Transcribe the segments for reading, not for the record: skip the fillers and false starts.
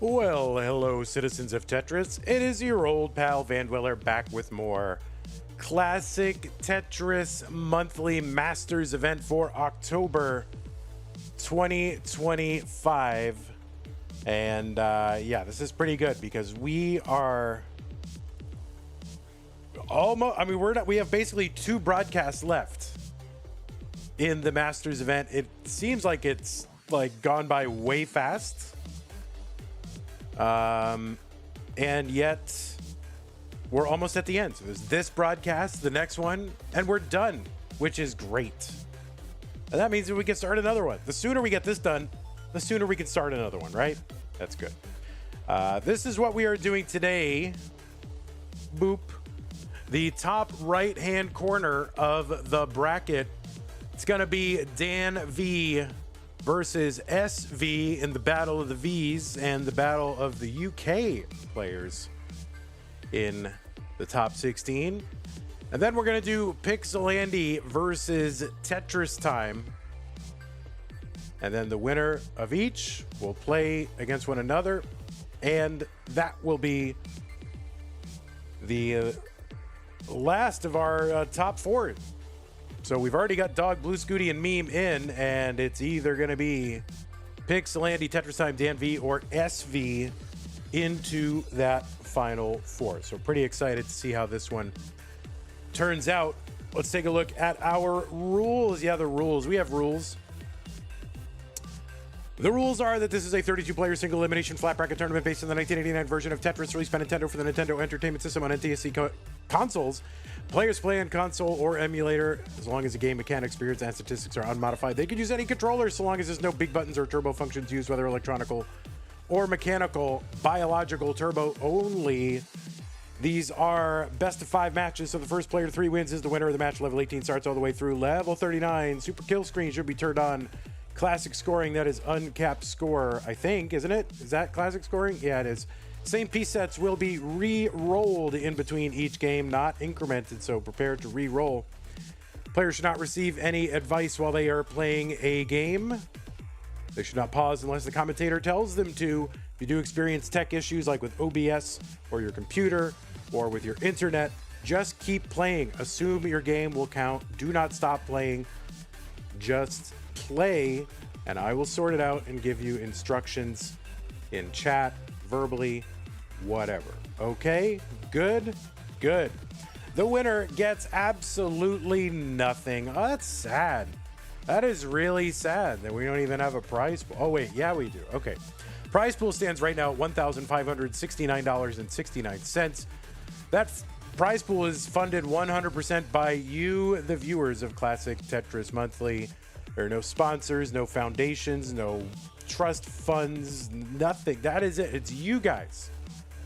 Well, hello, citizens of Tetris. It is your old pal Van Dweller back with more classic Tetris monthly Masters event for October 2025. And yeah, this is pretty good because we are almost, I mean, we have basically 2 broadcasts left in the Masters event. It seems like it's like gone by way fast. And yet we're almost at the end. So there's this broadcast, the next one, and we're done, which is great. And that means that we can start another one. The sooner we get this done, the sooner we can start another one, right? That's good. This is what we are doing today. Boop. The top right-hand corner of the bracket. It's going to be Danv versus SV in the battle of the V's and the battle of the UK players in the top 16. And then we're going to do PixelAndy versus Tetris Time. And then the winner of each will play against one another. And that will be the last of our top 4. So we've already got Dog, Blue Scooty, and Meme in, and it's either going to be PixelAndy, Tetris Time, Danv, or SV into that final 4. So pretty excited to see how this one turns out. Let's take a look at our rules. Yeah, the rules. We have rules. The rules are that this is a 32-player single elimination flat bracket tournament based on the 1989 version of Tetris released by Nintendo for the Nintendo Entertainment System on NTSC consoles. Players play on console or emulator as long as the game mechanics, experience, and statistics are unmodified. They can use any controller so long as there's no big buttons or turbo functions used, whether electronical or mechanical. Biological turbo only. These are best of 5 matches, so the first player to 3 wins is the winner of the match. Level 18 starts all the way through level 39. Super kill screen should be turned on. Classic scoring, that is uncapped score, I think, isn't it? Is that classic scoring? Yeah, it is. Same piece sets will be re-rolled in between each game, not incremented, so prepare to re-roll. Players should not receive any advice while they are playing a game. They should not pause unless the commentator tells them to. If you do experience tech issues like with OBS or your computer or with your internet, just keep playing. Assume your game will count. Do not stop playing. Just play, and I will sort it out and give you instructions in chat, verbally, whatever. Okay? Good? Good. The winner gets absolutely nothing. Oh, that's sad. That is really sad that we don't even have a prize pool. Oh, wait. Yeah, we do. Okay. Prize pool stands right now at $1,569.69. That prize pool is funded 100% by you, the viewers of Classic Tetris Monthly. There are no sponsors, no foundations, no trust funds, nothing. That is it. It's you guys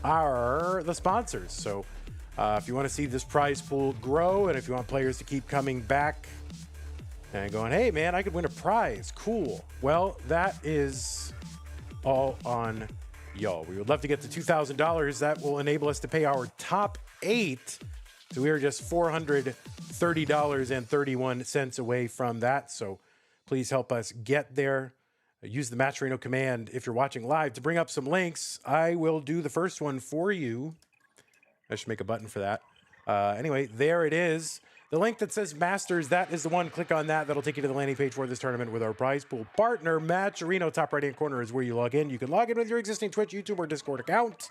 are the sponsors. So if you want to see this prize pool grow, and if you want players to keep coming back and going, hey, man, I could win a prize. Cool. Well, that is all on y'all. We would love to get to $2,000. That will enable us to pay our top 8. So we are just $430.31 away from that. So please help us get there. Use the Matcherino command if you're watching live to bring up some links. I will do the first one for you. I should make a button for that. Anyway, there it is. The link that says Masters, that is the one. Click on that. That'll take you to the landing page for this tournament with our prize pool partner, Matcherino. Top right-hand corner is where you log in. You can log in with your existing Twitch, YouTube, or Discord account.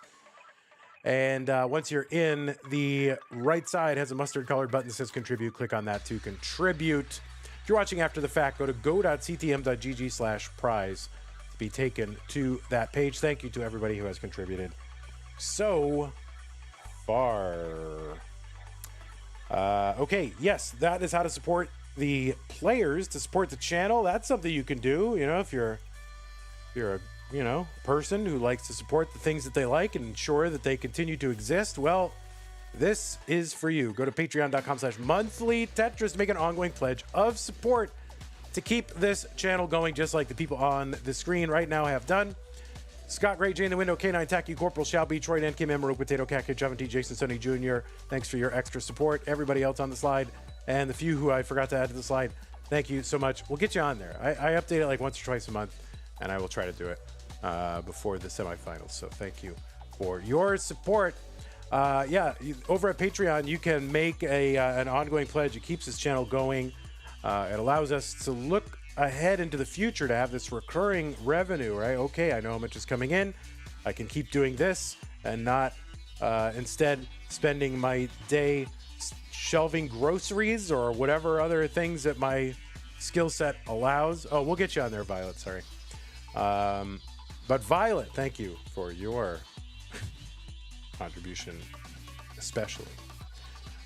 And once you're in, the right side has a mustard-colored button that says Contribute. Click on that to contribute. If you're watching after the fact, go to go.ctm.gg/prize to be taken to that page. Thank you to everybody who has contributed so far. Okay, yes, that is how to support the players, to support the channel. That's something you can do, you know, if you're a person who likes to support the things that they like and ensure that they continue to exist. Well, this is for you. Go to patreon.com/monthly Tetris to make an ongoing pledge of support to keep this channel going, just like the people on the screen right now have done. Scott Gray, Jane the Window, K9, Tacky, Corporal, Shelby, Troy, Dan, Kim, Emerald, Potato, Cat, Kid, Javin T, Jason, Sonny Jr. Thanks for your extra support. Everybody else on the slide, and the few who I forgot to add to the slide, thank you so much. We'll get you on there. I update it like once or twice a month, and I will try to do it before the semifinals. So thank you for your support. Over at Patreon, you can make an ongoing pledge. It keeps this channel going. It allows us to look ahead into the future to have this recurring revenue, right? Okay, I know how much is coming in. I can keep doing this and not instead spending my day shelving groceries or whatever other things that my skill set allows. Oh, we'll get you on there, Violet. Sorry. But Violet, thank you for your contribution, especially.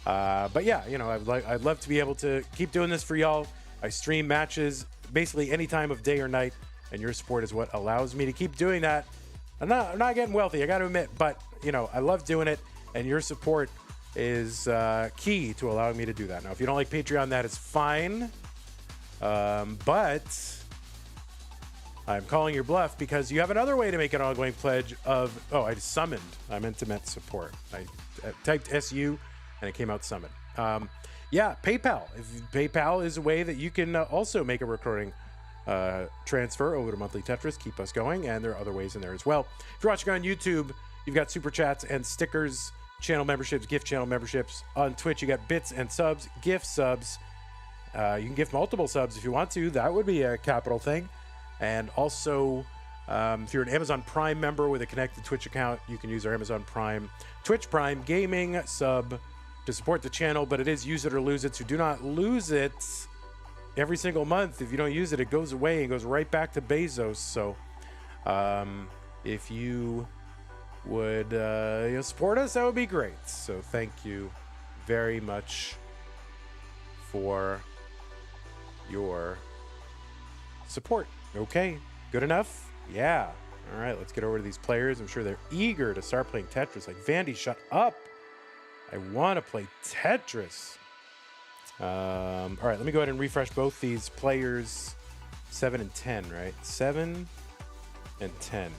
But yeah, I'd love to be able to keep doing this for y'all. I stream matches basically any time of day or night, and your support is what allows me to keep doing that. I'm not getting wealthy, I got to admit, but I love doing it, and your support is key to allowing me to do that. Now, if you don't like Patreon, that is fine, but I'm calling your bluff because you have another way to make an ongoing pledge of. Oh, I summoned. I meant support. I typed SU, and it came out summon. Yeah, PayPal. PayPal is a way that you can also make a recurring transfer over to Monthly Tetris, keep us going, and there are other ways in there as well. If you're watching on YouTube, you've got super chats and stickers, channel memberships, gift channel memberships. On Twitch, you got bits and subs, gift subs. You can give multiple subs if you want to. That would be a capital thing. And also, if you're an Amazon Prime member with a connected Twitch account, you can use our Amazon Prime, Twitch Prime Gaming sub to support the channel, but it is use it or lose it, so do not lose it every single month. If you don't use it, it goes away and goes right back to Bezos. So if you would support us, that would be great. So thank you very much for your support. Okay, good enough? Yeah. All right, let's get over to these players. I'm sure they're eager to start playing Tetris. Like, Vandy, shut up. I want to play Tetris. All right, let me go ahead and refresh both these players. 7 and 10, right? 7 and 10.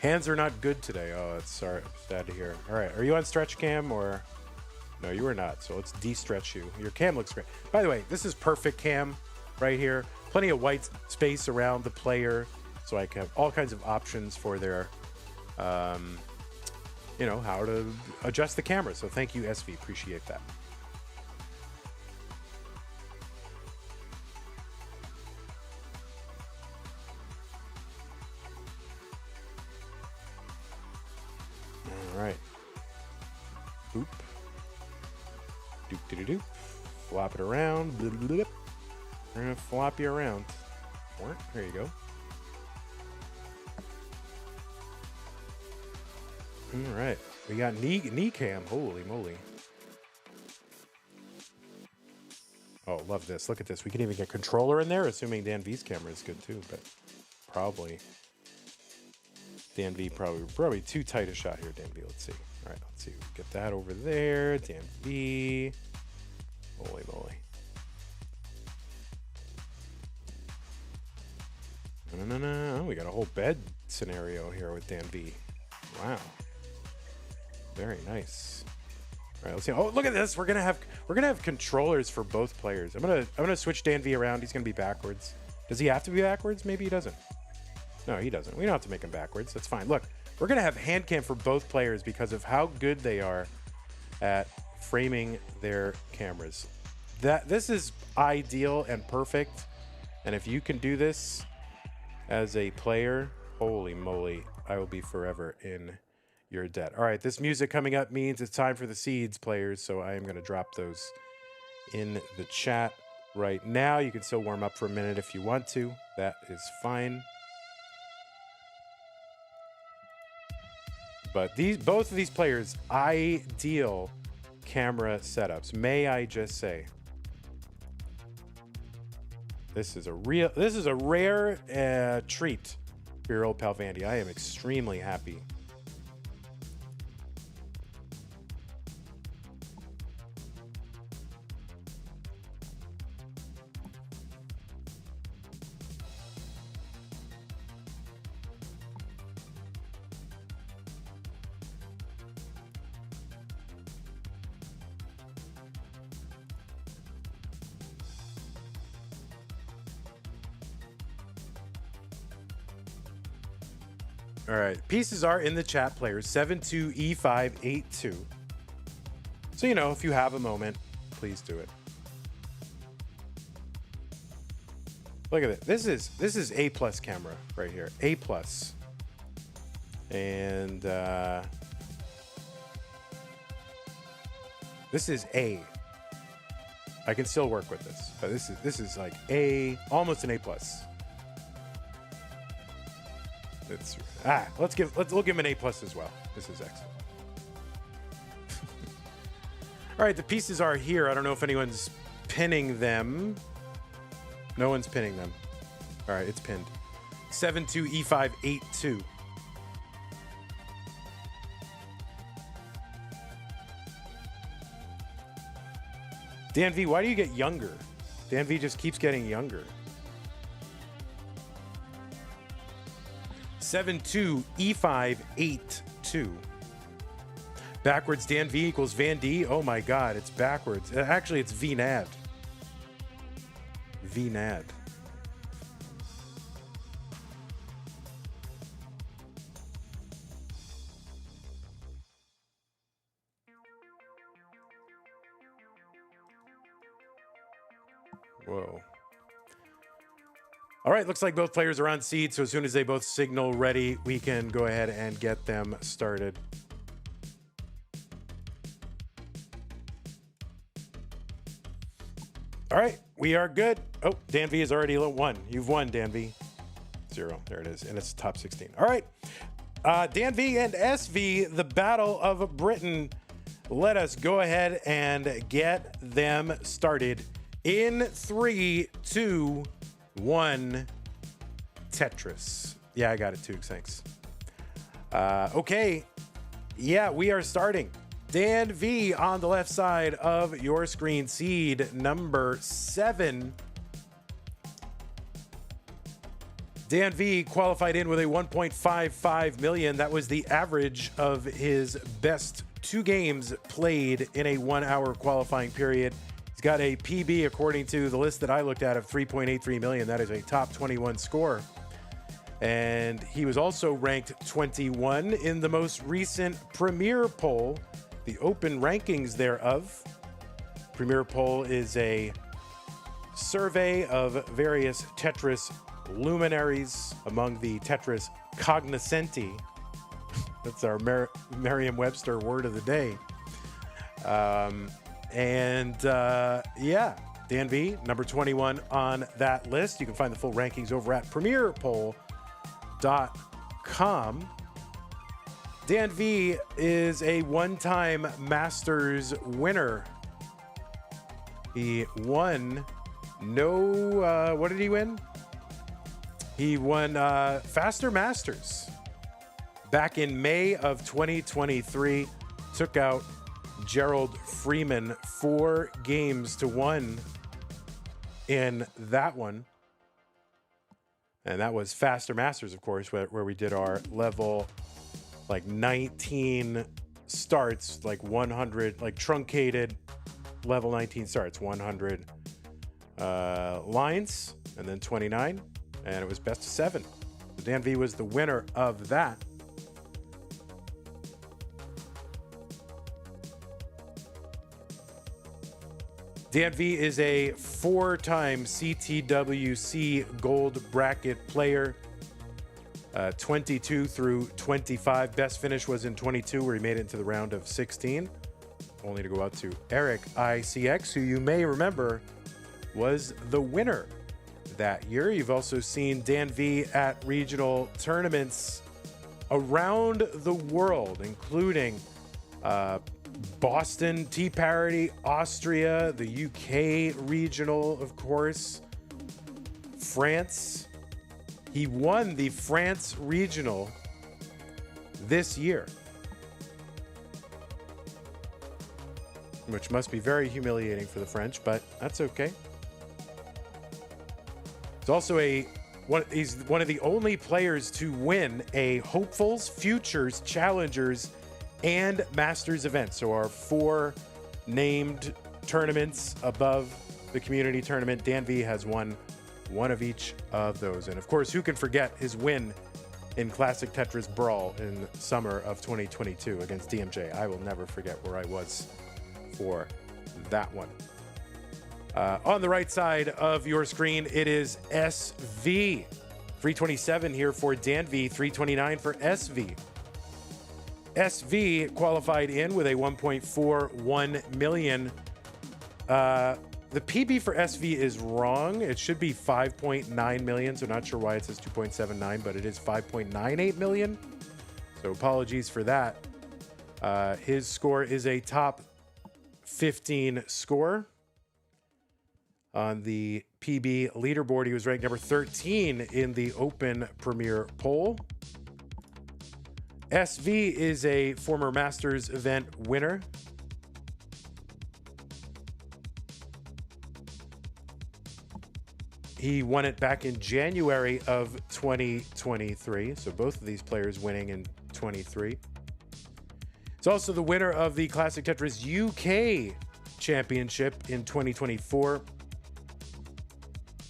Hands are not good today. Oh, that's sorry. Sad to hear. All right. Are you on stretch cam or? No, you are not. So let's de-stretch you. Your cam looks great. By the way, this is perfect cam right here. Plenty of white space around the player. So I can have all kinds of options for their, you know, how to adjust the camera. So thank you, SV. Appreciate that. All right. Boop. Doop doo doo doop. Flop it around. Bloop, bloop, bloop. We're gonna flop you around. There you go. All right. We got knee cam. Holy moly. Oh, love this. Look at this. We can even get controller in there, assuming Danv's camera is good too, but probably. Danv probably too tight a shot here, Danv. Let's see. All right, let's see. Get that over there. Danv. Holy moly. No. We got a whole bed scenario here with Danv. Wow. Very nice. All right, let's see. Oh, look at this. We're gonna have controllers for both players. I'm gonna switch Danv around. He's gonna be backwards. Does he have to be backwards? Maybe he doesn't. No, he doesn't. We don't have to make him backwards. That's fine. Look, we're gonna have hand cam for both players because of how good they are at framing their cameras. This is ideal and perfect. And if you can do this as a player, holy moly, I will be forever in your debt. All right, this music coming up means it's time for the seeds, players. So I am going to drop those in the chat right now. You can still warm up for a minute if you want to. That is fine. But both of these players, ideal camera setups. May I just say, this is a rare treat for your old pal Vandy. I am extremely happy. All right, pieces are in the chat, players. 72E582. So, you know, if you have a moment, please do it. Look at it. This is A+ camera right here. A+. And this is A. I can still work with this. But this is like A, almost an A+. We'll give him an A+ as well. This is excellent. All right, the pieces are here. I don't know if anyone's pinning them. No one's pinning them. All right, it's pinned. 72E582. Danv, why do you get younger? Danv just keeps getting younger. 72E582. Backwards Danv equals Van D. Oh my God, it's backwards. Actually, it's VNAD. VNAD. Whoa. All right, looks like both players are on seed, so as soon as they both signal ready, we can go ahead and get them started. All right, we are good. Oh, Danv is already won. You've won, Danv. 0, there it is, and it's top 16. All right, Danv and SV, the Battle of Britain. Let us go ahead and get them started in 3, 2, 1, Tetris. Yeah, I got it too. Thanks. Okay. Yeah, we are starting. Danv on the left side of your screen. Seed number 7. Danv qualified in with a 1.55 million. That was the average of his best 2 games played in a 1-hour qualifying period. He's got a PB, according to the list that I looked at, of 3.83 million. That is a top 21 score. And he was also ranked 21 in the most recent Premier poll, the open rankings thereof. Premier poll is a survey of various Tetris luminaries among the Tetris cognoscenti. That's our Merriam-Webster word of the day. Yeah, Danv, number 21 on that list. You can find the full rankings over at premierpoll.com. Danv is a one-time Masters winner. He won what did he win? He won Faster Masters back in May of 2023. Took out Gerald Freeman 4 games to 1 in that one. And that was Faster Masters, of course, where we did our level like 19 starts, like 100, like truncated level 19 starts, 100 lines, and then 29. And it was best of 7. So Danv was the winner of that. Danv is a 4-time CTWC gold bracket player. 22 through 25. Best finish was in 22, where he made it into the round of 16. Only to go out to Eric ICX, who you may remember was the winner that year. You've also seen Danv at regional tournaments around the world, including Boston, Tea Parity, Austria, the UK regional, of course, France. He won the France regional this year, which must be very humiliating for the French, but that's okay. He's also he's one of the only players to win a Hopefuls, Futures, Challengers, and Masters event. So our 4 named tournaments above the community tournament, Danv has won one of each of those. And of course, who can forget his win in Classic Tetris Brawl in summer of 2022 against DMJ? I will never forget where I was for that one. On the right side of your screen, it is SV. 327 here for Danv, 329 for SV. SV qualified in with a 1.41 million. The PB for SV is wrong. It should be 5.9 million, so not sure why it says 2.79, but it is 5.98 million. So apologies for that. His score is a top 15 score. On the PB leaderboard, he was ranked number 13 in the Open Premier poll. SV is a former Masters event winner. He won it back in January of 2023. So both of these players winning in 23. He's also the winner of the Classic Tetris UK Championship in 2024.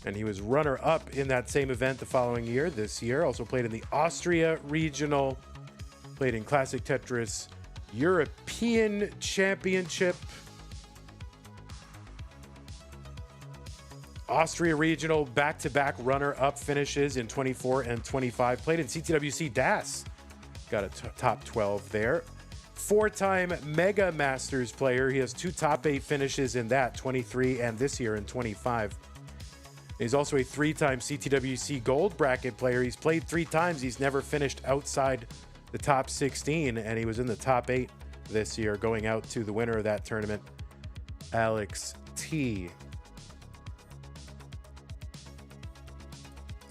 And he was runner-up in that same event the following year, this year. Also played in the Austria Regional. Played in Classic Tetris European Championship. Austria Regional back-to-back runner-up finishes in 24 and 25. Played in CTWC DAS. Got a top 12 there. 4-time Mega Masters player. He has 2 top 8 finishes in that, 23 and this year in 25. He's also a 3-time CTWC Gold bracket player. He's played 3 times. He's never finished outside the top 16, and he was in the top 8 this year, going out to the winner of that tournament, Alex T.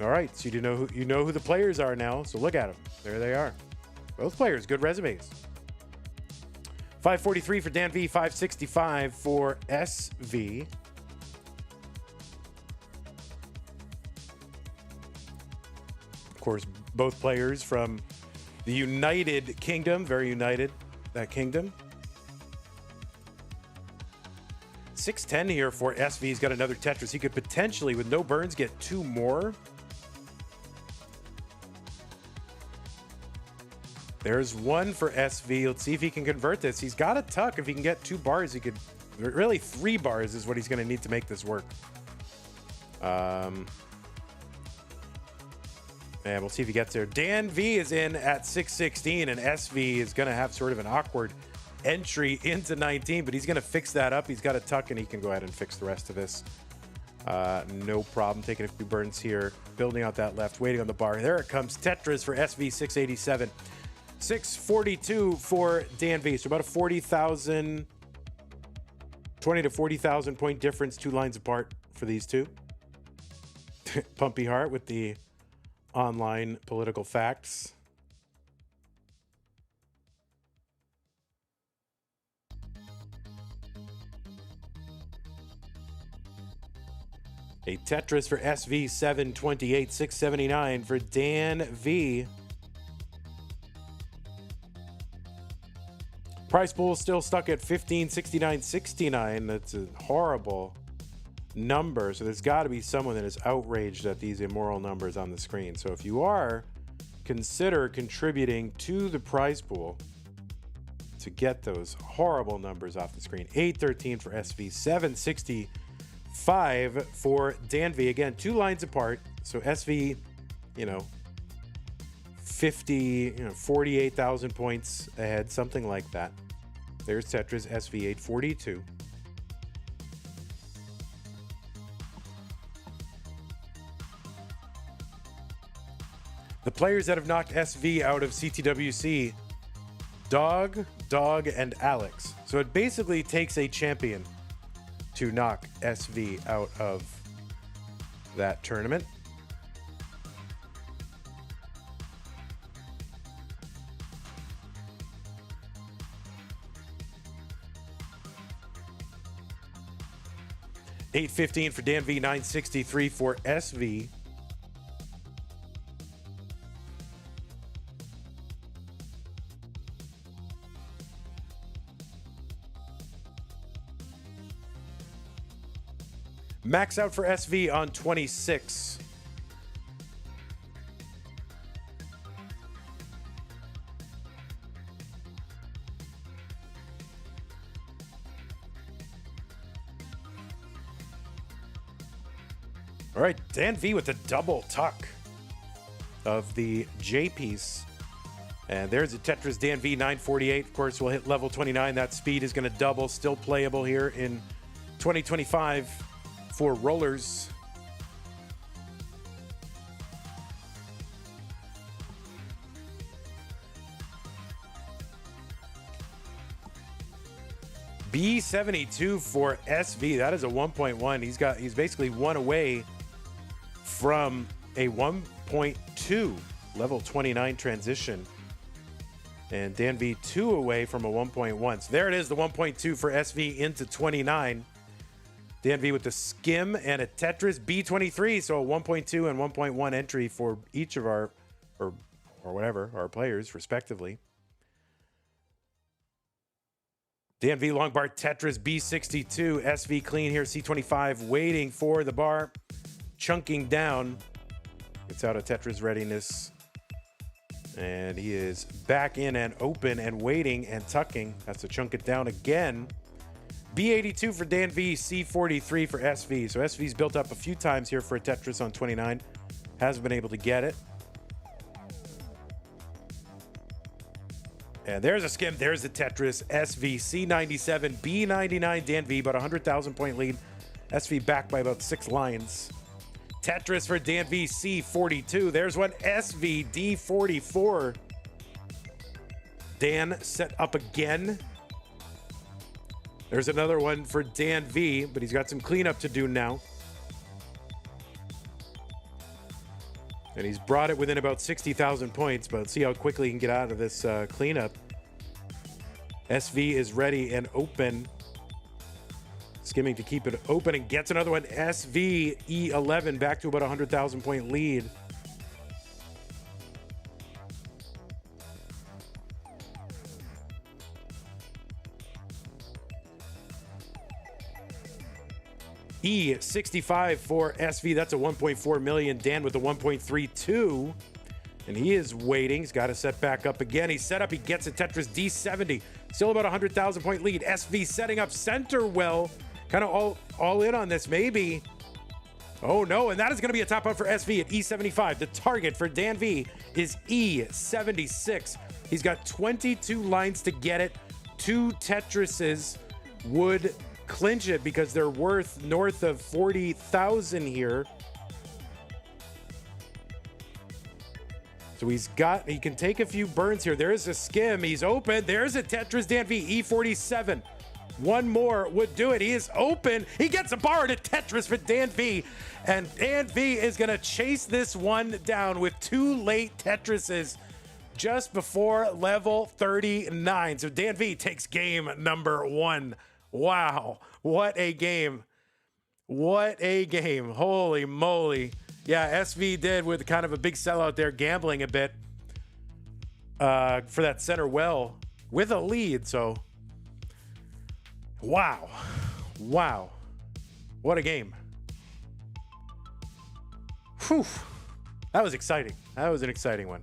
All right, so you know who the players are now. So look at them. There they are. Both players, good resumes. 543 for Danv, 565 for SV. course, both players from the United Kingdom. Very united, that kingdom. 610 here for SV. He's got another Tetris. He could potentially, with no burns, get 2 more. There's 1 for SV. Let's see if he can convert this. He's got a tuck. If he can get 2 bars, he could... Really, 3 bars is what he's going to need to make this work. And we'll see if he gets there. Danv is in at 616, and SV is going to have sort of an awkward entry into 19, but he's going to fix that up. He's got a tuck, and he can go ahead and fix the rest of this. No problem. Taking a few burns here. Building out that left. Waiting on the bar. There it comes. Tetris for SV, 687. 642 for Danv. So about a 40,000, 20 to 40,000 point difference, 2 lines apart for these two. Pumpy Heart with the online political facts. A Tetris for SV, 728, 679 for Danv. Prize pool still stuck at 1569.69. That's a horrible number. So there's got to be someone that is outraged at these immoral numbers on the screen. So if you are, consider contributing to the prize pool to get those horrible numbers off the screen. 813 for SV, 765 for Danv. Again, 2 lines apart. So SV, 48,000 points ahead, something like that. There's Tetris SV 842. The players that have knocked SV out of CTWC, Dog, and Alex. So it basically takes a champion to knock SV out of that tournament. $815 for Danv, $963 for SV. Max out for SV on 26. All right, Danv with the double tuck of the J piece. And there's a Tetris Danv 948. Of course, we'll hit level 29. That speed is going to double. Still playable here in 2025 for rollers. B72 for SV. That is a 1.1. He's basically 1 away from a 1.2 level 29 transition. And Danv 2 away from a 1.1. So there it is, the 1.2 for SV into 29. Danv with the skim and a Tetris B23. So a 1.2 and 1.1 entry for each of our, or whatever, our players respectively. Danv long bar Tetris B62. SV clean here, C25 waiting for the bar. Chunking down. Gets out of Tetris readiness. And he is back in and open and waiting and tucking. Has to chunk it down again. B82 for Danv, C43 for SV. So SV's built up a few times here for a Tetris on 29. Hasn't been able to get it. And there's a skim. There's the Tetris. SV, C97, B99, Danv, about 100,000 point lead. SV back by about 6 lines. Tetris for Danv, C42. There's one, SV, D44. Dan set up again. There's another one for Danv, but he's got some cleanup to do now. And he's brought it within about 60,000 points, but let's see how quickly he can get out of this cleanup. SV is ready and open. Skimming to keep it open and gets another one. SV E11 back to about 100,000 point lead. E65 for SV. That's a 1.4 million. Dan with a 1.32. And he is waiting. He's got to set back up again. He's set up. He gets a Tetris D70. Still about 100,000 point lead. SV setting up center well. Kind of all in on this, maybe. Oh, no. And that is going to be a top out for SV at E75. The target for Danv is E76. He's got 22 lines to get it. 2 Tetrises would clinch it because they're worth north of 40,000 here. So he can take a few burns here. There's a skim. He's open. There's a Tetris Danv E47. One more would do it. He is open. He gets a bar to Tetris for Danv. And Danv is going to chase this one down with 2 late Tetrises just before level 39. So Danv takes game number 1. Wow. What a game. What a game. Holy moly. Yeah, SV did with kind of a big sellout there, gambling a bit for that center well with a lead. So, wow. Wow. What a game. Whew. That was exciting. That was an exciting one.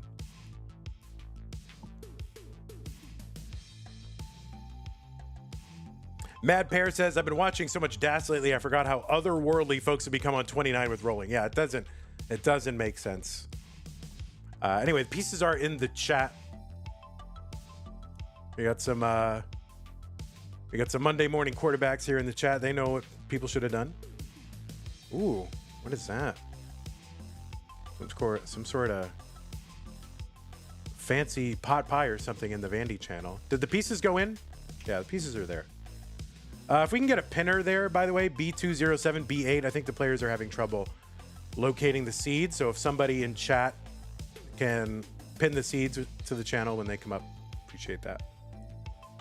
Mad Pear says, I've been watching so much DAS lately, I forgot how otherworldly folks have become on 29 with rolling. Yeah, it doesn't make sense. Anyway, the pieces are in the chat. We got some Monday morning quarterbacks here in the chat. They know what people should have done. Ooh, what is that? Some sort of fancy pot pie or something in the Vandy channel. Did the pieces go in? Yeah, the pieces are there. If we can get a pinner there, by the way, B207, B8, I think the players are having trouble locating the seeds. So if somebody in chat can pin the seeds to the channel when they come up, appreciate that.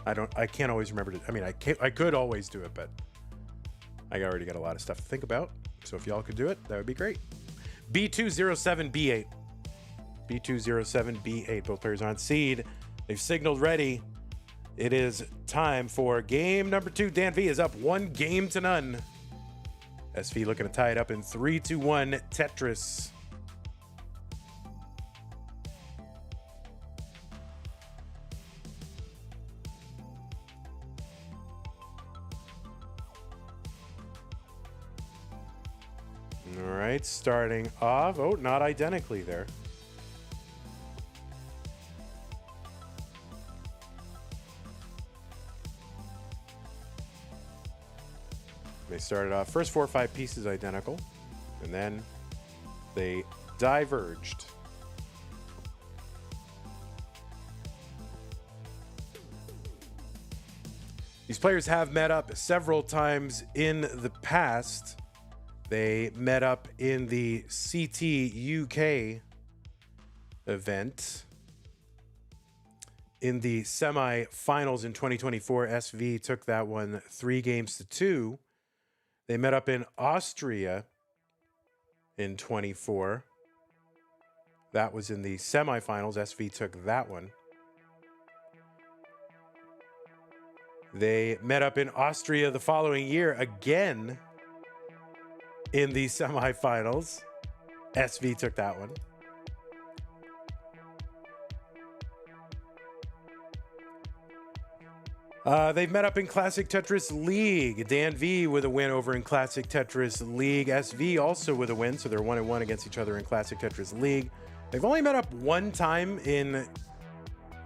I can't always remember to, I could always do it, but I already got a lot of stuff to think about. So if y'all could do it, that would be great. B207, B8. B207, B8. Both players on seed. They've signaled ready. It is time for game number 2. Danv is up 1-0. SV looking to tie it up in 3-1 Tetris. All right, starting off. Oh, not identically there. They started off first 4 or 5 pieces identical, and then they diverged. These players have met up several times in the past. They met up in the CT UK event. In the semi-finals in 2024, SV took that one 3-2. They met up in Austria in 24. That was in the semifinals. SV took that one. They met up in Austria the following year again in the semifinals. SV took that one. They've met up in Classic Tetris League. Danv with a win over in Classic Tetris League. SV also with a win, so they're 1-1 against each other in Classic Tetris League. They've only met up one time in,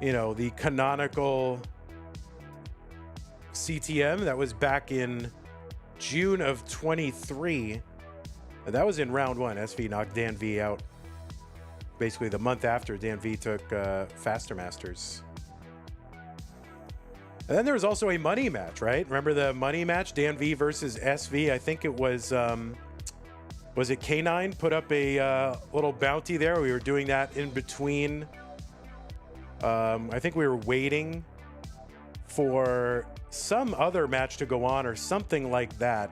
the canonical CTM. That was back in June of 23. And that was in round 1. SV knocked Danv out basically the month after Danv took Faster Masters. And then there was also a money match, right? Remember the money match, Danv versus SV? I think it was it K9 put up a little bounty there? We were doing that in between. I think we were waiting for some other match to go on or something like that.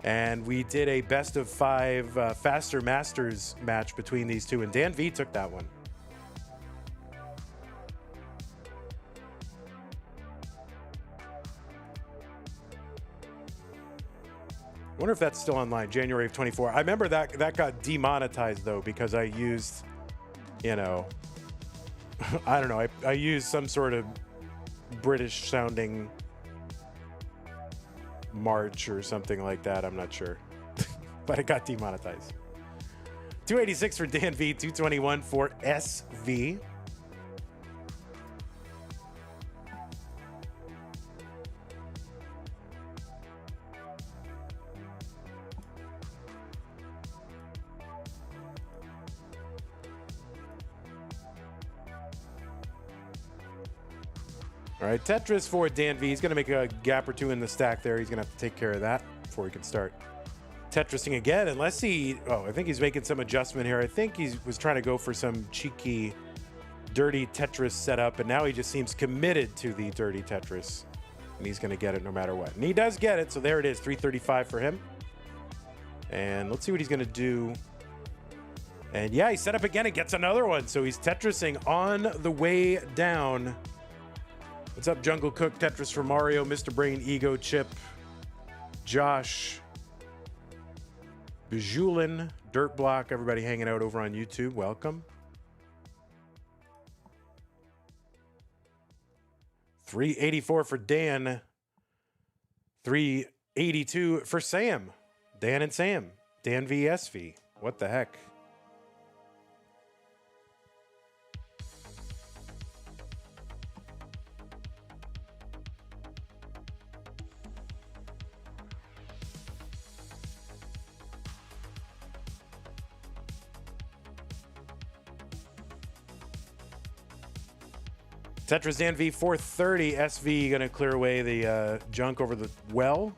And we did a best of 5 Faster Masters match between these two, and Danv took that one. wonder if that's still online, January of 24. I remember that got demonetized, though, because I used, you know, I don't know. I used some sort of British-sounding march or something like that. I'm not sure. But it got demonetized. 286 for Danv, 221 for SV. All right, Tetris for Danv. He's going to make a gap or two in the stack there. He's going to have to take care of that before he can start Tetrising again, unless he... Oh, I think he's making some adjustment here. I think he was trying to go for some cheeky, dirty Tetris setup, and now he just seems committed to the dirty Tetris, and he's going to get it no matter what. And he does get it, so there it is, 335 for him. And let's see what he's going to do. And yeah, he set up again and gets another one, so he's Tetrising on the way down. What's up, Jungle Cook, Tetris for Mario, Mr. Brain, Ego Chip, Josh, Bejulin, Dirt Block, everybody hanging out over on YouTube. Welcome. 384 for Dan. 382 for Sam. Dan and Sam. Dan VSV. What the heck? Tetris Danv 430. SV going to clear away the junk over the well.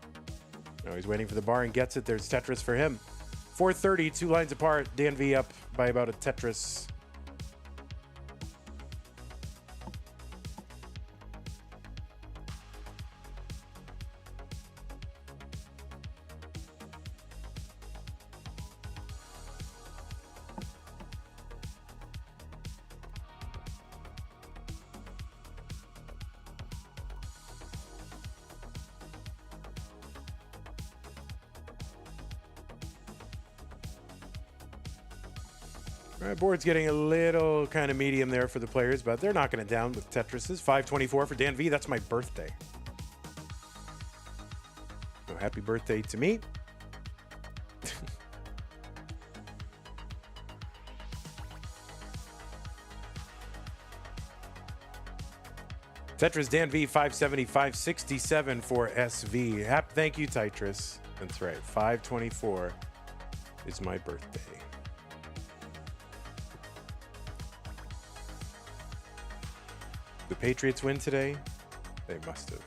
No, he's waiting for the bar and gets it. There's Tetris for him. 430, 2 lines apart. Danv up by about a Tetris. All right, board's getting a little kind of medium there for the players, but they're knocking it down with Tetrises. 524 for Danv. That's my birthday. So happy birthday to me. Tetris Danv 570, 567 for SV. Thank you, Tetris. That's right. 524 is my birthday. The Patriots win today? They must have.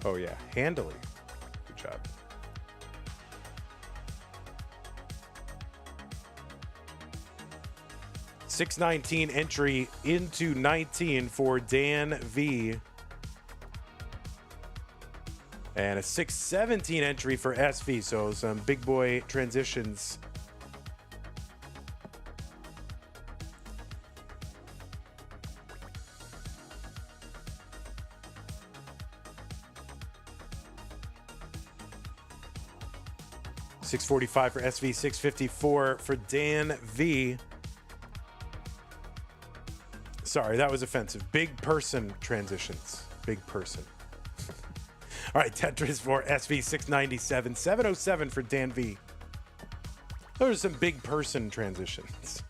Oh, yeah. Handily. Good job. $619 entry into 19 for Dan V. And a $617 entry for SV. So some big boy transitions. $645 for SV, $654 for Dan V. Sorry, that was offensive. Big person transitions. Big person. All right, Tetris for SV, $697, $707 for Dan V. Those are some big person transitions.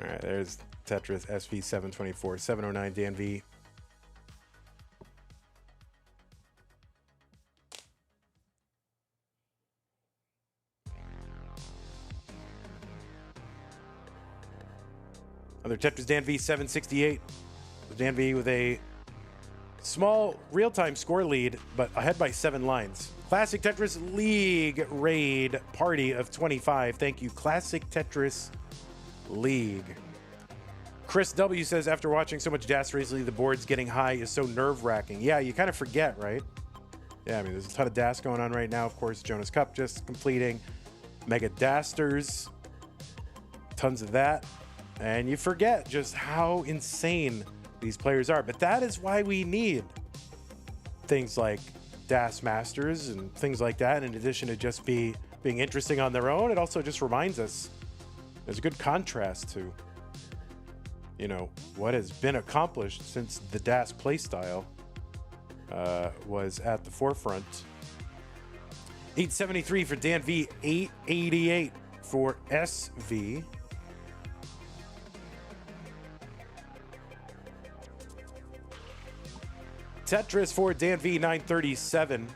All right, there's Tetris SV, $724, $709 Dan V. Other Tetris Danv 768. Danv with a small real-time score lead, but ahead by 7 lines. Classic Tetris League raid party of 25. Thank you, Classic Tetris League. Chris W says, after watching so much DAS recently, the board's getting high is so nerve-wracking. Yeah, you kind of forget, right? Yeah, I mean, there's a ton of DAS going on right now. Of course, Jonas Cup just completing. Mega Dasters. Tons of that. And you forget just how insane these players are. But that is why we need things like DAS Masters and things like that, in addition to just being interesting on their own, it also just reminds us there's a good contrast to, you know, what has been accomplished since the DAS playstyle was at the forefront. 873 for Danv, 888 for SV. Tetris for Danv, 937.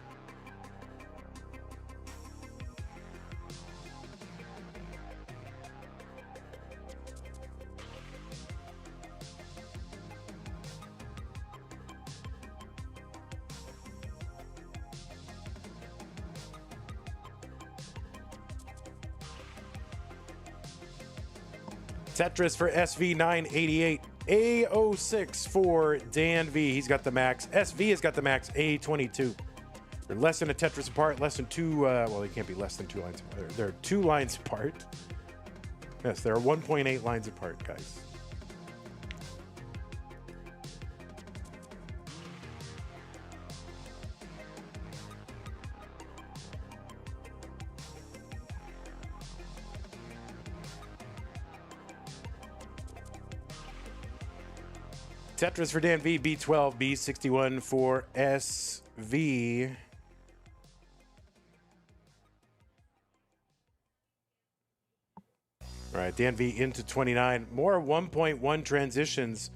Tetris for SV, 988. A06 for Danv. He's got the max. SV has got the max. A22. They're less than a Tetris apart. Less than two. Well, they can't be less than 2 lines apart. They're 2 lines apart. Yes, they're 1.8 lines apart, guys. Tetris for Danv, B12, B61 for SV. All right, Danv into 29. More 1.1 transitions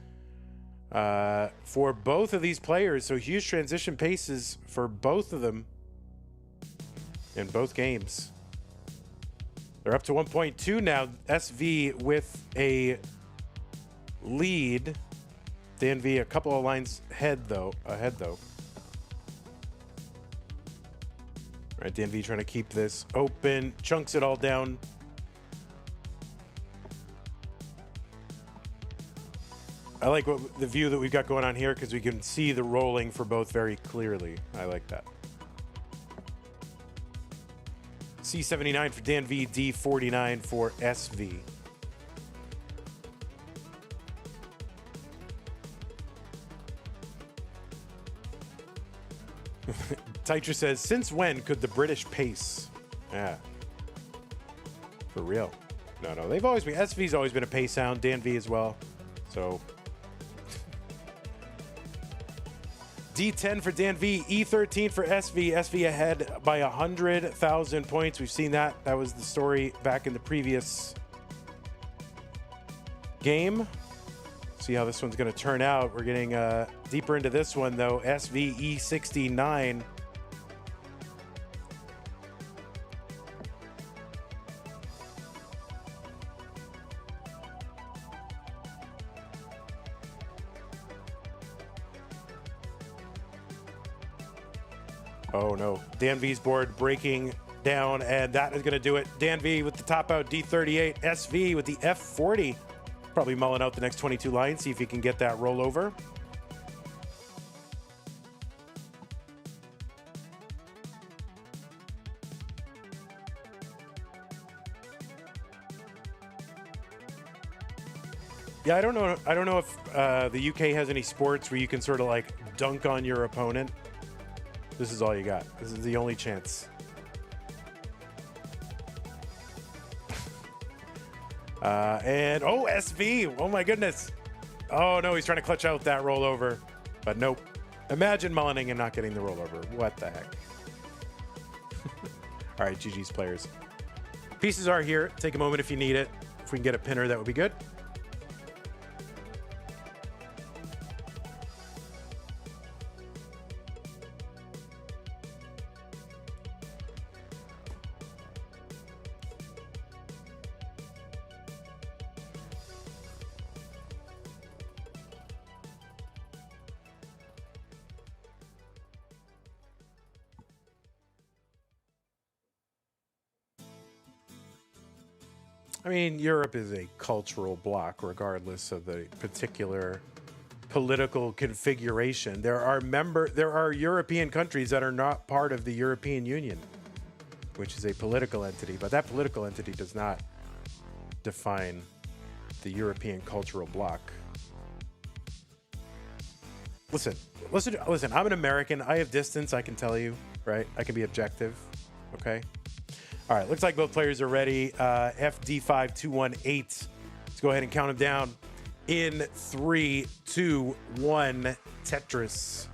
for both of these players. So huge transition paces for both of them in both games. They're up to 1.2 now. SV with a lead. Danv a couple of lines ahead though. All right, Danv trying to keep this open, chunks it all down. I like the view that we've got going on here because we can see the rolling for both very clearly. I like that. C79 for Danv, D49 for SV. Tetra says, since when could the British pace? Yeah. For real. No, they've always been, SV's always been a pace sound, Danv as well. So. D10 for Danv, E13 for SV. SV ahead by 100,000 points. We've seen that. That was the story back in the previous game. See how this one's going to turn out. We're getting deeper into this one, though. SV, E69. Oh no, Danv's board breaking down, and that is going to do it. Danv with the top out, D38. SV with the F40. Probably mulling out the next 22 lines, see if he can get that rollover. Yeah, I don't know if the UK has any sports where you can sort of like dunk on your opponent. This is all you got. This is the only chance. And oh, SV. Oh my goodness. Oh no, he's trying to clutch out that rollover, but nope. Imagine mullining and not getting the rollover. What the heck? All right, GG's players. Pieces are here. Take a moment if you need it. If we can get a pinner, that would be good. I mean, Europe is a cultural bloc, regardless of the particular political configuration. There are European countries that are not part of the European Union, which is a political entity, but that political entity does not define the European cultural bloc. listen. I'm an American. I have distance. I can tell you, right? I can be objective. Okay. All right. Looks like both players are ready. FD5218. Let's go ahead and count them down. In 3, 2, 1. Tetris.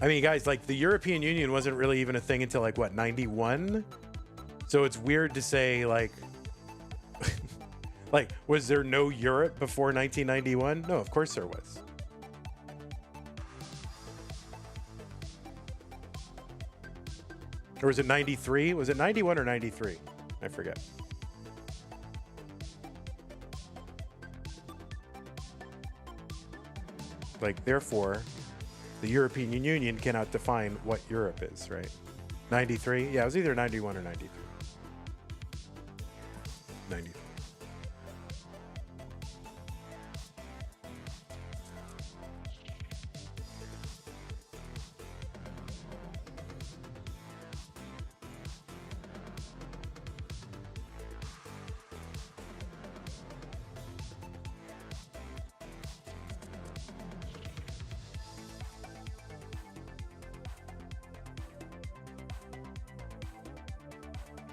I mean, guys, like the European Union wasn't really even a thing until like what, 91? So it's weird to say like, like, was there no Europe before 1991? No, of course there was. Or was it 93? Was it 91 or 93? I forget. Like, therefore, the European Union cannot define what Europe is, right? 93? Yeah, it was either 91 or 93. 93.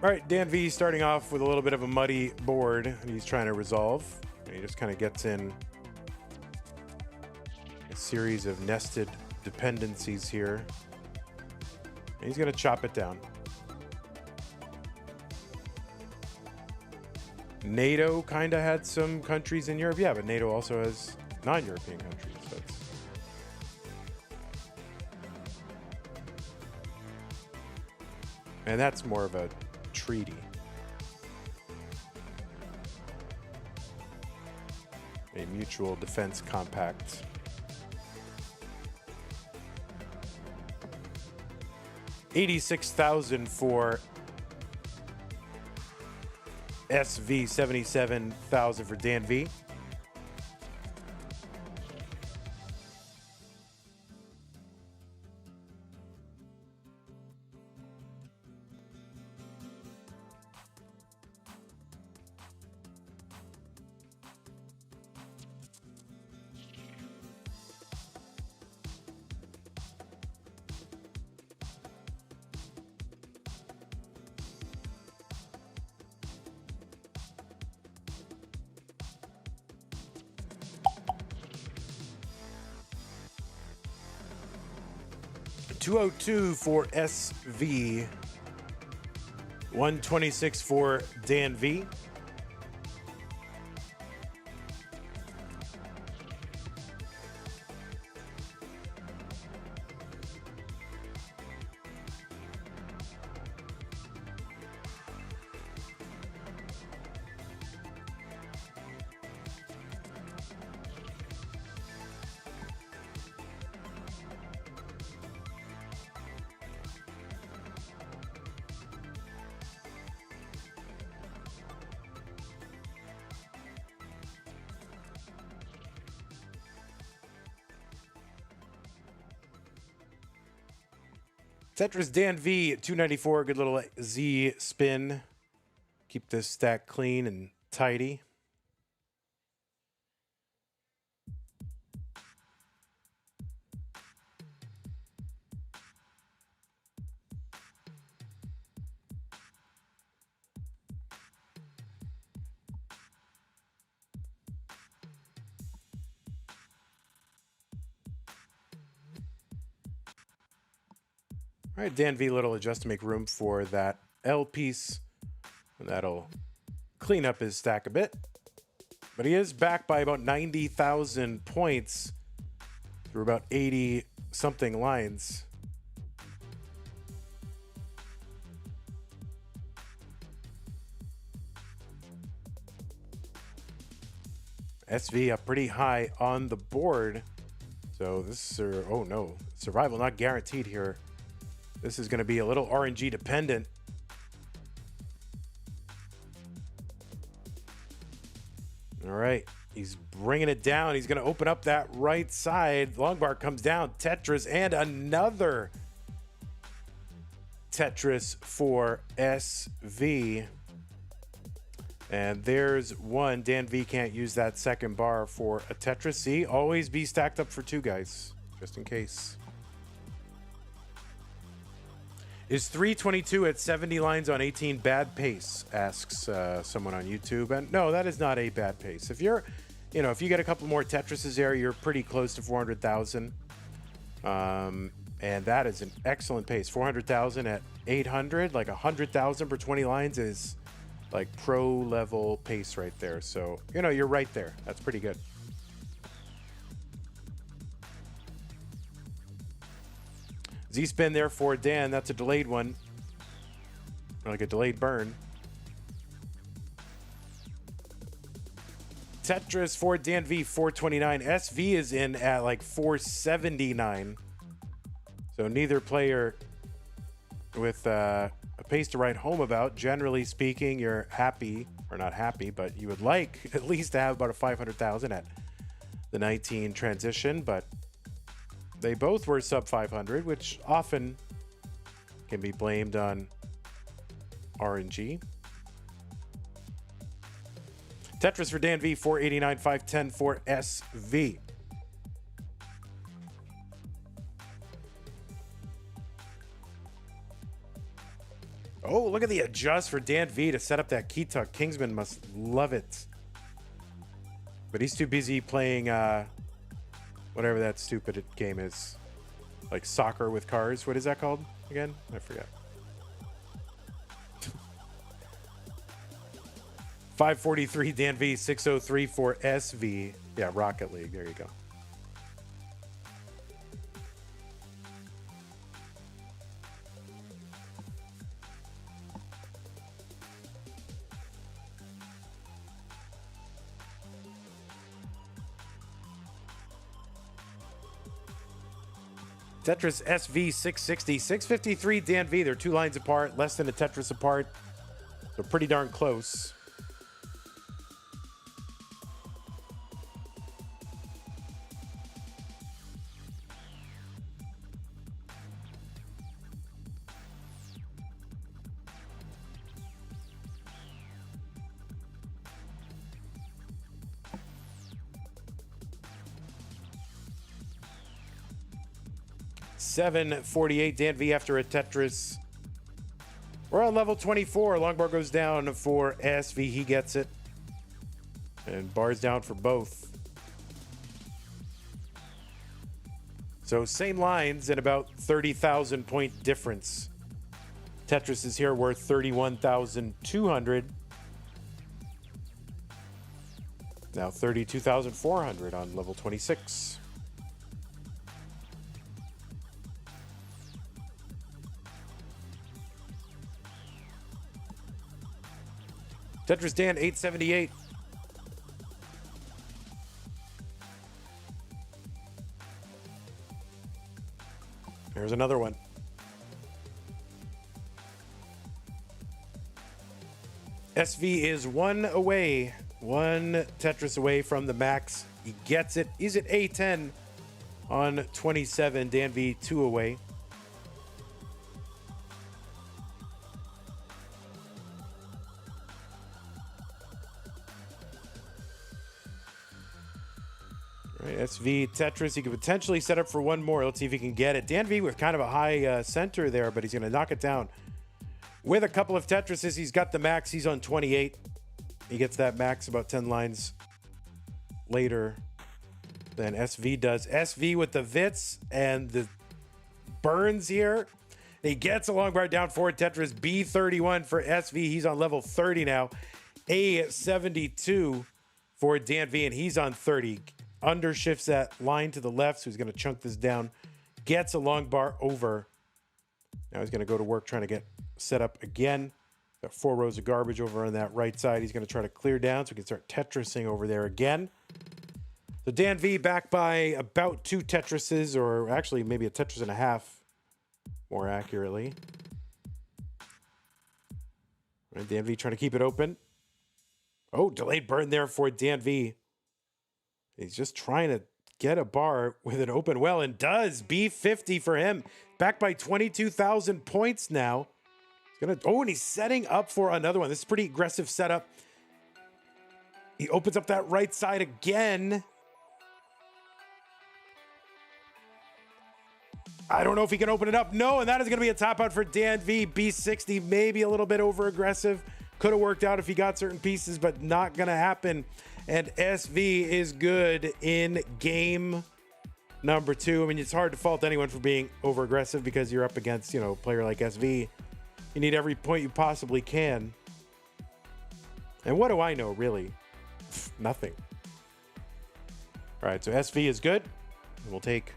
All right, Danv starting off with a little bit of a muddy board, and he's trying to resolve. And he just kind of gets in a series of nested dependencies here. And he's going to chop it down. NATO kind of had some countries in Europe. Yeah, but NATO also has non-European countries. So it's... And that's more of a treaty. A mutual defense compact. $86,000 for SV, $77,000 for Danv. $202 for SV, $126 for Danv. Tetris Danv, 294, good little Z spin. Keep this stack clean and tidy. All right, Danv, little adjust to make room for that L piece. And that'll clean up his stack a bit. But he is back by about 90,000 points through about 80 something lines. SV up pretty high on the board. So this is, oh no, survival not guaranteed here. This is going to be a little RNG dependent. All right, he's bringing it down. He's going to open up that right side. Long bar comes down. Tetris and another Tetris for SV. And there's one. Danv can't use that second bar for a Tetris. See, always be stacked up for two, guys, just in case. Is 322 at 70 lines on 18 bad pace? Asks someone on YouTube. And no, that is not a bad pace. If you're, if you get a couple more Tetrises there, you're pretty close to 400,000. And that is an excellent pace. 400,000 at 800, like 100,000 per 20 lines is like pro level pace right there. So, you're right there. That's pretty good. Z-spin there for Dan. That's a delayed one. Like a delayed burn. Tetris for Danv, 429. SV is in at like 479. So neither player with a pace to write home about. Generally speaking, you're happy, or not happy, but you would like at least to have about a 500,000 at the 19 transition, but they both were sub 500, which often can be blamed on RNG. Tetris for Danv, 489, 510 for SV. Oh, look at the adjust for Danv to set up that key tuck. Kingsman must love it. But he's too busy playing whatever that stupid game is. Like soccer with cars. What is that called again? I forgot. 543 Danv, 603 for SV. Yeah, Rocket League. There you go. Tetris SV 660, 653 Danv. They're 2 lines apart, less than a Tetris apart. So pretty darn close. $7.48 Danv after a Tetris. We're on level 24. Long bar goes down for SV. He gets it. And bars down for both. So same lines and about 30,000 point difference. Tetris is here worth 31,200. Now 32,400 on level 26. Tetris Dan, 878. Here's another one. SV is one away. One Tetris away from the max. He gets it. He's at A10 on 27. Danv 2 away. SV Tetris, he could potentially set up for one more. Let's see if he can get it. Danv with kind of a high center there, but he's going to knock it down. With a couple of Tetrises, he's got the max. He's on 28. He gets that max about 10 lines later than SV does. SV with the Vits and the burns here. He gets a long bar down for Tetris. B31 for SV. He's on level 30 now. A72 for Danv, and he's on 30. Undershifts that line to the left, so he's going to chunk this down. Gets a long bar over. Now he's going to go to work trying to get set up again. Got 4 rows of garbage over on that right side. He's going to try to clear down so he can start Tetrising over there again. So Danv back by about 2 Tetrises, or actually maybe a Tetris and a half, more accurately. All right, Danv trying to keep it open. Oh, delayed burn there for Danv. He's just trying to get a bar with an open well, and does. B50 for him. Back by 22,000 points now. He's gonna. Oh, and he's setting up for another one. This is pretty aggressive setup. He opens up that right side again. I don't know if he can open it up. No, and that is going to be a top out for Danv. B60, maybe a little bit over aggressive. Could have worked out if he got certain pieces, but not going to happen. And SV is good in game number 2. I mean, it's hard to fault anyone for being over aggressive because you're up against, you know, a player like SV. You need every point you possibly can. And what do I know, really? Nothing. All right, so SV is good. And we'll take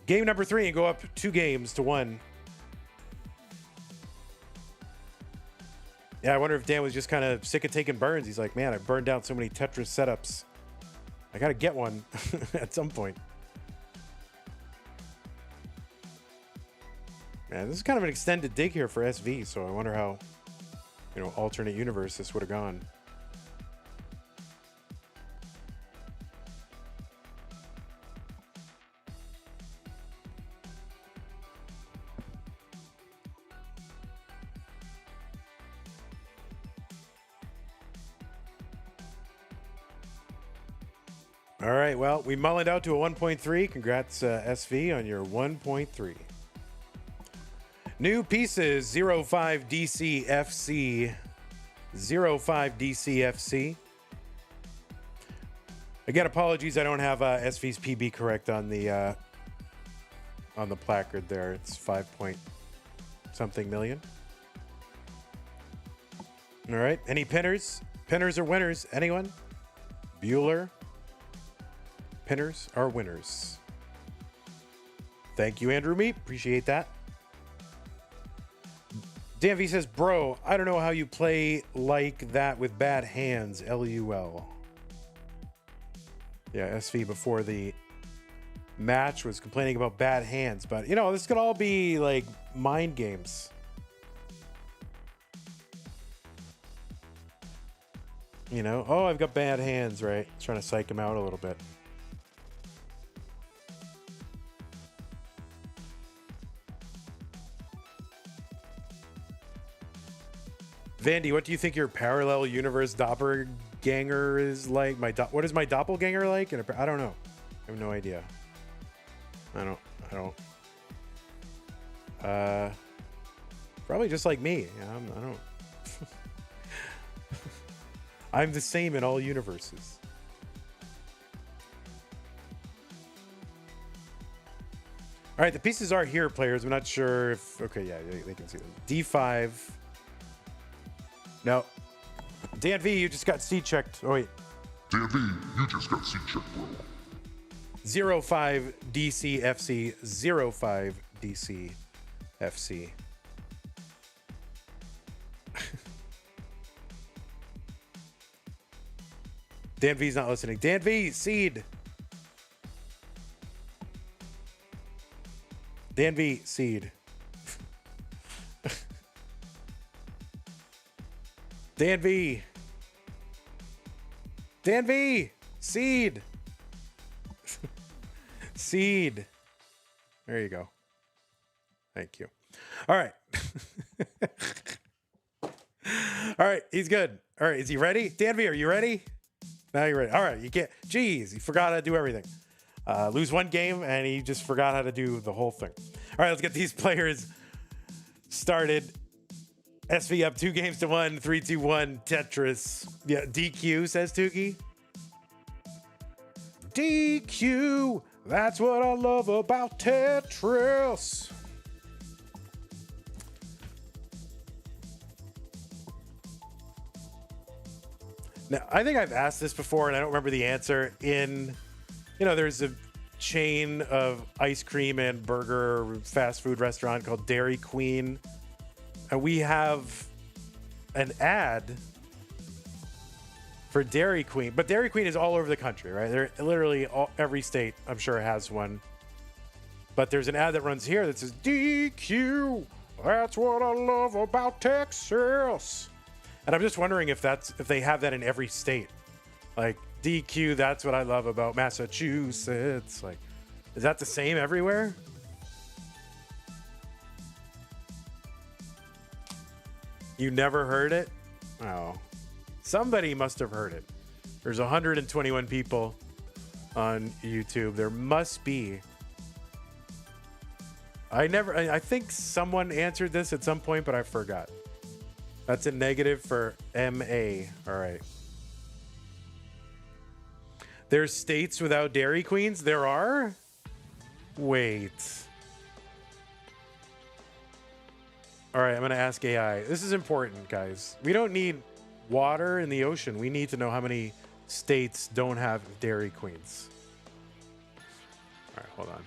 game number 3 and go up 2 games to 1. Yeah, I wonder if Dan was just kind of sick of taking burns. He's like, man, I burned down so many Tetris setups. I got to get one at some point. Man, this is kind of an extended dig here for SV, so I wonder how, you know, alternate universe this would have gone. All right, well, we mullened out to a 1.3. Congrats, SV, on your 1.3. New pieces, 05 DCFC. 05 DCFC. Again, apologies, I don't have SV's PB correct on the placard there. It's 5 point something million. All right, any pinners? Pinners or winners? Anyone? Bueller? Pinners are winners. Thank you, Andrew Meep. Appreciate that. Danv says, bro, I don't know how you play like that with bad hands. LUL. Yeah, SV before the match was complaining about bad hands, but you know, this could all be like mind games. You know, oh, I've got bad hands, right? Trying to psych him out a little bit. Vandy, what do you think your parallel universe doppelganger is like? What is my doppelganger like? I don't know. I have no idea. I don't. Probably just like me. Yeah, I don't. I'm the same in all universes. All right, the pieces are here, players. I'm not sure if... Okay, yeah, they can see them. D5... No. Danv, you just got C-checked. Oh, wait. Danv, you just got C-checked, bro. 05 DCFC. 05 DCFC. Danv's not listening. Danv, seed. Danv, seed. Danv. Danv, seed. Seed. There you go. Thank you. All right. All right, he's good. All right, is he ready? Danv, are you ready? Now you're ready. All right, you can't. Jeez, he forgot how to do everything. Lose one game, and he just forgot how to do the whole thing. All right, let's get these players started. SV up 2 games to 1, 3-2-1, Tetris. Yeah, DQ, says Tukey. DQ, that's what I love about Tetris. Now, I think I've asked this before, and I don't remember the answer. There's a chain of ice cream and burger fast food restaurant called Dairy Queen. And we have an ad for Dairy Queen, but Dairy Queen is all over the country, right? They're literally every state, I'm sure, has one. But there's an ad that runs here that says, DQ, that's what I love about Texas. And I'm just wondering if they have that in every state. Like, DQ, that's what I love about Massachusetts. Like, is that the same everywhere? You never heard it? Oh, somebody must have heard it. There's 121 people on YouTube. There must be. I think someone answered this at some point, but I forgot. That's a negative for MA. All right. There's states without Dairy Queens? There are? Wait. All right, I'm going to ask AI. This is important, guys. We don't need water in the ocean. We need to know how many states don't have Dairy Queens. All right, hold on.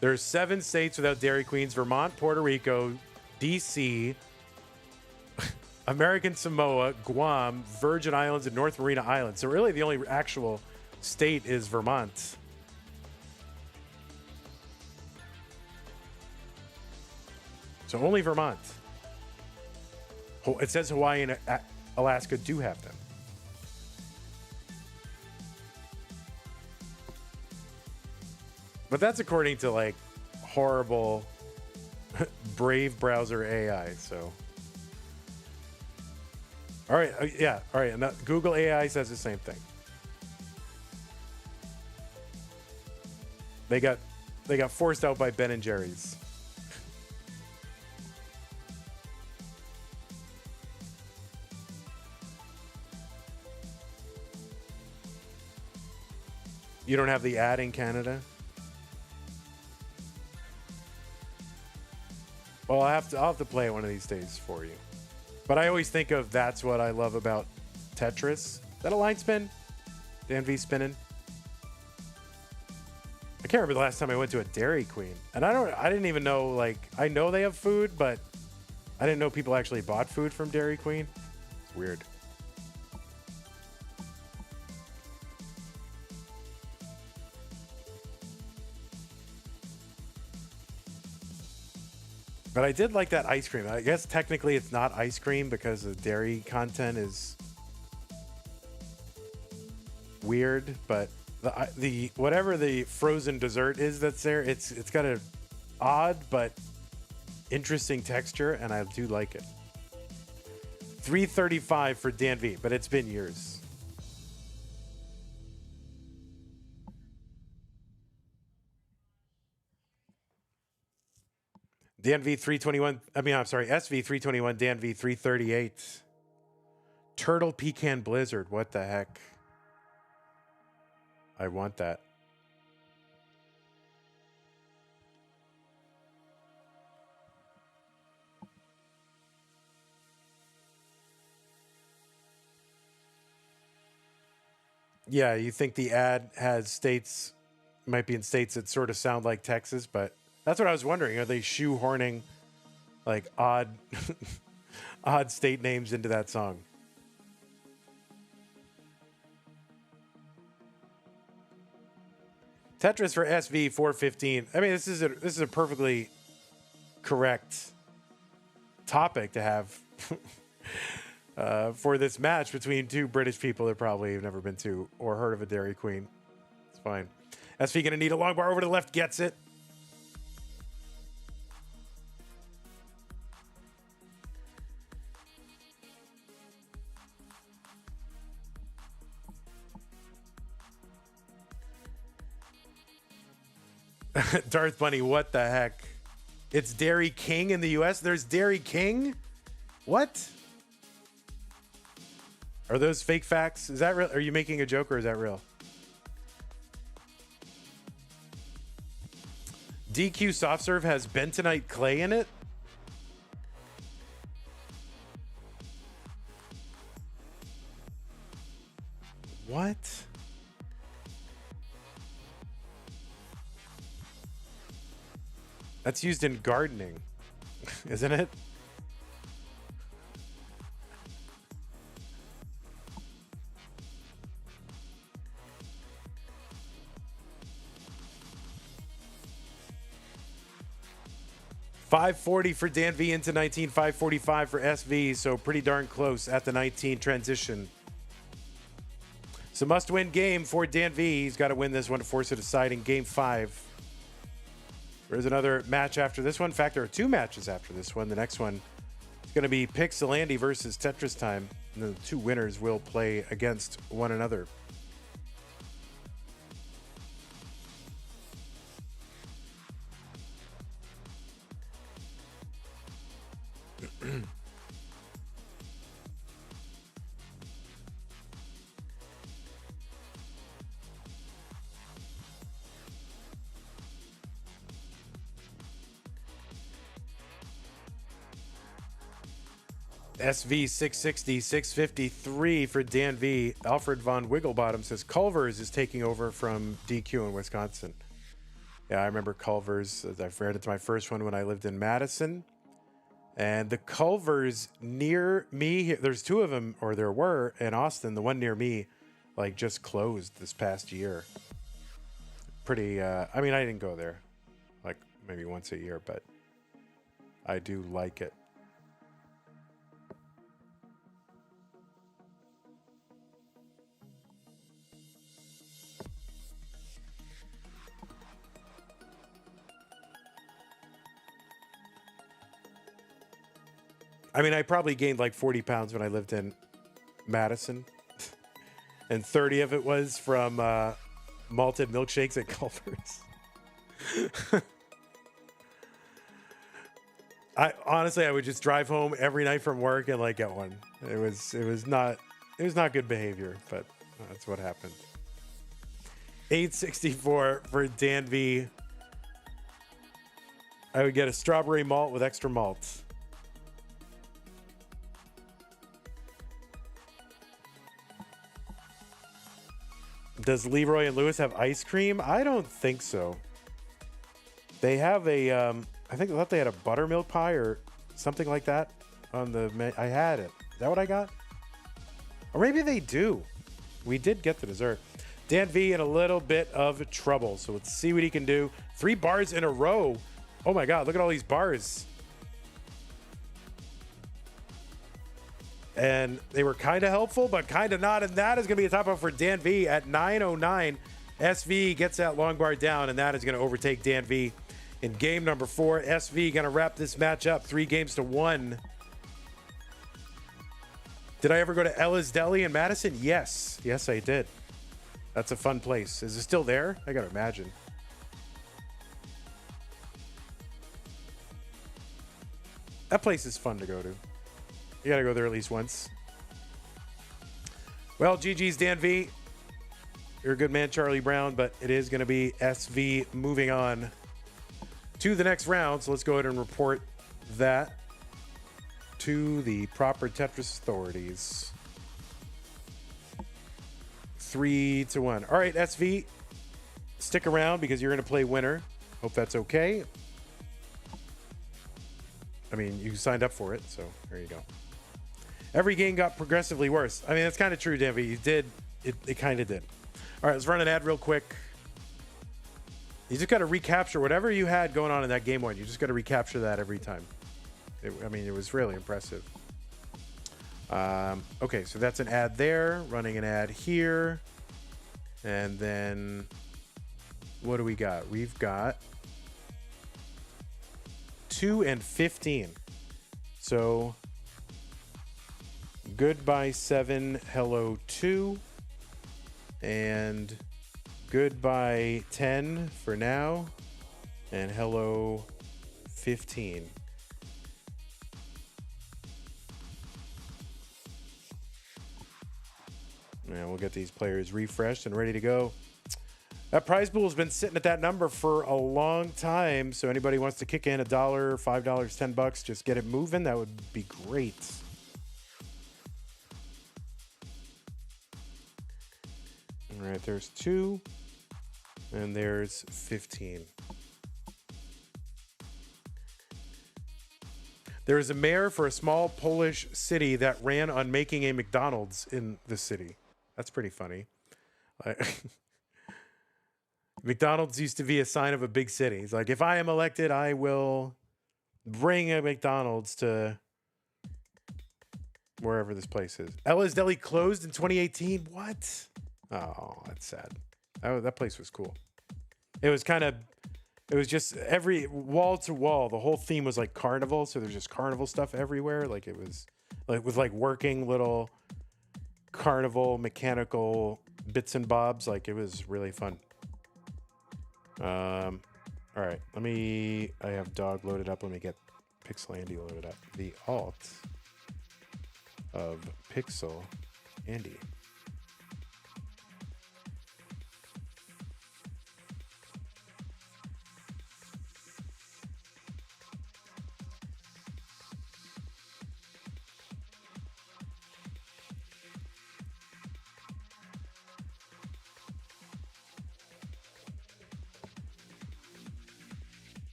There's 7 states without Dairy Queens: Vermont, Puerto Rico, DC, American Samoa, Guam, Virgin Islands, and North Marina Islands. So really the only actual state is Vermont. So only Vermont. It says Hawaii and Alaska do have them. But that's according to like horrible Brave browser AI. So, all right, yeah, all right. And Google AI says the same thing. They got forced out by Ben and Jerry's. You don't have the ad in Canada? Well, I'll have to play it one of these days for you. But I always think of that's what I love about Tetris. Is that a line spin? Danv spinning? I can't remember the last time I went to a Dairy Queen. And I didn't even know, like, I know they have food, but I didn't know people actually bought food from Dairy Queen. It's weird. But I did like that ice cream. I guess technically it's not ice cream because the dairy content is weird, but the whatever the frozen dessert is that's there, it's got a odd but interesting texture, and I do like it. 335 for Danv, but it's been years. Danv 321, SV 321, Danv 338. Turtle Pecan Blizzard, what the heck? I want that. Yeah, you think the ad has states, might be in states that sort of sound like Texas, but that's what I was wondering. Are they shoehorning like odd state names into that song? Tetris for SV 415. I mean, this is a perfectly correct topic to have for this match between two British people that probably have never been to or heard of a Dairy Queen. It's fine. SV gonna need a long bar over to the left, gets it. Darth Bunny, what the heck? It's Dairy King in the US? There's Dairy King? What? Are those fake facts? Is that real? Are you making a joke or is that real? DQ Soft Serve has bentonite clay in it? What? That's used in gardening, isn't it? $540 for Danv into 19, $545 for SV, so pretty darn close at the 19 transition. So must-win game for Danv. He's got to win this one to force a decide in Game 5. There's another match after this one. In fact, there are two matches after this one. The next one It's going to be PixelAndy versus Tetris Time. And the two winners will play against one another. SV 660, 653 for Danv. Alfred von Wigglebottom says Culver's is taking over from DQ in Wisconsin. Yeah, I remember Culver's. I've read it to my first one when I lived in Madison. And the Culver's near me, there's two of them, or there were in Austin. The one near me, like, just closed this past year. Pretty, I mean, I didn't go there, like, maybe once a year, but I do like it. I mean, I probably gained like 40 pounds when I lived in Madison. And 30 of it was from malted milkshakes at Culver's. I would just drive home every night from work and like get one. It was not good behavior, but that's what happened. 864 for Danv. I would get a strawberry malt with extra malt. Does Leroy and Lewis have ice cream? I don't think so. They have a, I thought they had a buttermilk pie or something like that on the menu. I had it. Is that what I got? Or maybe they do. We did get the dessert. Danv in a little bit of trouble. So let's see what he can do. 3 bars in a row. Oh my God, look at all these bars. And they were kind of helpful, but kind of not. And that is going to be a top up for Danv at 9:09. SV gets that long bar down, and that is going to overtake Danv in game number 4. SV going to wrap this match up 3-1. Did I ever go to Ella's Deli in Madison? Yes. Yes, I did. That's a fun place. Is it still there? I got to imagine. That place is fun to go to. You got to go there at least once. Well, GG's Danv. You're a good man, Charlie Brown, but it is going to be SV moving on to the next round. So let's go ahead and report that to the proper Tetris authorities. 3-1. All right, SV, stick around because you're going to play winner. Hope that's okay. I mean, you signed up for it, so there you go. Every game got progressively worse. I mean, that's kind of true, Danv. You did. It kind of did. All right, let's run an ad real quick. You just got to recapture whatever you had going on in that game one. You just got to recapture that every time. I mean, it was really impressive. Okay, so that's an ad there. Running an ad here. And then what do we got? We've got 2 and 15. So goodbye 7, hello 2, and goodbye 10 for now, and hello 15. And we'll get these players refreshed and ready to go. That prize pool has been sitting at that number for a long time. So anybody wants to kick in $1, $5, $10, just get it moving. That would be great. All right, there's 2 and there's 15. There is a mayor for a small Polish city that ran on making a McDonald's in the city. That's pretty funny. McDonald's used to be a sign of a big city. It's like, if I am elected, I will bring a McDonald's to wherever this place is. Ella's Deli closed in 2018. What? Oh, that's sad. That place was cool. It was kind of It was just every wall to wall. The whole theme was like carnival. So there's just carnival stuff everywhere. Like it was like with like working little carnival mechanical bits and bobs. Like it was really fun. All right. I have dog loaded up. Let me get PixelAndy loaded up. The alt of PixelAndy.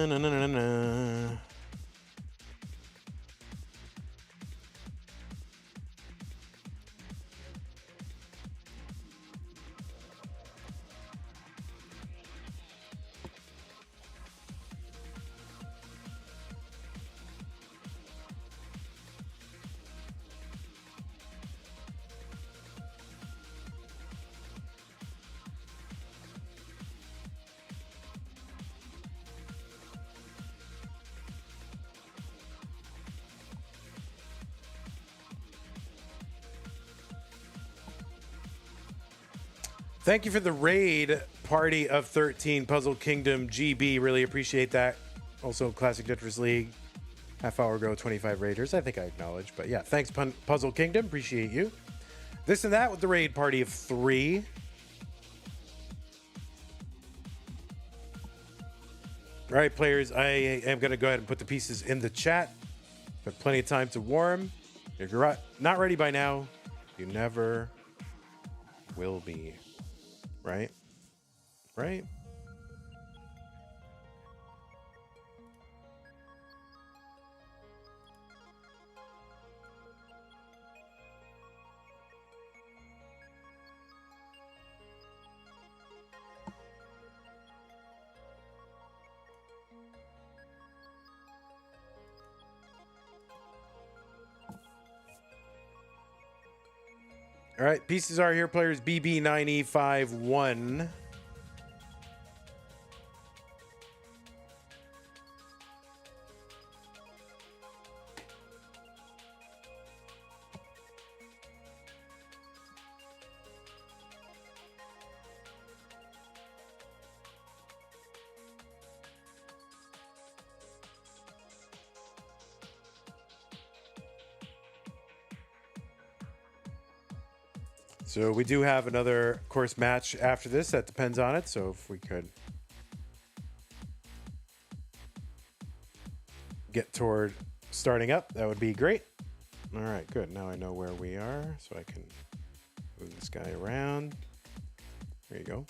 Na, na, na, na. Thank you for the raid, Party of 13, Puzzle Kingdom GB. Really appreciate that. Also, Classic Tetris League. Half hour ago, 25 raiders. I think I acknowledge. But yeah, thanks, Puzzle Kingdom. Appreciate you. This and that with the raid party of 3. All right, players. I am going to go ahead and put the pieces in the chat. Got plenty of time to warm. If you're not ready by now, you never will be. Right? Right? All right, pieces are here, players. BB9E51. So we do have another course match after this. That depends on it. So if we could get toward starting up, that would be great. All right, good. Now I know where we are, so I can move this guy around. There you go.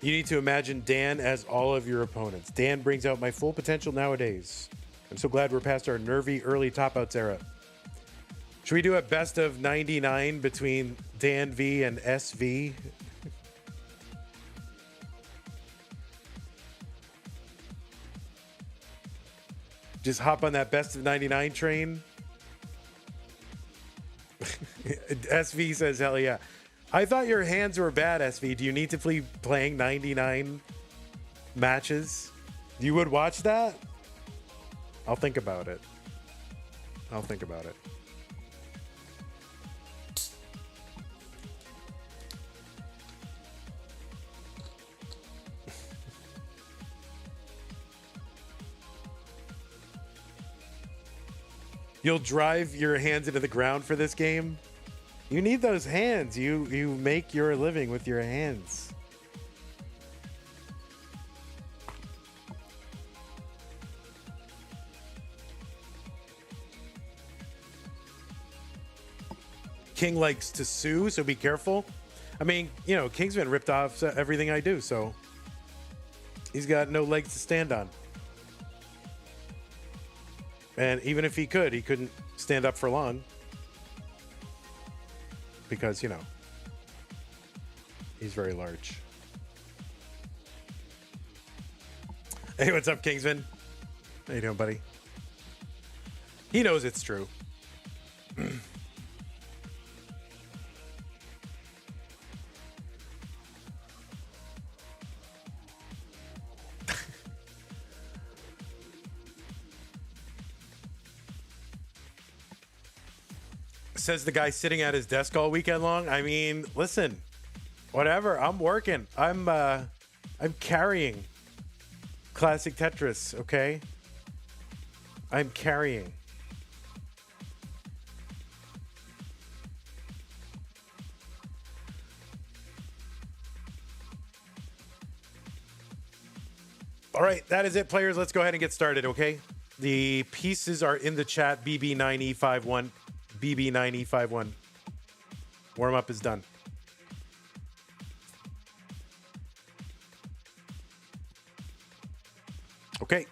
You need to imagine Dan as all of your opponents. Dan brings out my full potential nowadays. I'm so glad we're past our nervy early top-outs era. Should we do a best of 99 between Dan V and SV? Just hop on that best of 99 train? SV says, hell yeah. I thought your hands were bad, SV. Do you need to be playing 99 matches? You would watch that? I'll think about it. I'll think about it. You'll drive your hands into the ground for this game. You need those hands. You make your living with your hands. King likes to sue, so be careful. I mean, you know, King's been ripped off everything I do, so he's got no legs to stand on. And even if he couldn't stand up for long. Because, you know, he's very large. Hey, what's up, Kingsman? How you doing, buddy? He knows it's true. Says the guy sitting at his desk all weekend long. I mean, listen, whatever. I'm working. I'm carrying classic Tetris. Okay, I'm carrying. All right, that is it, players. Let's go ahead and get started. Okay, the pieces are in the chat. BB9E51. BB9E51. Warm-up is done. Okay.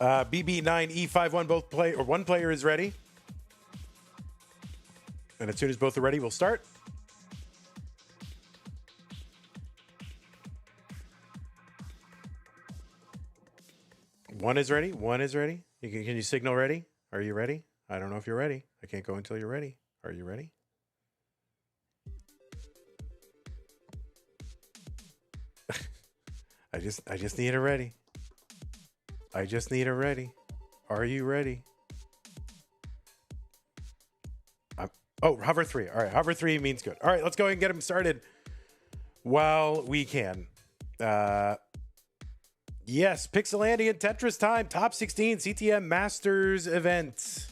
BB9E51, one player is ready. And as soon as both are ready, we'll start. One is ready. One is ready. Can you signal ready? Are you ready? I don't know if you're ready. I can't go until you're ready. Are you ready? I just need a ready. I just need a ready. Are you ready? Oh, hover 3. All right, hover 3 means good. All right, let's go ahead and get him started while we can. Yes, PixelAndy and Tetris Time, top 16 CTM Masters event.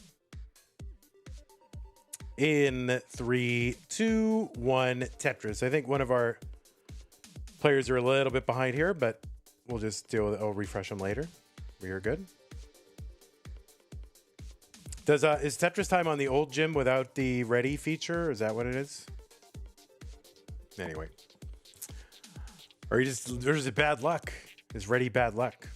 In 3, 2, 1, Tetris. I think one of our players are a little bit behind here, but we'll just deal with it. I'll refresh them later. We are good. Is Tetris Time on the old gym without the ready feature? Is that what it is? Anyway. Or there's a bad luck. Is ready bad luck.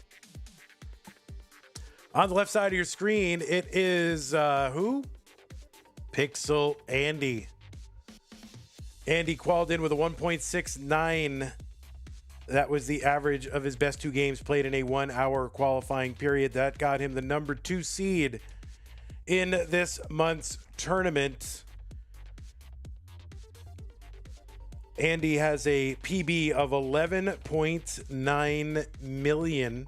On the left side of your screen, it is who? PixelAndy. Andy qualified in with a 1.69. That was the average of his best 2 games played in a 1-hour qualifying period. That got him the number 2 seed in this month's tournament. Andy has a PB of 11.9 million.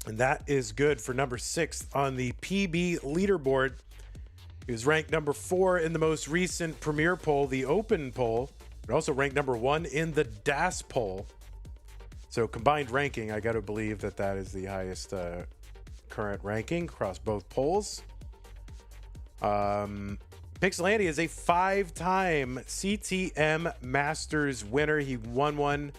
And that is good for number 6 on the PB leaderboard. He was ranked number 4 in the most recent Premier poll, the Open poll, but also ranked number 1 in the DAS poll. So combined ranking, I got to believe that that is the highest current ranking across both polls. PixelAndy is a 5-time CTM Masters winner. He won one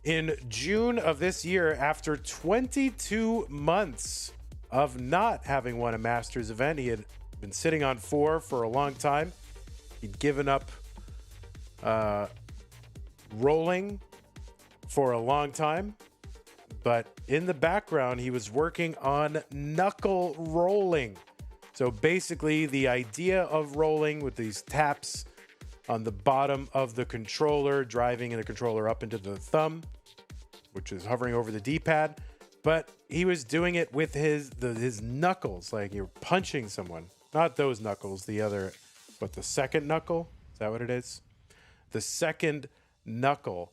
in June of this year after 22 months of not having won a Masters event. He had been sitting on 4 for a long time. He'd given up rolling for a long time. But in the background, he was working on knuckle rolling. So basically, the idea of rolling with these taps on the bottom of the controller, driving the controller up into the thumb, which is hovering over the D-pad. But he was doing it with his knuckles, like you're punching someone. Not those knuckles, the other, but the second knuckle? Is that what it is? The second knuckle.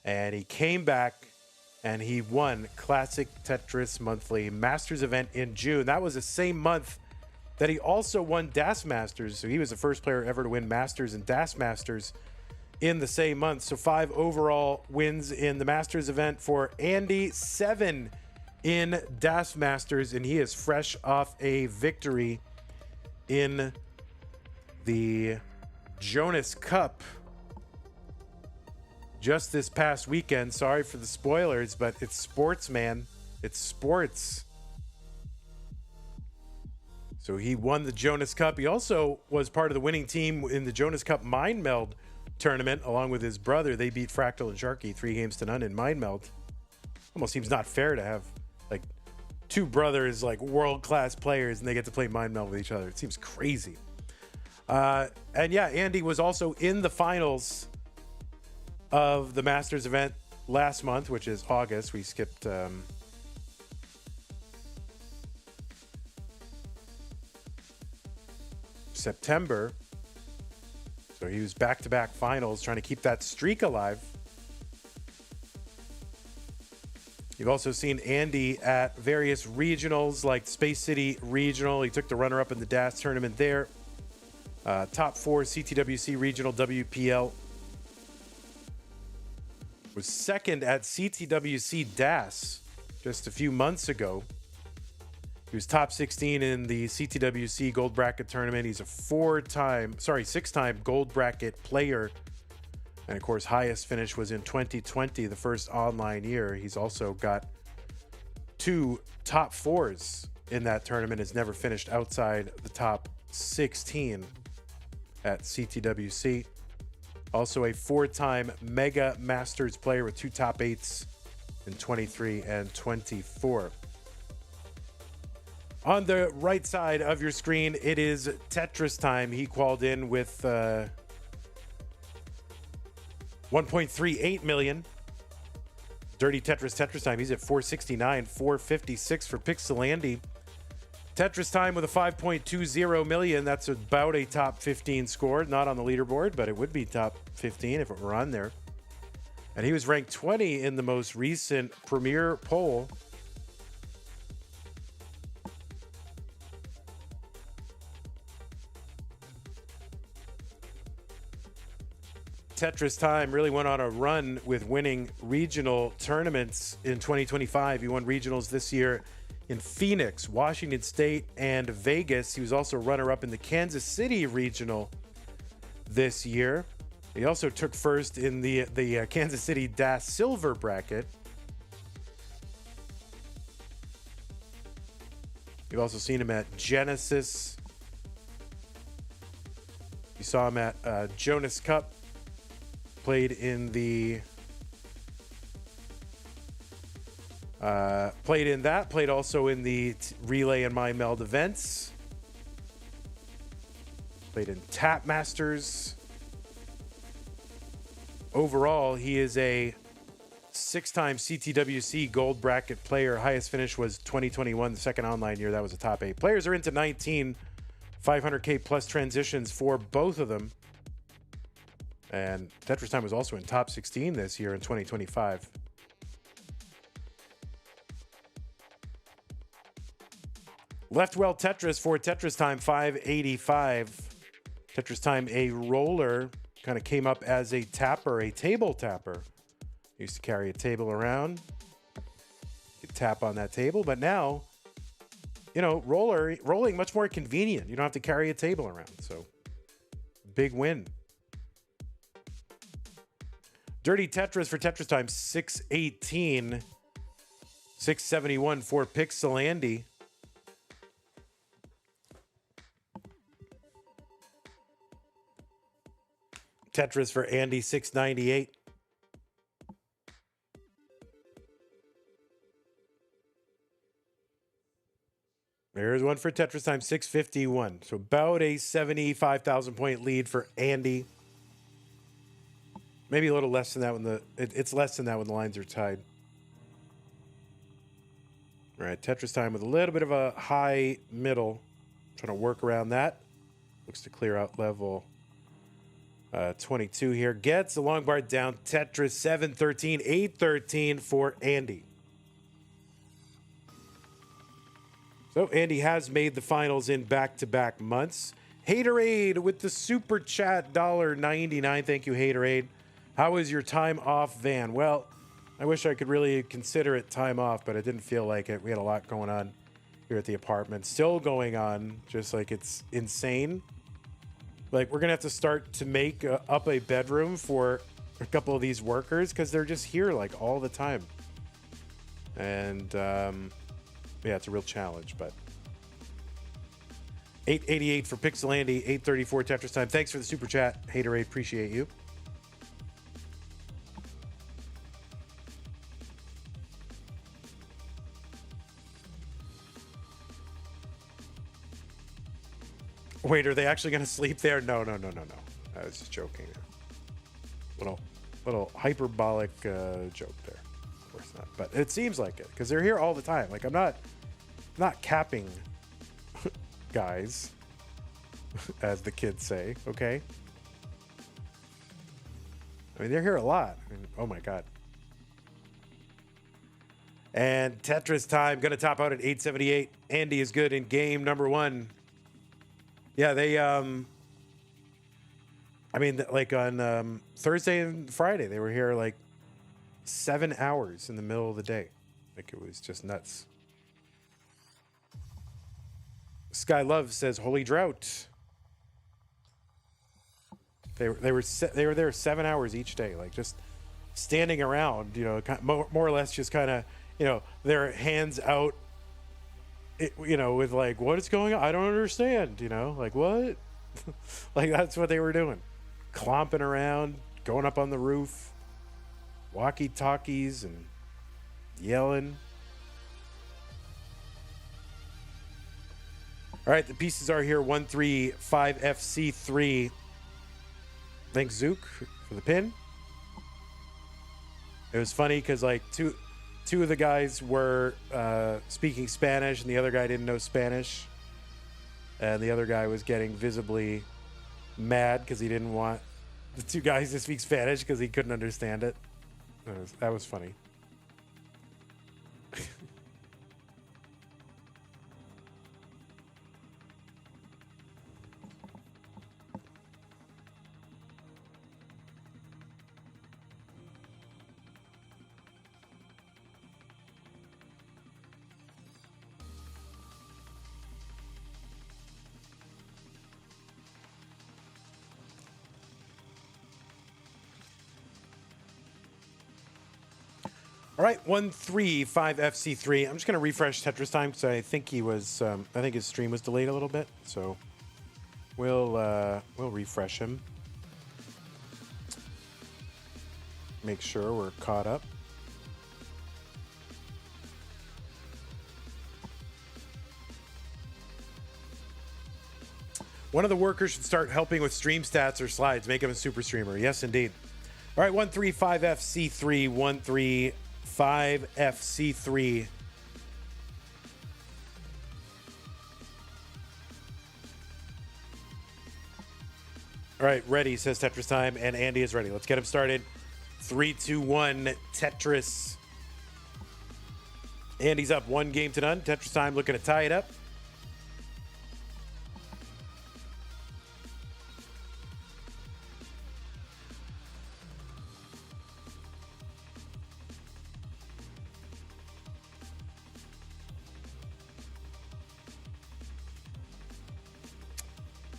And he came back and he won Classic Tetris Monthly Masters event in June. That was the same month that he also won DAS Masters. So he was the first player ever to win Masters and DAS Masters in the same month. So 5 overall wins in the Masters event for Andy, 7 in DAS Masters, and he is fresh off a victory in the Jonas Cup just this past weekend. Sorry for the spoilers, but it's sports, man. It's sports. So he won the Jonas Cup. He also was part of the winning team in the Jonas Cup Mind Meld tournament, along with his brother. They beat Fractal and Sharky 3-0 in Mind Meld. Almost seems not fair to have like two brothers, like world-class players, and they get to play Mind Meld with each other. It seems crazy. And yeah, Andy was also in the finals of the Masters event last month, which is August. We skipped September. So he was back-to-back finals, trying to keep that streak alive. You've also seen Andy at various regionals like Space City Regional. He took the runner-up in the DAS tournament there. Top 4 CTWC Regional WPL. Was second at CTWC DAS just a few months ago. He was top 16 in the CTWC Gold Bracket tournament. He's a six-time Gold Bracket player. And of course, highest finish was in 2020, the first online year. He's also got 2 top 4s in that tournament. Has never finished outside the top 16 at CTWC. Also a 4-time Mega Masters player with 2 top 8s in 23 and 24. On the right side of your screen, it is Tetris Time. He called in with 1.38 million. Dirty Tetris Time. He's at 469, 456 for PixelAndy. Tetris Time with a 5.20 million. That's about a top 15 score. Not on the leaderboard, but it would be top 15 if it were on there. And he was ranked 20 in the most recent Premier poll. Tetris Time really went on a run with winning regional tournaments in 2025. He won regionals this year in Phoenix, Washington State, and Vegas. He was also runner-up in the Kansas City Regional this year. He also took first in the Kansas City DAS Silver Bracket. You've also seen him at Genesis. You saw him at Jonas Cup. Played in the played also in the Relay and Mind Meld events. Played in Tap Masters. Overall, he is a 6-time CTWC Gold Bracket player. Highest finish was 2021, the second online year. That was a top 8. Players are into 19 500K plus transitions for both of them. And Tetris Time was also in top 16 this year in 2025. Left well Tetris for Tetris Time, 585. Tetris Time, a roller, kind of came up as a tapper, a table tapper. Used to carry a table around. You could tap on that table, but now, you know, rolling much more convenient. You don't have to carry a table around, so big win. Dirty Tetris for Tetris Time, 618. 671 for PixelAndy. Tetris for Andy, 698. There's one for Tetris Time, 651. So about a 75,000 point lead for Andy. Maybe a little less than that when it's less than that when the lines are tied. All right, Tetris Time with a little bit of a high middle. Trying to work around that. Looks to clear out level 22 here. Gets the long bar down. Tetris 713, 813 for Andy. So Andy has made the finals in back-to-back months. Haterade with the super chat, $1.99. Thank you, Haterade. How was your time off, Van? Well, I wish I could really consider it time off, but it didn't feel like it. We had a lot going on here at the apartment. Still going on, just like it's insane. Like, we're going to have to start to make up a bedroom for a couple of these workers because they're just here, like, all the time. And, yeah, it's a real challenge, but... 888 for PixelAndy, 834 Tetris Time. Thanks for the super chat, Haterade. Appreciate you. Wait, are they actually going to sleep there? No. I was just joking. Little hyperbolic joke there. Of course not. But it seems like it because they're here all the time. Like, I'm not capping, guys, as the kids say. Okay. I mean, they're here a lot. I mean, oh my god. And Tetris Time going to top out at 878. Andy is good in game number 1. Yeah, they, I mean, like on Thursday and Friday, they were here like 7 hours in the middle of the day. Like, it was just nuts. Sky Love says, "Holy drought." They were there 7 hours each day, like just standing around, you know, more or less just kind of, you know, their hands out. You know, with like, what is going on? I don't understand, you know, like what? Like, that's what they were doing. Clomping around, going up on the roof, walkie-talkies and yelling. All right, the pieces are here. 135FC3. Thanks, Zook, for the pin. It was funny because like two of the guys were speaking Spanish and the other guy didn't know Spanish. And the other guy was getting visibly mad because he didn't want the two guys to speak Spanish because he couldn't understand it. That was funny. All right, 135FC3. I'm just going to refresh Tetris Time because I think he was, I think his stream was delayed a little bit. So we'll refresh him. Make sure we're caught up. One of the workers should start helping with stream stats or slides. Make him a super streamer. Yes, indeed. All right, 135FC3. 135FC3. All right, ready, says Tetris Time, and Andy is ready. Let's get him started. 3, 2, 1, Tetris. Andy's up 1 game to none. Tetris Time looking to tie it up.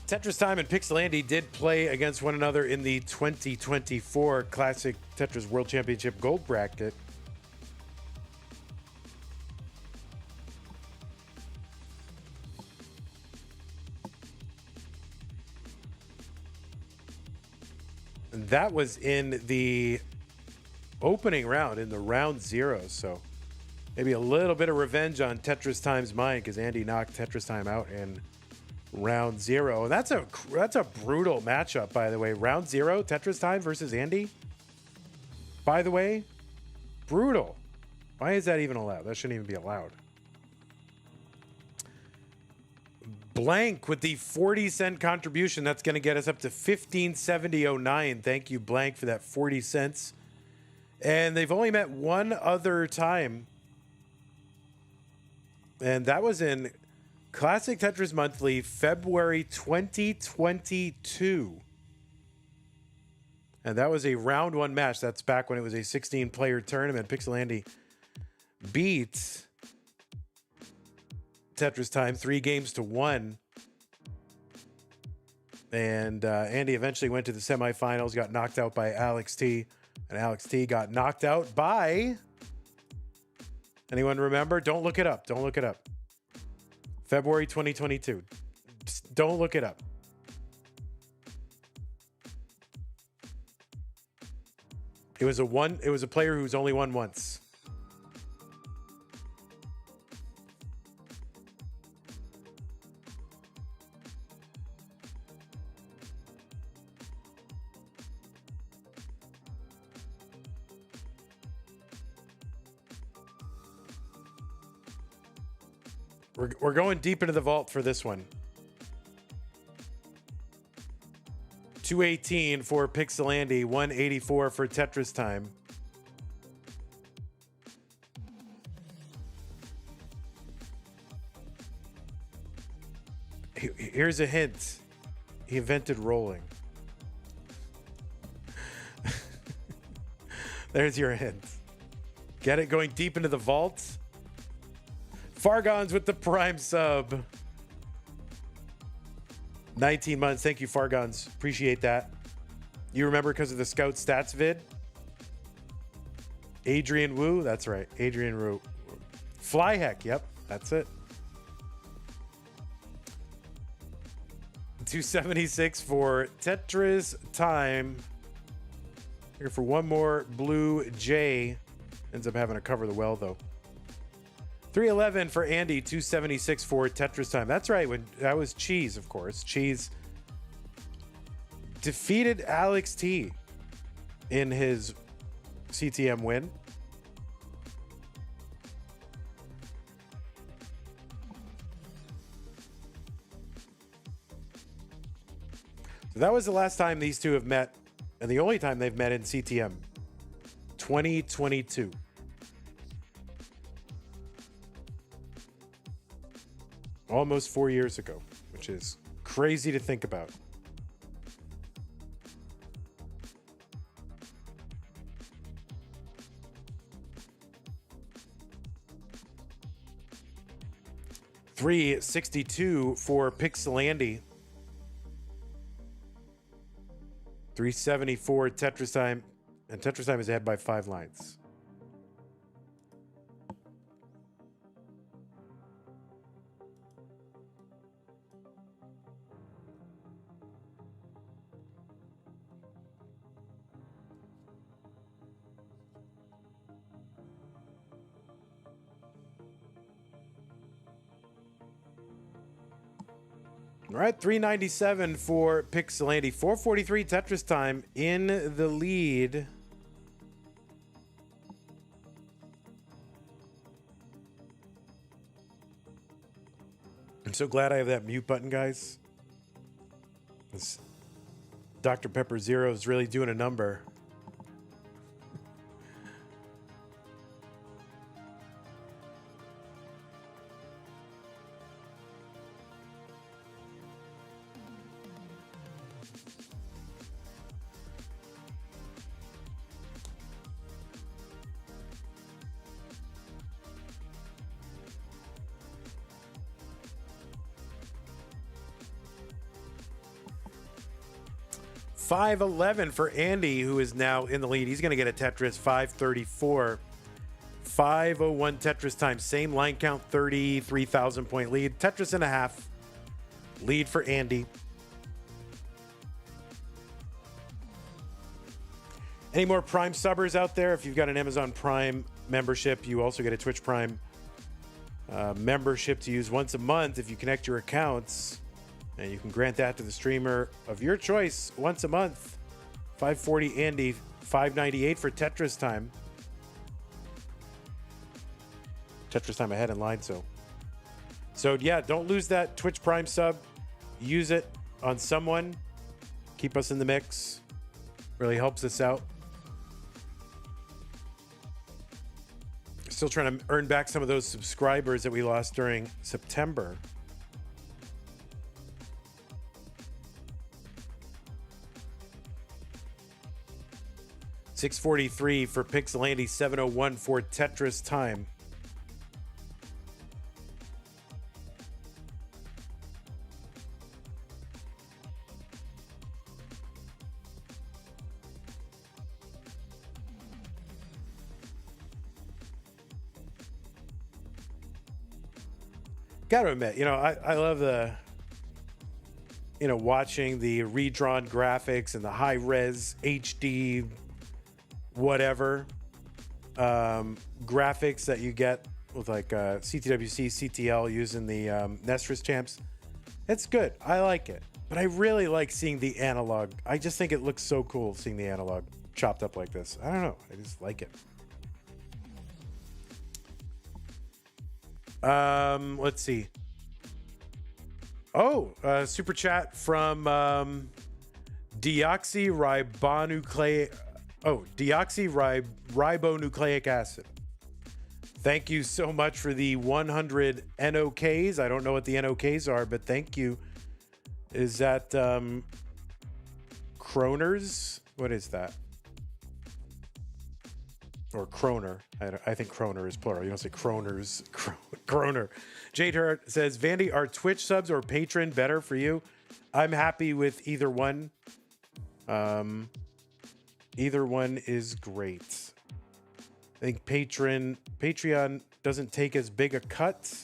Tetris Time and PixelAndy did play against one another in the 2024 Classic Tetris World Championship Gold Bracket. And that was in the opening round, in the round 0. So maybe a little bit of revenge on Tetris Time's mind because Andy knocked Tetris Time out in round 0. That's a brutal matchup, by the way. Round 0, Tetris Time versus Andy. By the way, brutal. Why is that even allowed? That shouldn't even be allowed. Blank with the 40-cent contribution. That's going to get us up to 1570.09. Thank you, Blank, for that 40 cents. And they've only met one other time. And that was in Classic Tetris Monthly, February 2022. And that was a round one match. That's back when it was a 16-player tournament. PixelAndy beat Tetris Time 3-1. And Andy eventually went to the semifinals, got knocked out by Alex T. And Alex T got knocked out by... Anyone remember? Don't look it up. Don't look it up. February 2022. Just don't look it up. It was a player who's only won once. We're going deep into the vault for this one. 218 for PixelAndy, 184 for Tetris Time. Here's a hint. He invented rolling. There's your hint. Get it? Going deep into the vault. Fargon's with the Prime sub. 19 months. Thank you, Fargons. Appreciate that. You remember because of the Scout Stats vid? Adrian Wu. That's right. Adrian Wu. Flyheck. Yep. That's it. 276 for Tetris Time. Here for one more Blue Jay. Ends up having to cover the well, though. 311 for Andy, 276 for Tetris Time. That's right. When that was Cheese, of course. Cheese defeated Alex T in his CTM win. So that was the last time these two have met, and the only time they've met in CTM. 2022. Almost 4 years ago, which is crazy to think about. $362 for PixelAndy. 374 Tetris Time, and Tetris Time is ahead by 5 lines. All right, 397 for PixelAndy. 443 Tetris Time in the lead. I'm so glad I have that mute button, guys. This Dr. Pepper Zero is really doing a number. $511 for Andy, who is now in the lead. He's going to get a Tetris. 534. 501 Tetris Time. Same line count, 33,000 point lead. Tetris and a half. Lead for Andy. Any more Prime subbers out there? If you've got an Amazon Prime membership, you also get a Twitch Prime membership to use once a month if you connect your accounts. And you can grant that to the streamer of your choice once a month. 540 Andy, 598 for Tetris Time. Tetris Time ahead in line, so yeah, don't lose that Twitch Prime sub. Use it on someone. Keep us in the mix. Really helps us out. Still trying to earn back some of those subscribers that we lost during September. 643 for PixelAndy, 701 for Tetris Time. Gotta admit, I love watching the redrawn graphics and the high res HD, whatever, graphics that you get with like CTWC, CTL using the Nestrus champs. It's good. I like it. But I really like seeing the analog. I just think it looks so cool seeing the analog chopped up like this. I don't know. I just like it. Let's see. Super chat from deoxyribonucleic acid. Thank you so much for the 100 NOKs. I don't know what the NOKs are, but thank you. Is that Kroners? What is that? Or Kroner. I think Kroner is plural. You don't say Kroners. Kroner. Jade Hurt says, Vandy, are Twitch subs or Patreon better for you? I'm happy with either one. Either one is great. I think Patreon doesn't take as big a cut,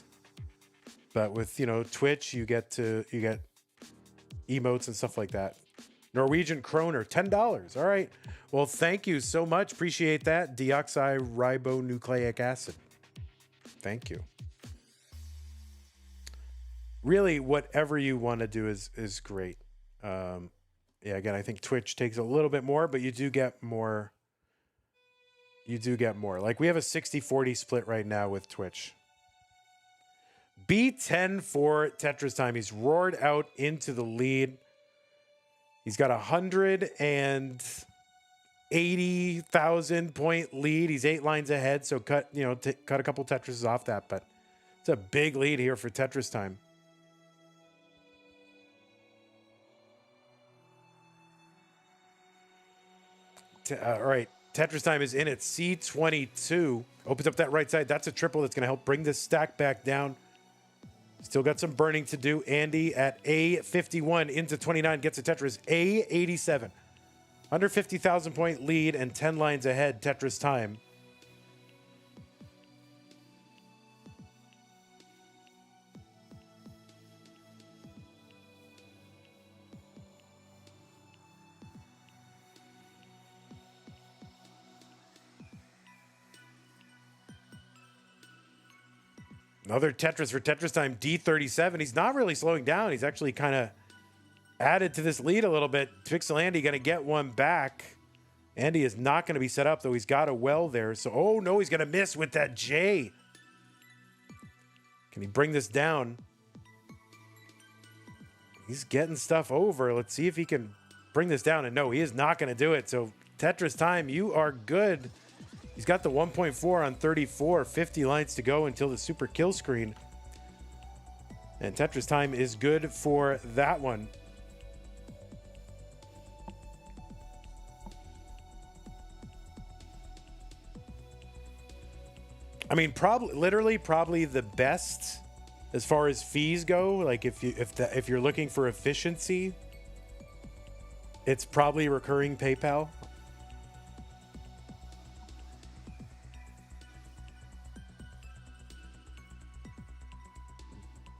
but with Twitch, you get emotes and stuff like that. Norwegian Kroner, $10. All right. Well, thank you so much. Appreciate that. Deoxyribonucleic acid. Thank you. Really, whatever you want to do is great. Again, I think Twitch takes a little bit more, but you do get more. Like we have a 60-40 split right now with Twitch. B10 for Tetris Time. He's roared out into the lead. He's got 180,000 point lead. He's 8 lines ahead, so cut a couple Tetrises off that, but it's a big lead here for Tetris Time. All right, Tetris Time is in at C22. Opens up that right side. That's a triple that's going to help bring this stack back down. Still got some burning to do. Andy at A51 into 29 gets a Tetris A87. Under 50,000 point lead and 10 lines ahead, Tetris Time. Another Tetris for Tetris Time, D37. He's not really slowing down. He's actually kind of added to this lead a little bit. PixelAndy going to get one back. Andy is not going to be set up, though. He's got a well there. So, oh, no, he's going to miss with that J. Can he bring this down? He's getting stuff over. Let's see if he can bring this down. And no, he is not going to do it. So, Tetris Time, you are good. He's got the 1.4 on 34, 50 lines to go until the super kill screen. And Tetris Time is good for that one. I mean, probably the best as far as fees go. Like if you're looking for efficiency, it's probably recurring PayPal.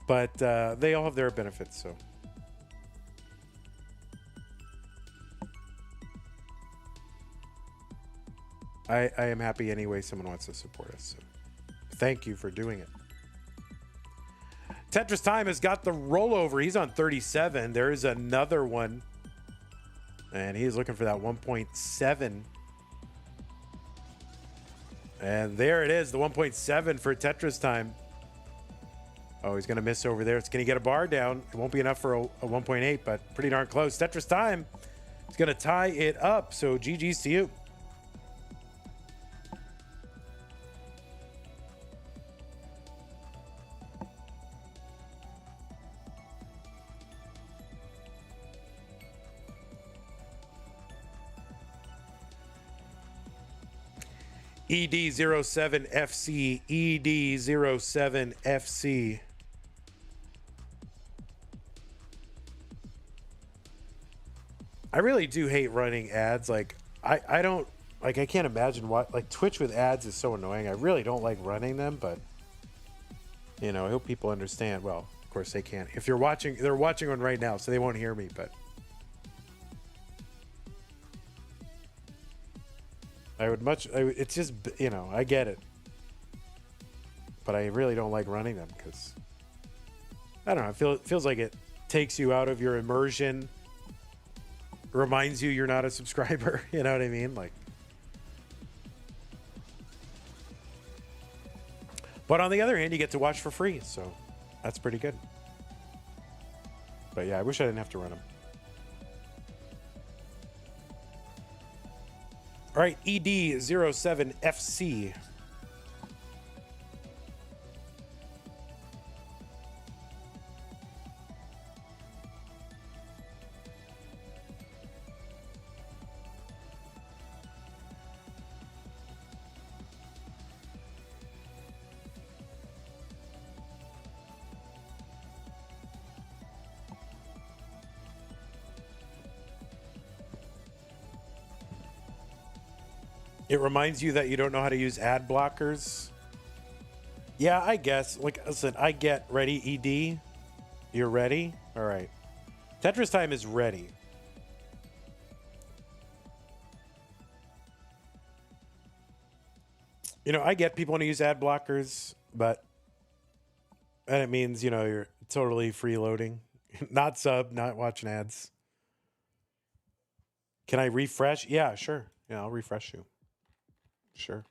But they all have their benefits, so. I am happy any way someone wants to support us. So thank you for doing it. Tetris Time has got the rollover. He's on 37. There is another one. And he is looking for that 1.7. And there it is, the 1.7 for Tetris Time. Oh, he's going to miss over there. It's going to get a bar down. It won't be enough for a 1.8, but pretty darn close. Tetris Time is going to tie it up. So GG's to you. ED07FC, ED07FC. I really do hate running ads. Like, I don't, like, I can't imagine what, like, Twitch with ads is so annoying. I really don't like running them, but, you know, I hope people understand. Well, of course they can't. If you're watching, they're watching one right now, so they won't hear me, but I would it's just, you know, I get it. But I really don't like running them because, I don't know, it feels like it takes you out of your immersion, reminds you you're not a subscriber. You know what I mean? Like, but on the other hand, you get to watch for free, so that's pretty good. But yeah, I wish I didn't have to run them. All right, ED07FC. It reminds you that you don't know how to use ad blockers. Yeah, I guess. Like, listen, I get ready, ED. You're ready? All right. Tetris Time is ready. You know, I get people want to use ad blockers, but, and it means, you know, you're totally freeloading. Not sub, not watching ads. Can I refresh? Yeah, sure. Yeah, I'll refresh you. Sure.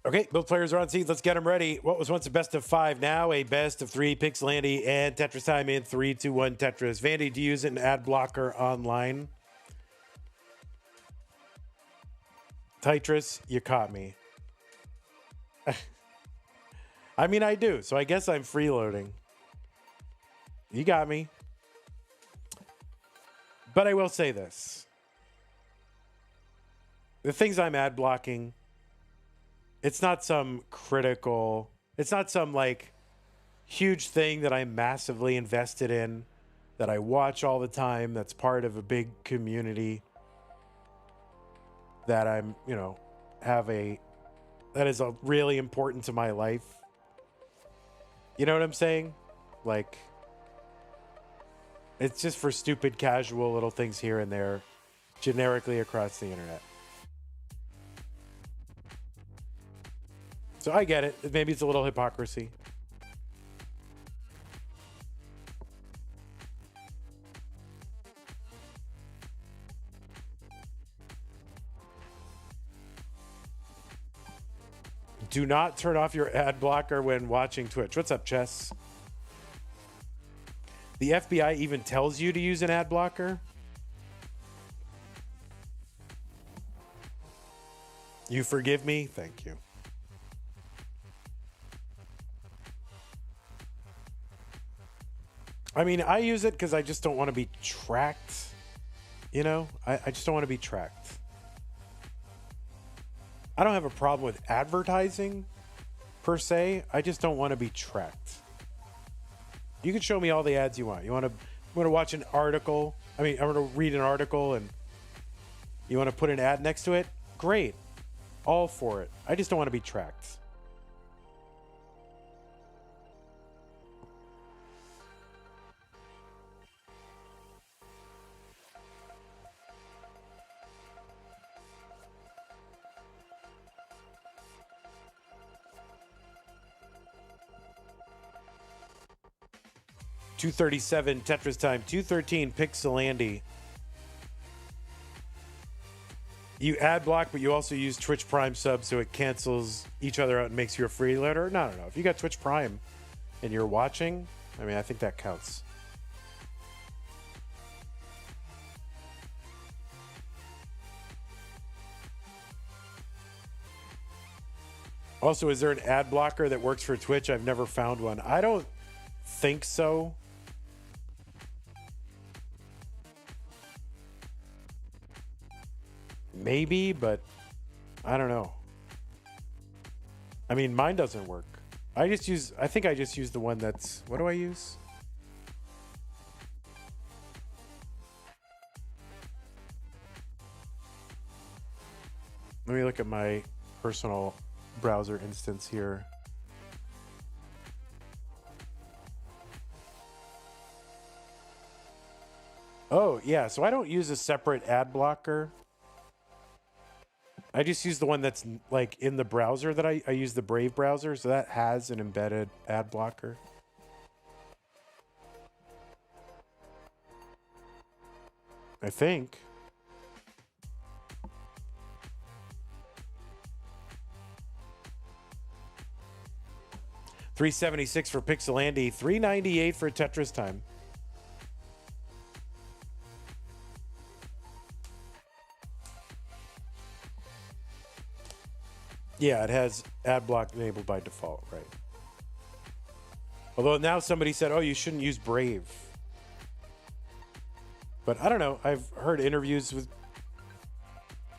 Okay, both players are on seats. Let's get them ready. What was once a best of 5, now a best of 3. PixelAndy and Tetris Time in 3, 2, 1 Tetris. Vandy, do you use an ad blocker online? Tetris, you caught me. I mean, I do, so I guess I'm freeloading. You got me. But I will say this. The things I'm ad blocking, it's not some critical, it's not some like huge thing that I'm massively invested in, that I watch all the time, that's part of a big community, that I'm, you know, that is really important to my life. You know what I'm saying? Like, it's just for stupid, casual little things here and there, generically across the internet. So I get it. Maybe it's a little hypocrisy. Do not turn off your ad blocker when watching Twitch. What's up, Chess? The FBI even tells you to use an ad blocker? You forgive me? Thank you. I mean, I use it because I just don't want to be tracked. You know, I just don't want to be tracked. I don't have a problem with advertising per se. I just don't want to be tracked. You can show me all the ads you want. You want to watch an article. I mean, I want to read an article and you want to put an ad next to it. Great. All for it. I just don't want to be tracked. $237 Tetris Time, $213 PixelAndy. You ad block, but you also use Twitch Prime sub, so it cancels each other out and makes you a freeloader. No. If you got Twitch Prime and you're watching, I mean, I think that counts. Also, is there an ad blocker that works for Twitch? I've never found one. I don't think so. Maybe, but I don't know. I mean, mine doesn't work. I think I just use the one that's, what do I use? Let me look at my personal browser instance here. Oh, yeah. So I don't use a separate ad blocker. I just use the one that's like in the browser that I use the Brave browser. So that has an embedded ad blocker. I think. $376 for PixelAndy, $398 for Tetris Time. Yeah, it has ad block enabled by default, right? Although now somebody said, oh, you shouldn't use Brave. But I don't know. I've heard interviews with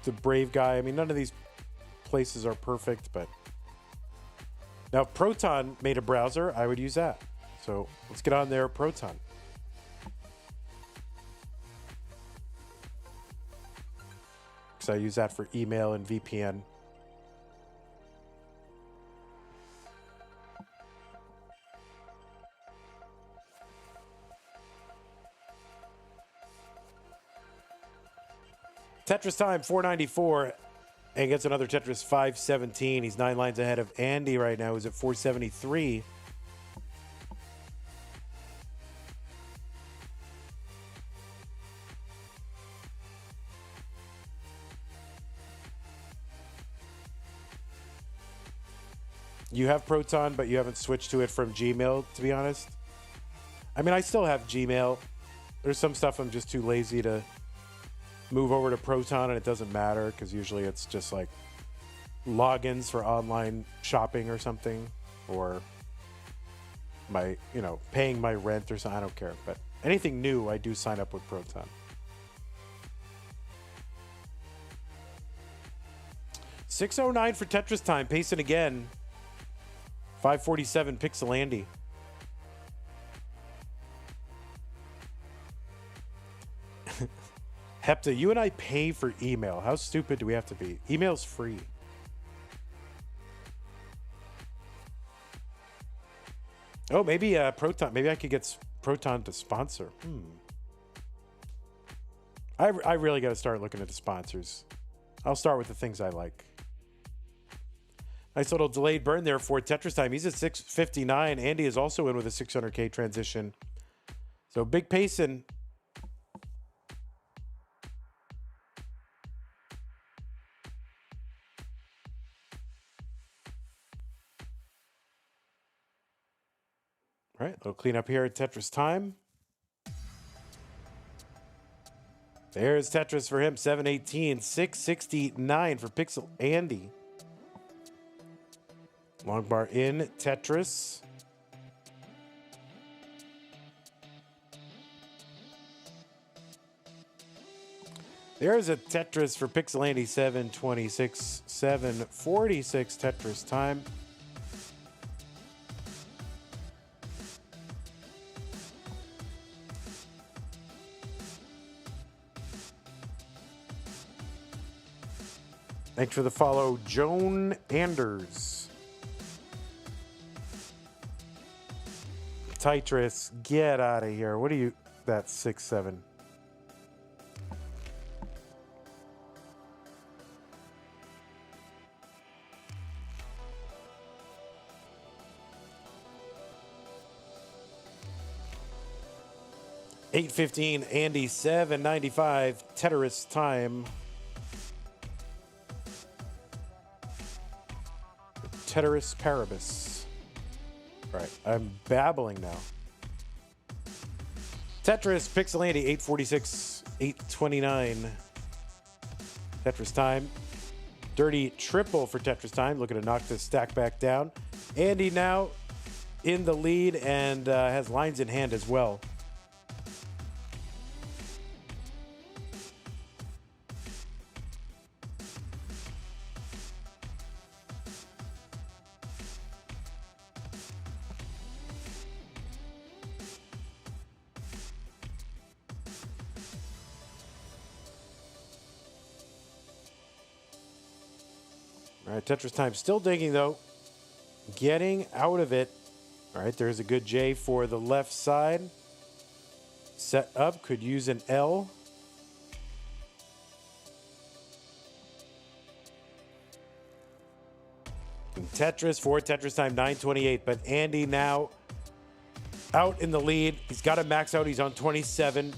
the Brave guy. I mean, none of these places are perfect, but now if Proton made a browser, I would use that. So let's get on there, Proton. Because I use that for email and VPN. Tetris Time, 494, and gets another Tetris 517. He's 9 lines ahead of Andy right now, who's at 473. You have Proton, but you haven't switched to it from Gmail, to be honest. I mean, I still have Gmail. There's some stuff I'm just too lazy to move over to Proton, and it doesn't matter because usually it's just like logins for online shopping or something, or my, paying my rent or something. I don't care. But anything new, I do sign up with Proton. $609 for Tetris Time, pacing again. $547 PixelAndy. Hepta, you and I pay for email. How stupid do we have to be? Email's free. Oh, maybe Proton. Maybe I could get Proton to sponsor. I really got to start looking at the sponsors. I'll start with the things I like. Nice little delayed burn there for Tetris Time. He's at 659. Andy is also in with a 600K transition. So big pacing. All right, little cleanup here at Tetris Time. There's Tetris for him, 718, 669 for PixelAndy. Long bar in Tetris. There's a Tetris for PixelAndy, 726, 746 Tetris Time. Thanks for the follow, Joan Anders. Tetris, get out of here. What are you? That's 6-7. $815, Andy, $795, Tetris Time. Tetris Paribus. All right, I'm babbling now. Tetris, PixelAndy, 846, 829. Tetris Time. Dirty triple for Tetris Time, looking to knock this stack back down. Andy now in the lead and has lines in hand as well. All right, Tetris Time still digging though. Getting out of it. All right, there's a good J for the left side. Set up, could use an L. And Tetris for Tetris Time, 928. But Andy now out in the lead. He's got to max out. He's on 27.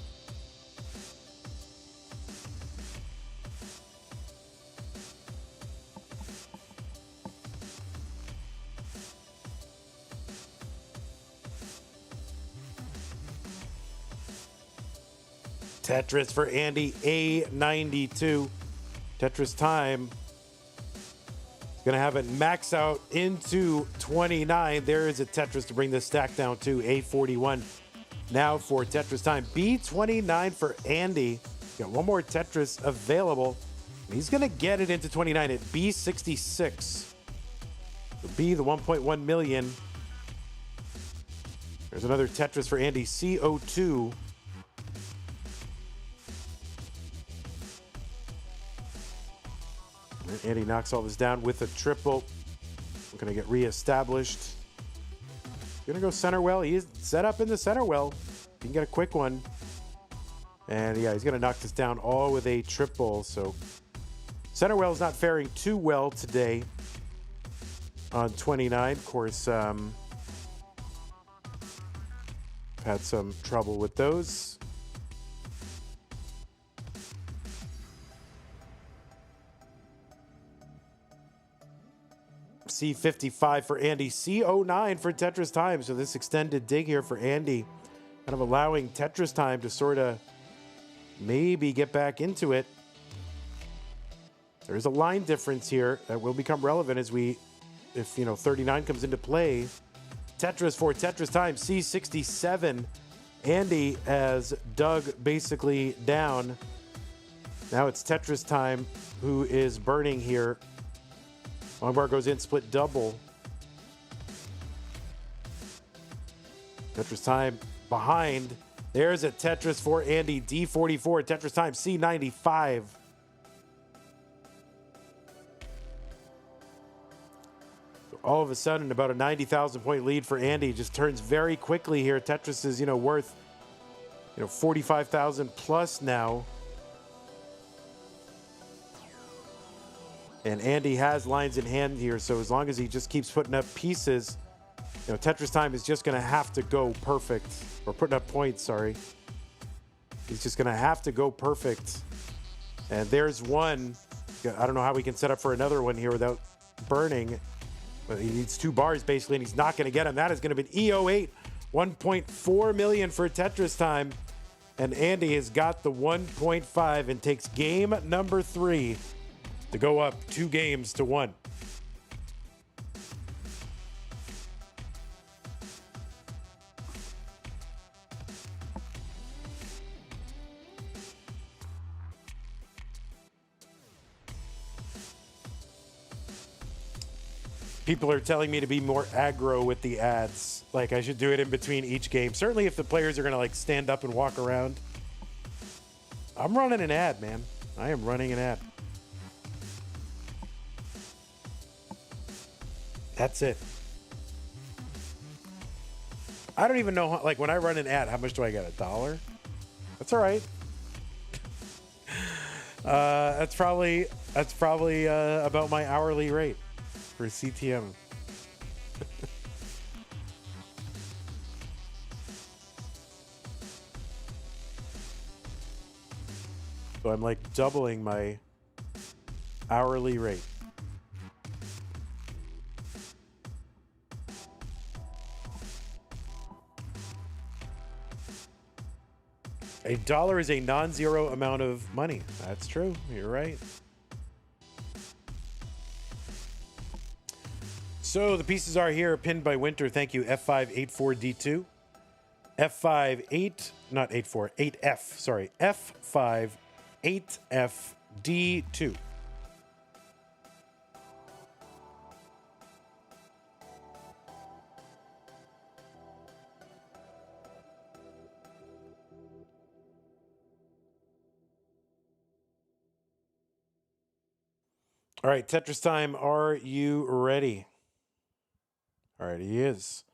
Tetris for Andy, A92. Tetris Time is going to have it max out into 29. There is a Tetris to bring the stack down to A41. Now for Tetris Time, B29 for Andy. Got one more Tetris available. He's going to get it into 29 at B66. So B, the 1.1 million. There's another Tetris for Andy, CO2. And Andy knocks all this down with a triple. We're going to get reestablished. Going to go center well. He's set up in the center well. He can get a quick one. And yeah, he's going to knock this down all with a triple. So center well is not faring too well today on 29. Of course, had some trouble with those. C55 for Andy, C09 for Tetris Time. So this extended dig here for Andy, kind of allowing Tetris Time to sort of maybe get back into it. There's a line difference here that will become relevant as if 39 comes into play. Tetris for Tetris Time, C67. Andy has dug basically down. Now it's Tetris Time who is burning here. Long bar goes in, split double. Tetris Time behind. There's a Tetris for Andy, D44. Tetris Time, C95. So all of a sudden, about a 90,000 point lead for Andy just turns very quickly here. Tetris is, worth, 45,000 plus now. And Andy has lines in hand here, so as long as he just keeps putting up pieces, Tetris Time is just going to have to go perfect. Or putting up points, sorry. He's just going to have to go perfect. And there's one. I don't know how we can set up for another one here without burning. But he needs 2 bars, basically, and he's not going to get him. That is going to be E08. 1.4 million for Tetris Time. And Andy has got the 1.5 and takes game number 3. To go up 2 games to 1. People are telling me to be more aggro with the ads. Like I should do it in between each game. Certainly if the players are going to stand up and walk around. I'm running an ad, man. I am running an ad. That's it. I don't even know how, when I run an ad, how much do I get? $1? That's all right. That's probably about my hourly rate for CTM. So I'm doubling my hourly rate. $1 is a non-zero amount of money. That's true. You're right. So the pieces are here, pinned by Winter. Thank you, F584D2. F58, not 84, 8F, sorry, F58FD2. All right, Tetris Time, are you ready? All right, he is.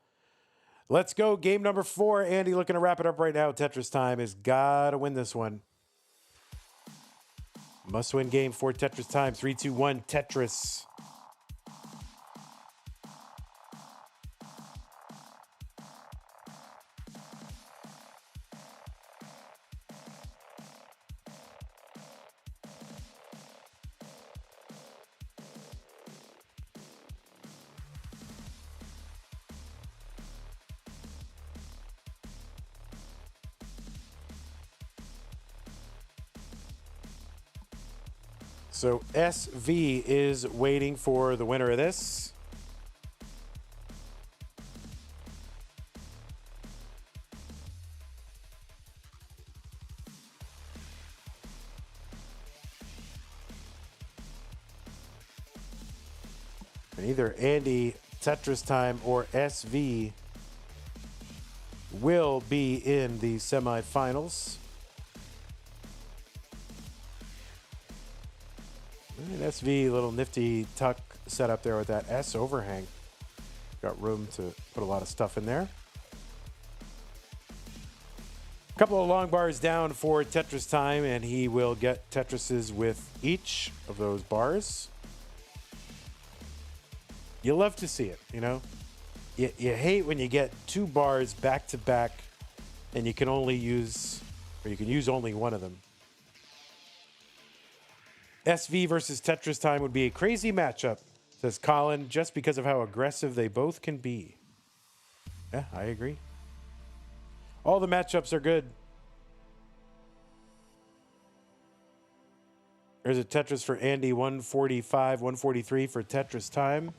Let's go. Game number 4. Andy looking to wrap it up right now. Tetris Time has got to win this one. Must win game for Tetris Time. 3, 2, 1, Tetris. So SV is waiting for the winner of this. And either Andy, Tetris Time, or SV will be in the semifinals. An SV, little nifty tuck set up there with that S overhang. Got room to put a lot of stuff in there. A couple of long bars down for Tetris Time, and he will get Tetrises with each of those bars. You love to see it, you know? You hate when you get 2 bars back to back and you can only use, or you can use only one of them. SV versus Tetris Time would be a crazy matchup, says Colin, just because of how aggressive they both can be. Yeah, I agree. All the matchups are good. There's a Tetris for Andy, 145, 143 for Tetris Time.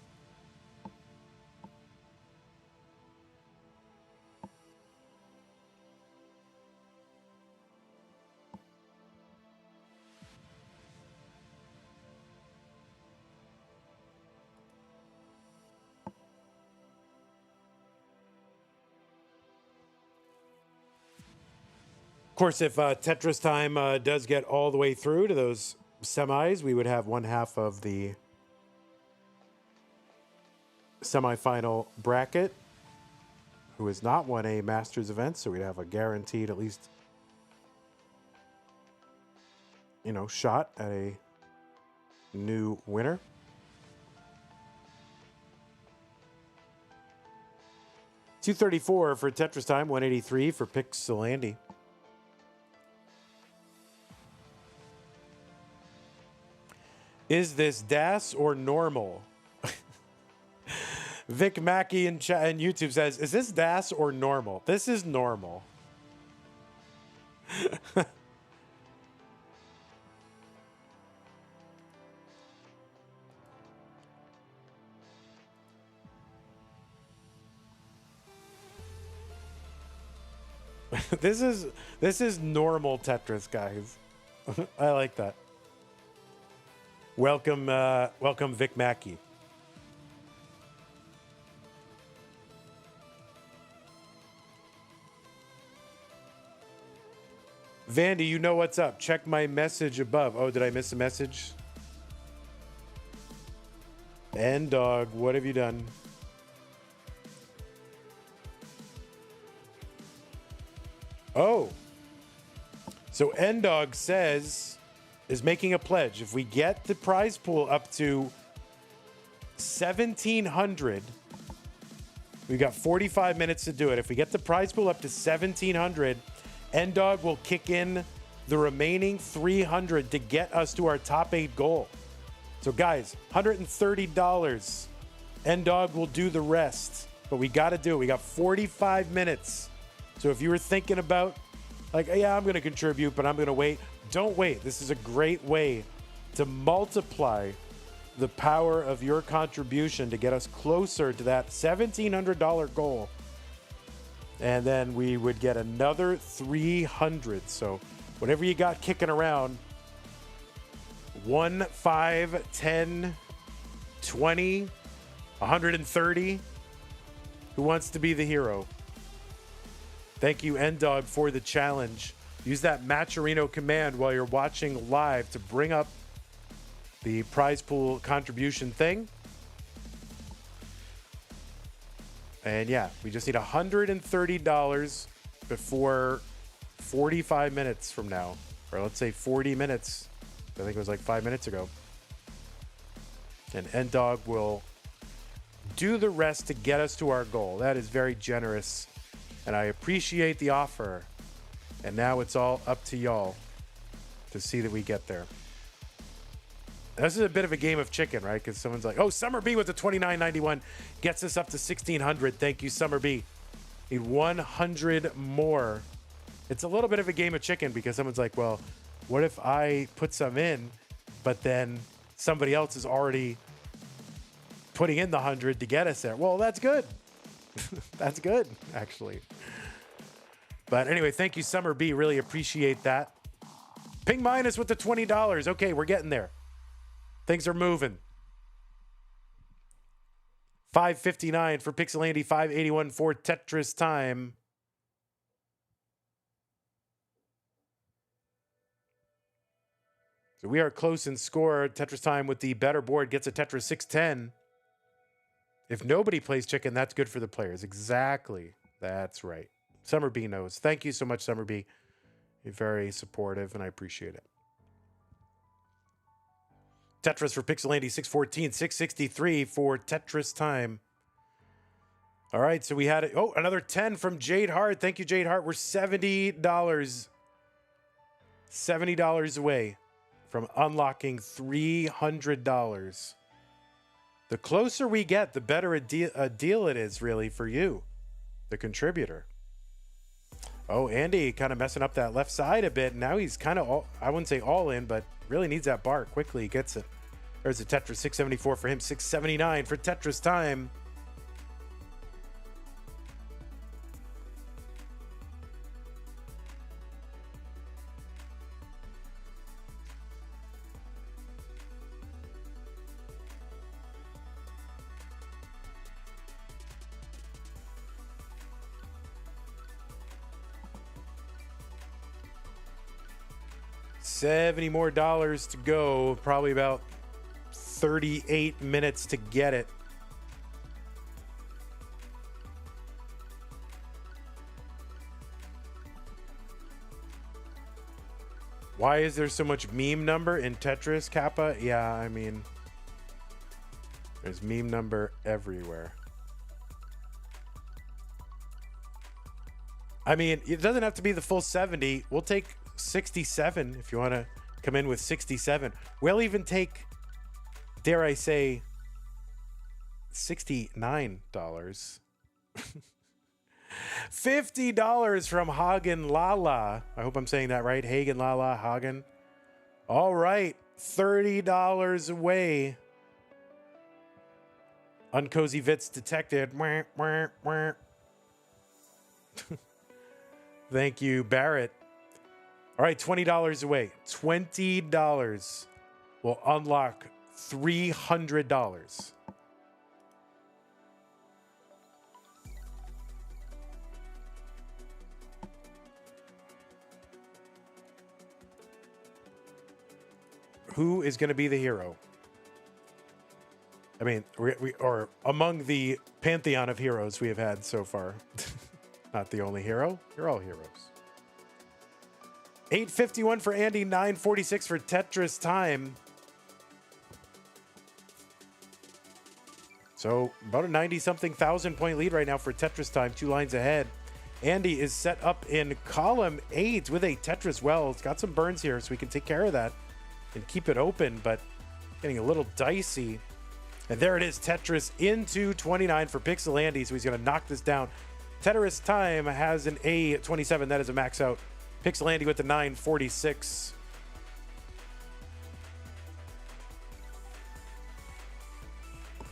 Of course, if Tetris Time does get all the way through to those semis, we would have one half of the semifinal bracket who has not won a Masters event, so we'd have a guaranteed at least, you know, shot at a new winner. $234 for Tetris Time, $183 for PixelAndy. Is this DAS or normal? Vic Mackey in chat and YouTube says, is this DAS or normal? This is normal. This is normal Tetris, guys. I like that. Welcome, welcome, Vic Mackey. Vandy, you know what's up. Check my message above. Oh, did I miss a message? N-Dog, what have you done? Oh. So N-Dog says, is making a pledge. If we get the prize pool up to 1,700, we've got 45 minutes to do it. If we get the prize pool up to 1,700, N-Dog will kick in the remaining 300 to get us to our top 8 goal. So guys, $130. N-Dog will do the rest, but we got to do it. We got 45 minutes. So if you were thinking about, like, yeah, I'm going to contribute, but I'm going to wait. Don't wait. This is a great way to multiply the power of your contribution to get us closer to that $1,700 goal. And then we would get another 300. So whatever you got kicking around, 1, 5, 10, 20, 130. Who wants to be the hero? Thank you, Ndog, for the challenge. Use that Matcherino command while you're watching live to bring up the prize pool contribution thing. And yeah, we just need $130 before 45 minutes from now. Or let's say 40 minutes. I think it was like 5 minutes ago. And Ndog will do the rest to get us to our goal. That is very generous. And I appreciate the offer. And now it's all up to y'all to see that we get there. This is a bit of a game of chicken, right? Because someone's like, oh, Summer B with the $29.91 gets us up to $1,600. Thank you, Summer B. Need 100 more. It's a little bit of a game of chicken because someone's like, well, what if I put some in, but then somebody else is already putting in the 100 to get us there? Well, that's good. That's good, actually. But anyway, thank you, Summer B. Really appreciate that. Ping Minus with the $20. Okay, we're getting there. Things are moving. $5.59 for PixelAndy, $5.81 for Tetris Time. So we are close in score. Tetris Time with the better board gets a Tetris 610. If nobody plays chicken, that's good for the players. Exactly. That's right. Summer B knows. Thank you so much, Summer B. You're very supportive, and I appreciate it. Tetris for PixelAndy, 614, 663 for Tetris Time. All right, so we had another 10 from Jade Hart. Thank you, Jade Hart. We're $70. $70 away from unlocking $300. The closer we get, the better a deal it is, really, for you, the contributor. Oh, Andy kind of messing up that left side a bit. Now he's kind of, I wouldn't say all in, but really needs that bar. Quickly gets it. There's a Tetris 674 for him, 679 for Tetris Time. $70 more to go. Probably about 38 minutes to get it. Why is there so much meme number in Tetris, Kappa? Yeah, I mean, there's meme number everywhere. I mean, it doesn't have to be the full 70. We'll take 67 if you want to come in with 67. We'll even take, dare I say, $69. $50 from Hagen Lala. I hope I'm saying that right. Hagen Lala, Hagen. All right, $30 away. Uncozy Vits detected. Thank you, Barrett. All right, $20 away. $20 will unlock $300. Who is going to be the hero? I mean, we are among the pantheon of heroes we have had so far. Not the only hero. You're all heroes. $8.51 for Andy, $9.46 for Tetris Time. So about a 90-something thousand point lead right now for Tetris Time, 2 lines ahead. Andy is set up in column 8 with a Tetris well. It's got some burns here, so we can take care of that and keep it open, but getting a little dicey. And there it is, Tetris into 29 for PixelAndy, so he's going to knock this down. Tetris Time has an A27. That is a max out. PixelAndy with the 946.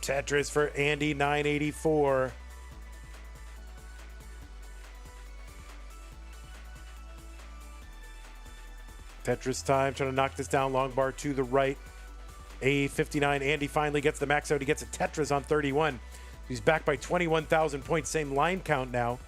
Tetris for Andy 984. Tetris Time trying to knock this down. Long bar to the right. A59. Andy finally gets the max out. He gets a Tetris on 31. He's back by 21,000 points. Same line count now.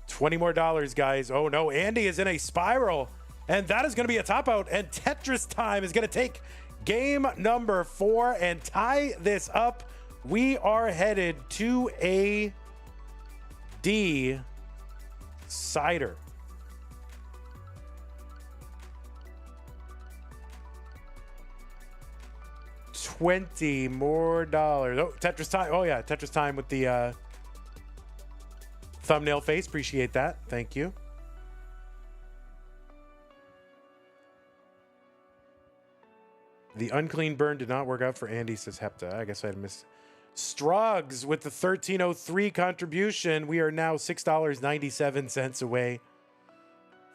$20 more, guys. Oh no, Andy is in a spiral. And that is going to be a top out. And Tetris Time is going to take game number 4 and tie this up. We are headed to a D cider. $20 more. Oh, Tetris Time. Oh yeah, Tetris Time with the thumbnail face. Appreciate that. Thank you. The unclean burn did not work out for Andy, says Hepta. I guess I had missed. Struggs with the 1303 contribution. We are now $6.97 away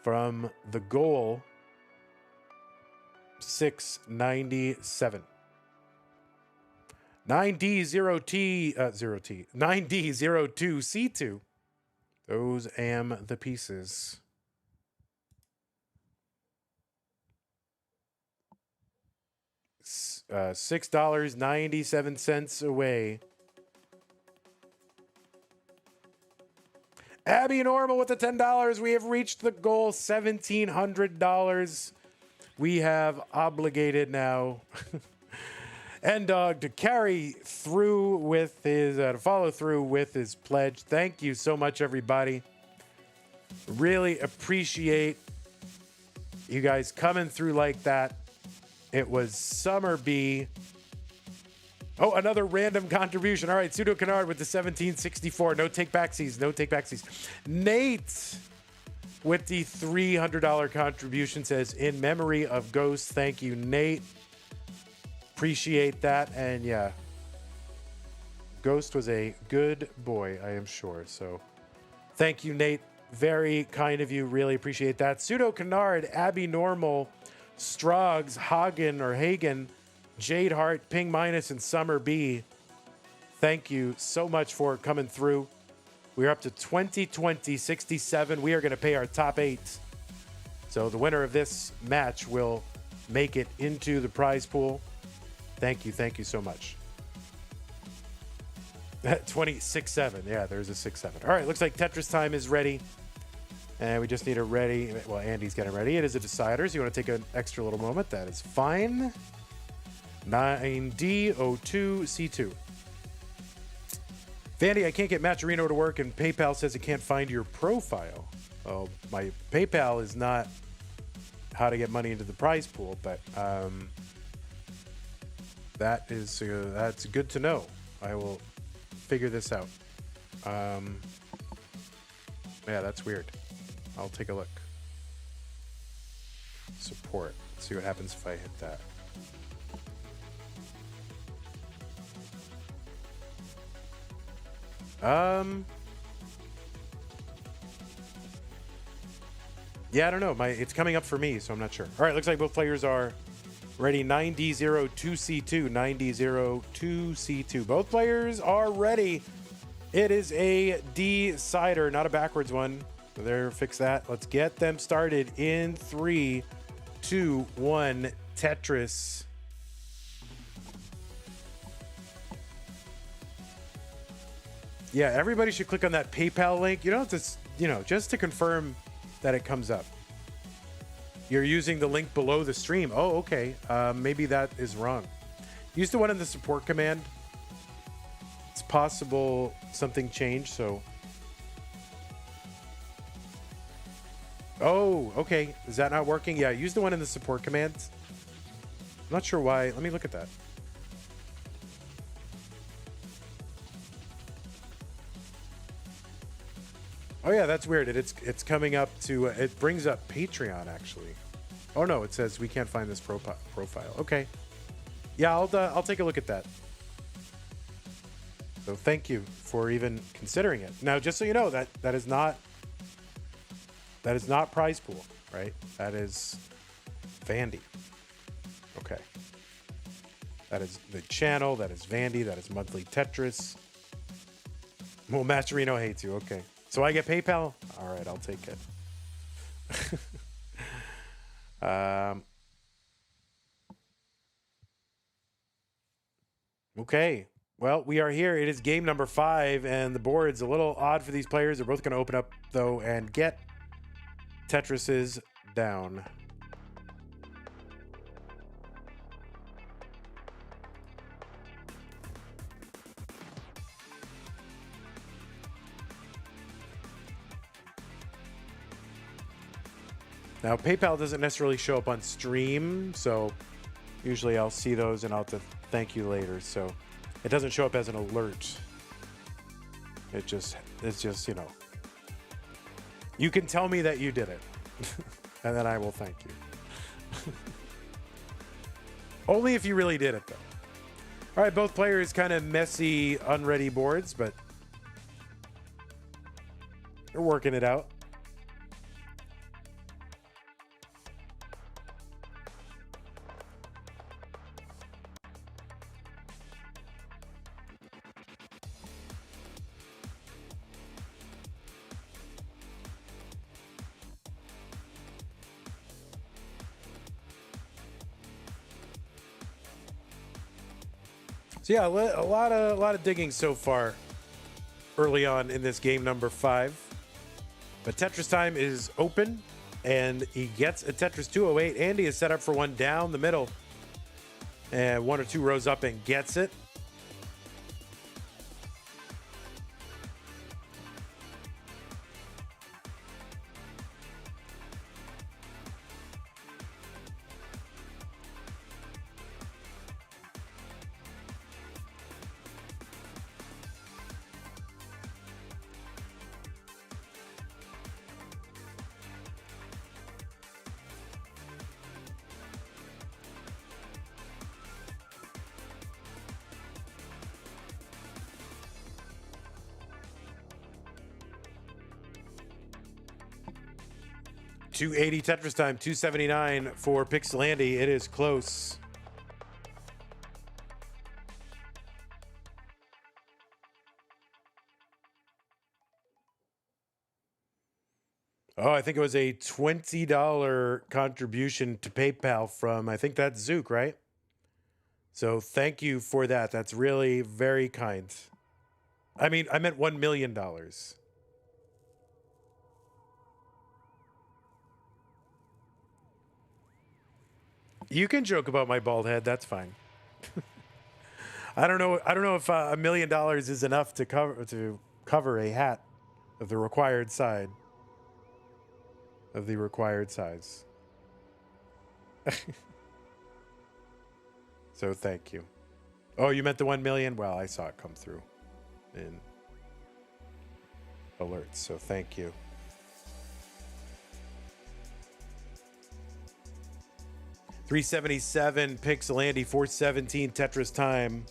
from the goal. 697. 9D02C2. Those am the pieces. $6.97 away. Abby Normal with the $10. We have reached the goal, $1,700. We have obligated now. And to carry through with his, to follow through with his pledge. Thank you so much, everybody. Really appreciate you guys coming through like that. It was Summer B. Oh, another random contribution. All right, Pseudo Canard with the 1764. No take backsies. No take backsies. Nate with the $300 contribution says, in memory of Ghost. Thank you, Nate. Appreciate that. And yeah, Ghost was a good boy, I am sure. So thank you, Nate. Very kind of you. Really appreciate that. Pseudo Canard, Abby Normal, Stroggs, Hagen, Jade Hart, Ping Minus, and Summer B. Thank you so much for coming through. We're up to 67. We are going to pay our top 8. So the winner of this match will make it into the prize pool. Thank you so much. 26-7. Yeah, there's a 6-7. All right, looks like Tetris Time is ready. And we just need a ready. Well, Andy's getting ready. It is a decider, so you want to take an extra little moment. That is fine. 9D02C2. Vandy, I can't get Matcherino to work, and PayPal says it can't find your profile. Oh, my PayPal is not how to get money into the prize pool, but that's good to know. I will figure this out. Yeah, that's weird. I'll take a look. Support. Let's see what happens if I hit that. Yeah, I don't know. It's coming up for me, so I'm not sure. All right, looks like both players are ready. 9D02C2. 9D02C2. Both players are ready. It is a decider, not a backwards one. So there, fix that. Let's get them started in 3, 2, 1. Tetris. Yeah, everybody should click on that PayPal link. You don't have to, just to confirm that it comes up. You're using the link below the stream. Oh, okay. Maybe that is wrong. Use the one in the support command. It's possible something changed, so. Oh, okay. Is that not working? Yeah, use the one in the support command. I'm not sure why. Let me look at that. Oh yeah, that's weird. It's coming up to it brings up Patreon actually. Oh no, it says we can't find this profile. Okay, yeah, I'll take a look at that. So thank you for even considering it. Now, just so you know, that is not prize pool, right? That is Vandy. Okay. That is the channel. That is Vandy. That is monthly Tetris. Well, Masterino hates you. Okay. So I get PayPal? All right, I'll take it. Okay. Well, we are here. It is game number 5, and the board's a little odd for these players. They're both going to open up, though, and get Tetrises down. Now, PayPal doesn't necessarily show up on stream, so usually I'll see those and I'll have to thank you later. So it doesn't show up as an alert. It's just, you know, you can tell me that you did it and then I will thank you. Only if you really did it, though. All right, both players kind of messy, unready boards, but they're working it out. So yeah, a lot of digging so far early on in this game number 5. But Tetris Time is open, and he gets a Tetris 208. Andy is set up for one down the middle, and 1 or 2 rows up and gets it. $280 Tetris Time, $279 for PixelAndy. It is close. Oh, I think it was a $20 contribution to PayPal from, I think that's Zook, right? So thank you for that. That's really very kind. I mean, I meant $1 million. You can joke about my bald head. That's fine. I don't know if $1 million is enough to cover a hat of the required size. So thank you. Oh, you meant the 1 million? Well, I saw it come through in alerts. So thank you. $377 PixelAndy, $417 Tetris Time.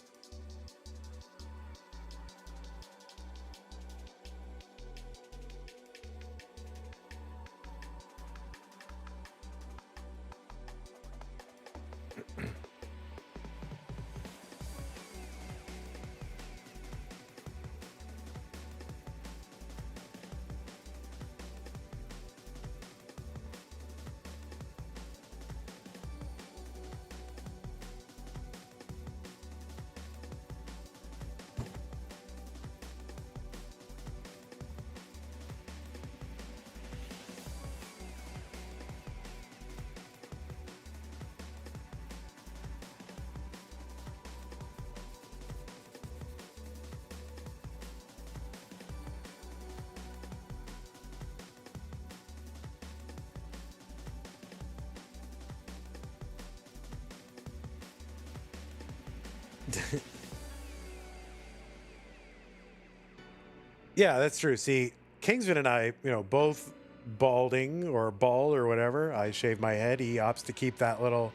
Yeah, that's true. See, Kingsman and I, you know, both balding or bald or whatever. I shave my head. He opts to keep that little,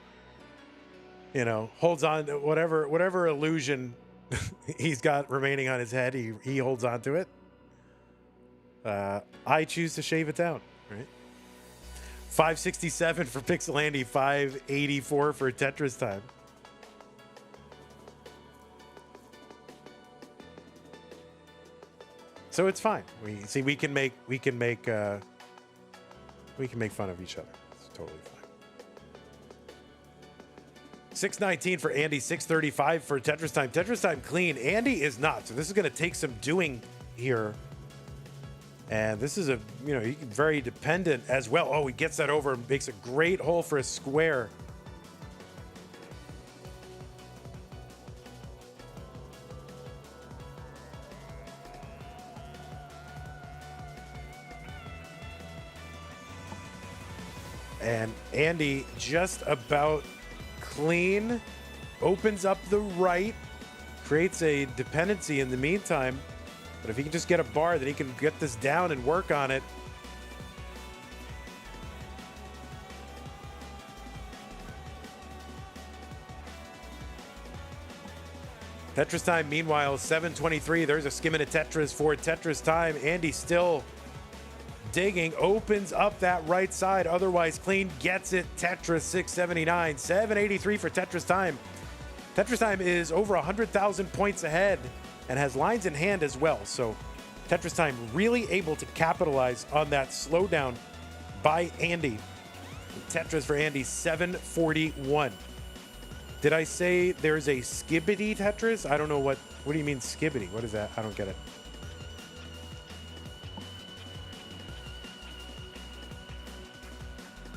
you know, holds on to whatever illusion he's got remaining on his head. He holds on to it. I choose to shave it down, right? 567 for PixelAndy, 584 for Tetris Time. So it's fine. We can make fun of each other. It's totally fine. 619 for Andy, 635 for Tetris Time. Tetris Time clean. Andy is not. So this is going to take some doing here. And this is very dependent as well. Oh, he gets that over and makes a great hole for a square. And Andy just about clean, opens up the right, creates a dependency in the meantime. But if he can just get a bar, then he can get this down and work on it. Tetris Time, meanwhile, 723. There's a skim into Tetris for Tetris Time. Andy still digging, opens up that right side, otherwise clean, gets it. Tetris 679, 783 for Tetris Time. Tetris Time is over 100,000 points ahead and has lines in hand as well. So Tetris Time really able to capitalize on that slowdown by Andy. Tetris for Andy, 741. Did I say there's a skibbity Tetris? I don't know what do you mean skibbity? What is that? I don't get it.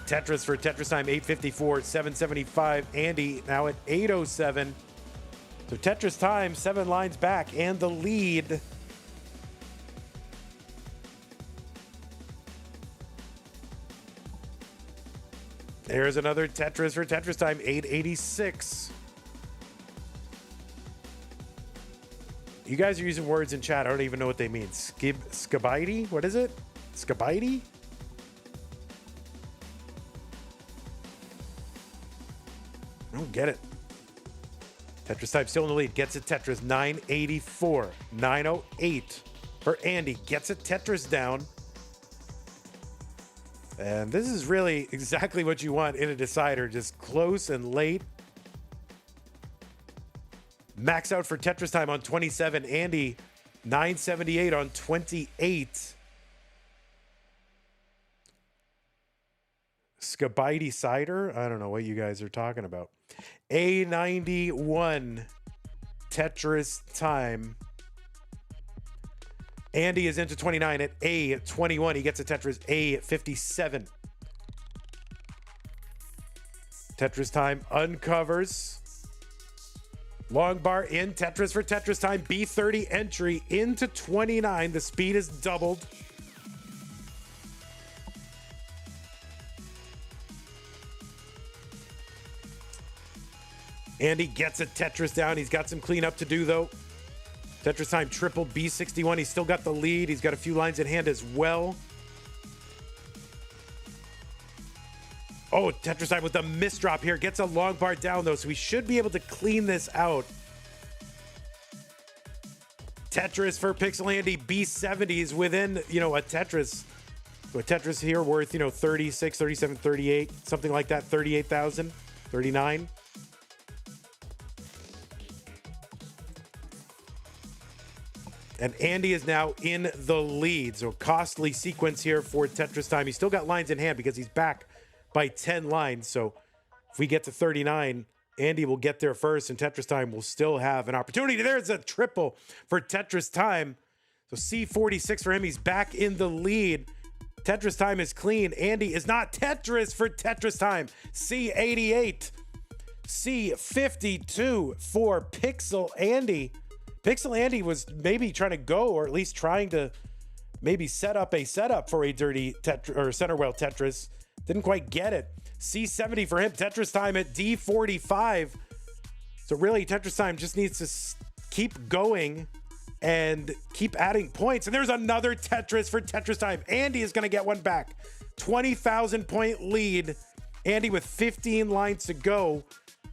Tetris for Tetris Time, 854, 775. Andy now at 807. So Tetris Time, 7 lines back and the lead. There's another Tetris for Tetris Time, 886. You guys are using words in chat. I don't even know what they mean. Skibidi? What is it? Skibidi? I don't get it. Tetris Time still in the lead. Gets it Tetris, 984. 908 for Andy. Gets it Tetris down. And this is really exactly what you want in a decider. Just close and late. Max out for Tetris Time on 27. Andy, 978 on 28. Skibidi cider? I don't know what you guys are talking about. A91 Tetris Time. Andy is into 29 at A21. He gets a Tetris A57. Tetris Time uncovers. Long bar in Tetris for Tetris Time. B30 entry into 29. The speed is doubled. Andy gets a Tetris down. He's got some cleanup to do, though. Tetris Time triple B61. He's still got the lead. He's got a few lines in hand as well. Oh, Tetris Time with the misdrop here. Gets a long bar down, though, so we should be able to clean this out. Tetris for PixelAndy. B70 is within, a Tetris. So a Tetris here worth, 36, 37, 38, something like that. 38,000, 39. And Andy is now in the lead. So costly sequence here for Tetris Time. He's still got lines in hand because he's back by 10 lines. So if we get to 39, Andy will get there first and Tetris Time will still have an opportunity. There's a triple for Tetris Time. So C46 for him. He's back in the lead. Tetris Time is clean. Andy is not. Tetris for Tetris Time. C88. C52 for PixelAndy. PixelAndy was maybe trying to go, or at least trying to maybe set up a setup for a dirty or center well Tetris. Didn't quite get it. C70 for him. Tetris Time at D45. So really, Tetris Time just needs to keep going and keep adding points. And there's another Tetris for Tetris Time. Andy is going to get one back. 20,000 point lead. Andy with 15 lines to go.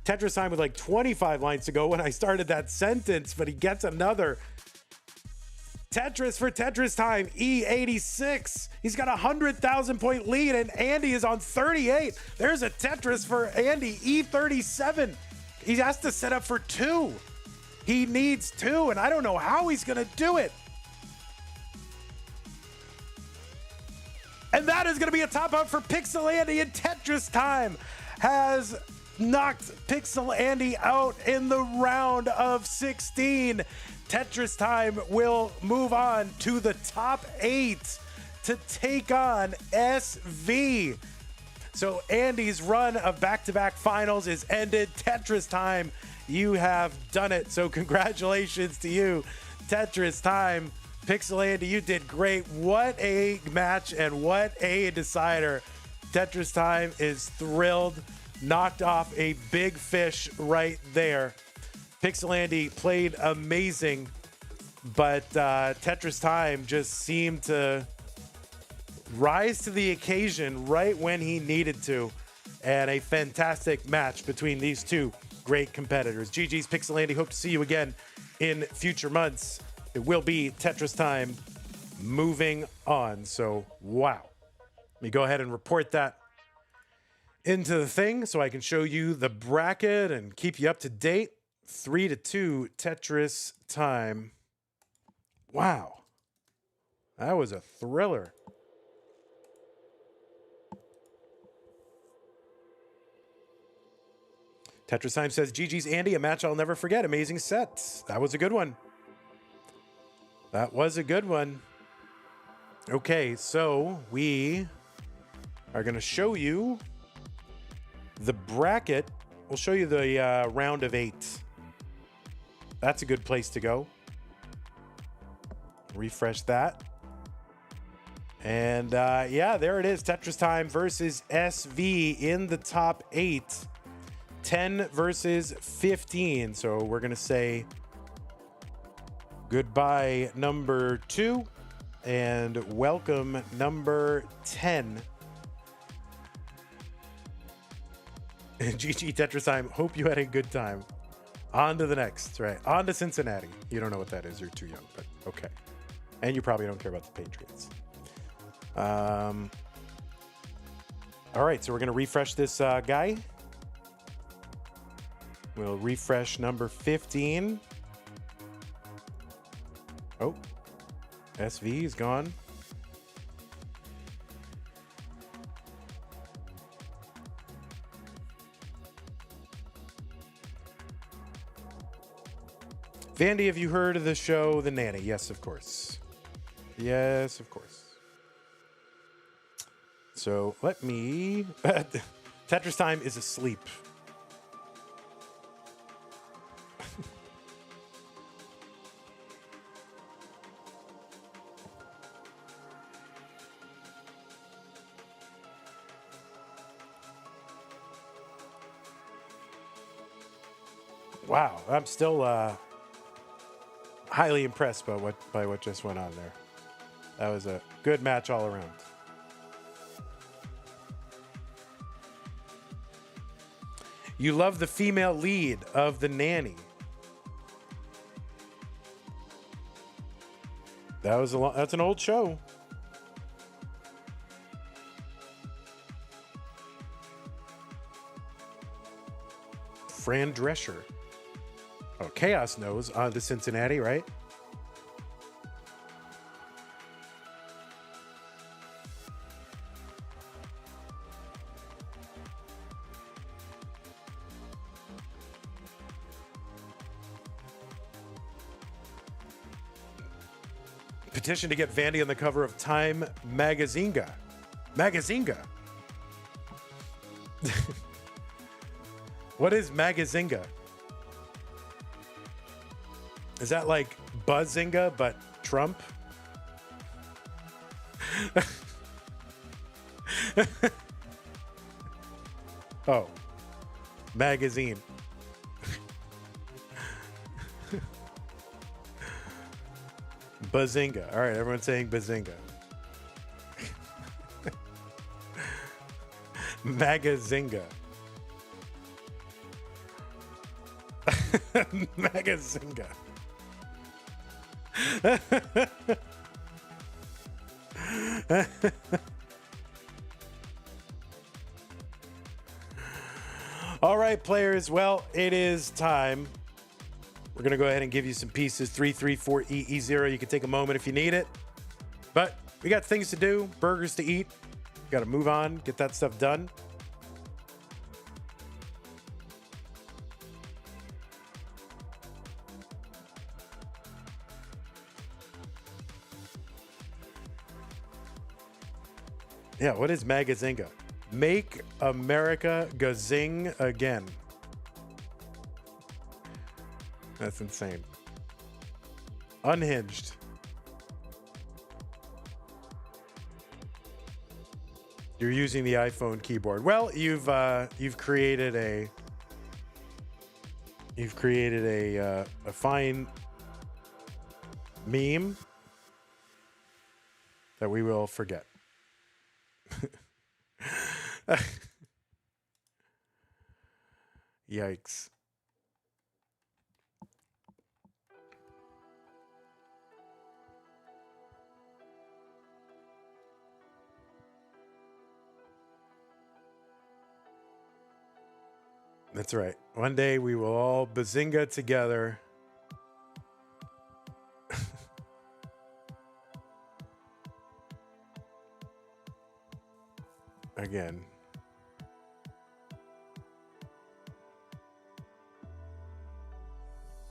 Tetris Time with like 25 lines to go when I started that sentence, but he gets another. Tetris for Tetris Time, E86. He's got a 100,000 point lead, and Andy is on 38. There's a Tetris for Andy, E37. He has to set up for 2. He needs 2, and I don't know how he's going to do it. And that is going to be a top out for PixelAndy, and Tetris Time has knocked PixelAndy out in the round of 16. Tetris Time will move on to the top 8 to take on SV. So Andy's run of back-to-back finals is ended. Tetris Time, you have done it. So congratulations to you, Tetris Time. PixelAndy, you did great. What a match and what a decider. Tetris Time is thrilled. Knocked off a big fish right there. PixelAndy played amazing, but Tetris Time just seemed to rise to the occasion right when he needed to. And a fantastic match between these two great competitors. GG's PixelAndy. Hope to see you again in future months. It will be Tetris Time moving on. So, wow. Let me go ahead and report that into the thing so I can show you the bracket and keep you up to date. 3-2 Tetris Time. Wow. That was a thriller. Tetris Time says, GG's Andy, a match I'll never forget. Amazing set. That was a good one. That was a good one. Okay, so we are going to show you the bracket. We'll show you the round of 8. That's a good place to go. Refresh that. And yeah, there it is. Tetris Time versus SV in the top 8. 10 versus 15. So we're going to say goodbye, number 2, and welcome, number 10. GG Tetris Time. Hope you had a good time. On to the next, right? On to Cincinnati. You don't know what that is. You're too young, but okay. And you probably don't care about the Patriots. All right, so we're going to refresh this guy. We'll refresh number 15. Oh, SV is gone. Vandy, have you heard of the show The Nanny? Yes, of course. Yes, of course. So let me... Tetris Time is asleep. Wow, I'm still highly impressed by what just went on there. That was a good match all around. You love the female lead of The Nanny. That's an old show. Fran Drescher. Oh, Chaos knows on the Cincinnati, right? Petition to get Vandy on the cover of Time Magazinga. Magazinga. What is Magazinga? Is that like Buzzinga, but Trump? Oh, magazine. Buzzinga. All right, everyone's saying Buzzinga. Magazinga. Magazinga. All right, players. Well, it is time. We're going to go ahead and give you some pieces. 334EE0. You can take a moment if you need it. But we got things to do, burgers to eat. Got to move on, get that stuff done. Yeah, what is Magazinga? Make America gazing again. That's insane. Unhinged. You're using the iPhone keyboard. Well, you've created a fine meme that we will forget. Yikes. That's right. One day we will all bazinga together. Again.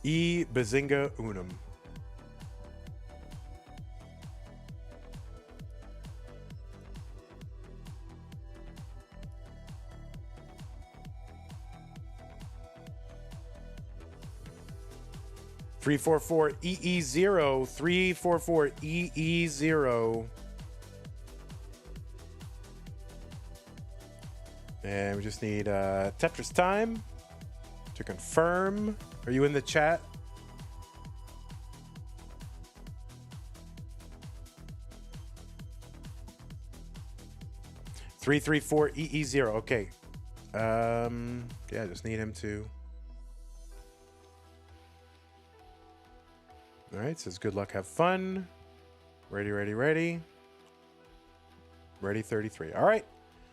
E bazinga unum. Three 4 EE0 344 EE0. And we just need Tetris Time to confirm. Are you in the chat? Three 4 EE0. Okay. Yeah, I just need him to. All right, says good luck, have fun. Ready. Ready 33. All right.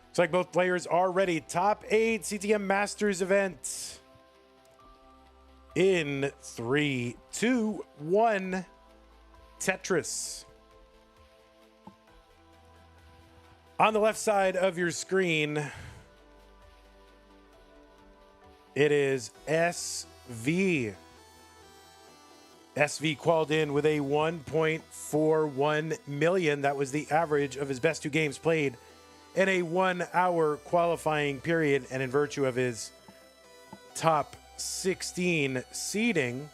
Looks like both players are ready. Top 8 CTM Masters event. In 3, 2, 1. Tetris. On the left side of your screen, it is SV. SV qualified in with a 1.41 million. That was the average of his best 2 games played in a 1-hour qualifying period. And in virtue of his top 16 seeding,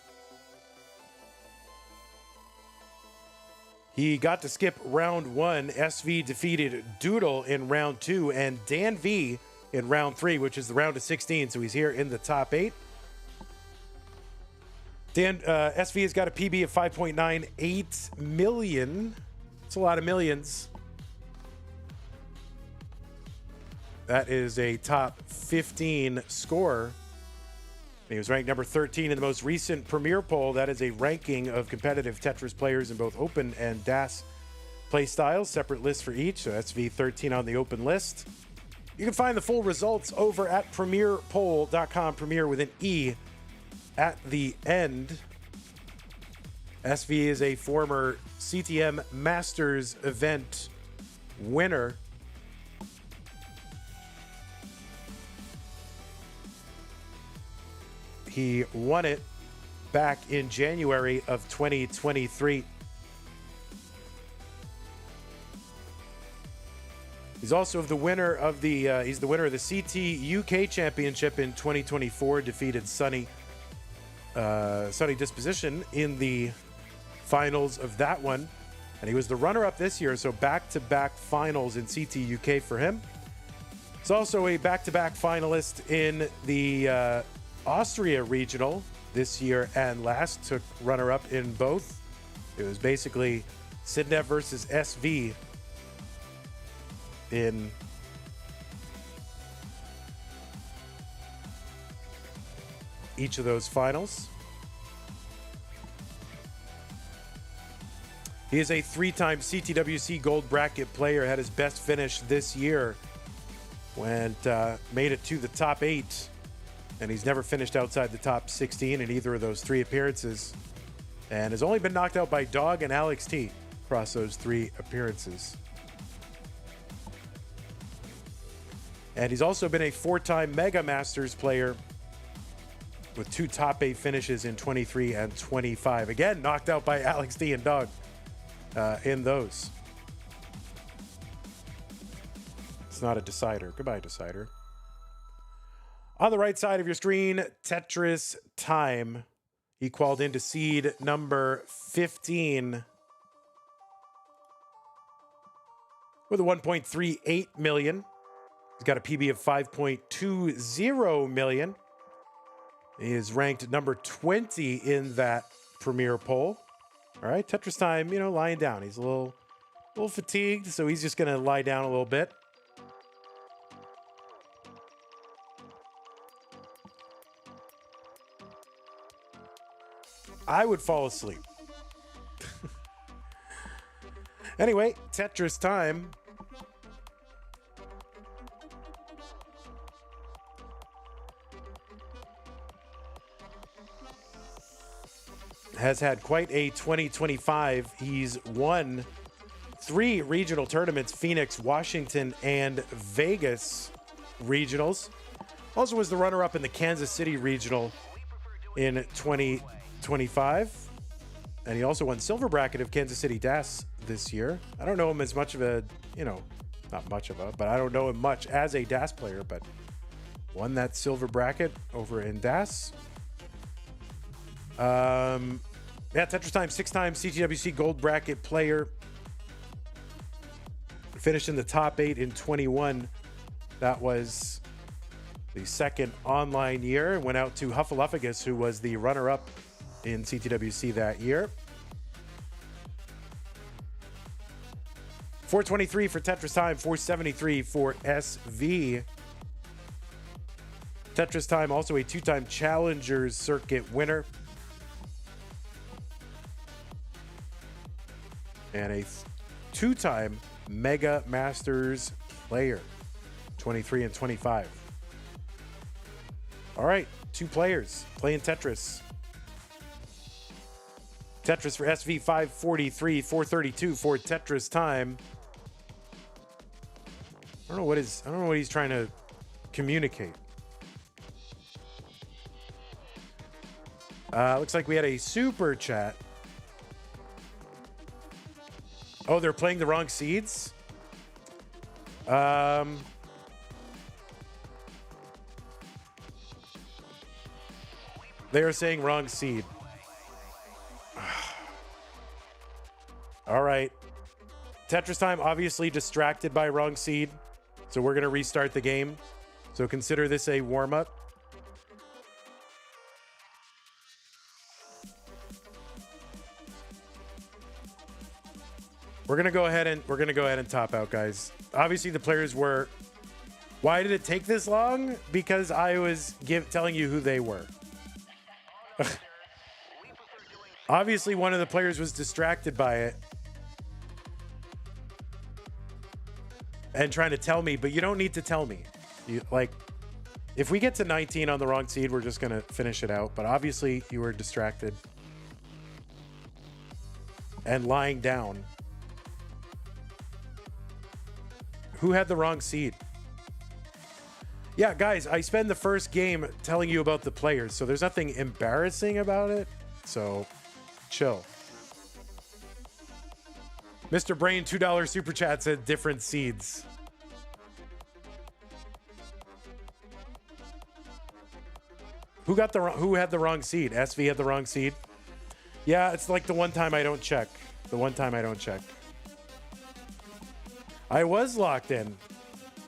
he got to skip round 1. SV defeated Doodle in round 2 and Danv in round 3, which is the round of 16. So he's here in the top 8. SV has got a PB of 5.98 million. It's a lot of millions. That is a top 15 score. He was ranked number 13 in the most recent Premier poll. That is a ranking of competitive Tetris players in both open and DAS play styles. Separate lists for each. So SV 13 on the open list. You can find the full results over at premierpoll.com. Premier with an E at the end. SV is a former CTM Masters event winner. He won it back in January of 2023. He's also the winner of the he's the winner of the CT UK Championship in 2024. Defeated Sunny Disposition in the finals of that one, and he was the runner-up this year. So back-to-back finals in CT UK for him. He's also a back-to-back finalist in the Austria regional this year and last. Took runner-up in both. It was basically Sidnev versus SV in each of those finals. He is a 3-time CTWC Gold Bracket player, had his best finish this year, made it to the top 8, and he's never finished outside the top 16 in either of those 3 appearances, and has only been knocked out by Dog and Alex T across those 3 appearances. And he's also been a 4-time Mega Masters player with 2 top 8 finishes in 23 and 25. Again, knocked out by Alex T and Dog in those. It's not a decider. Goodbye, decider. On the right side of your screen, Tetris Time. He qualified into seed number 15 with a 1.38 million. He's got a PB of 5.20 million. He is ranked number 20 in that premier poll. All right, Tetris Time, lying down. He's a little fatigued, so he's just going to lie down a little bit. I would fall asleep. Anyway, Tetris Time. Has had quite a 2025. He's won 3 regional tournaments, Phoenix, Washington, and Vegas regionals. Also was the runner-up in the Kansas City regional in 2025. And he also won silver bracket of Kansas City DAS this year. I don't know him as much of a, not much of a, but I don't know him much as a DAS player, but won that silver bracket over in DAS. Tetris Time, 6-time CTWC Gold Bracket player. Finished in the top 8 in 21. That was the second online year. Went out to Huffaluffagus, who was the runner-up in CTWC that year. 423 for Tetris Time, 473 for SV. Tetris Time, also a 2-time Challengers Circuit winner. And a 2-time Mega Masters player, 23 and 25. All right, 2 players playing Tetris. Tetris for SV 543, 432 for Tetris Time. I don't know what he's trying to communicate. Looks like we had a super chat. Oh, they're playing the wrong seeds? They are saying wrong seed. All right. Tetris Time, obviously distracted by wrong seed. So we're going to restart the game. So consider this a warm-up. We're gonna go ahead and top out, guys. Obviously, the players were. Why did it take this long? Because I was telling you who they were. Obviously, one of the players was distracted by it and trying to tell me, but you don't need to tell me. If we get to 19 on the wrong seed, we're just gonna finish it out. But obviously, you were distracted and lying down. Who had the wrong seed? Yeah, guys, I spend the first game telling you about the players, so there's nothing embarrassing about it. So, chill. Mr. Brain, $2 super chat said different seeds. Who had the wrong seed? SV had the wrong seed. Yeah, it's like the one time I don't check. I was locked in.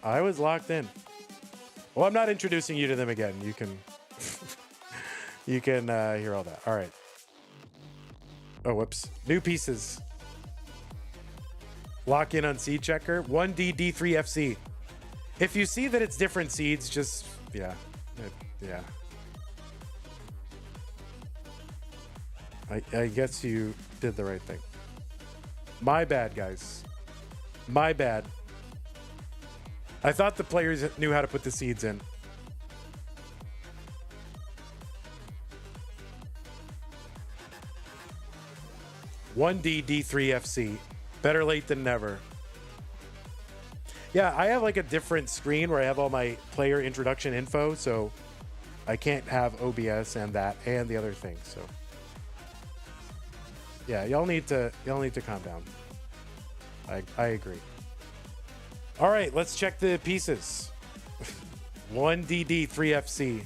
Well, I'm not introducing you to them again. You can hear all that. All right. Oh, whoops. New pieces. Lock in on seed checker. 1D D3FC. If you see that it's different seeds, just yeah. I guess you did the right thing. My bad, guys. My bad. I thought the players knew how to put the seeds in. D D3 FC. Better late than never. Yeah, I have like a different screen where I have all my player introduction info, so I can't have OBS and that and the other thing. So yeah, y'all need to calm down. I agree. All right, let's check the pieces. 1DD 3FC.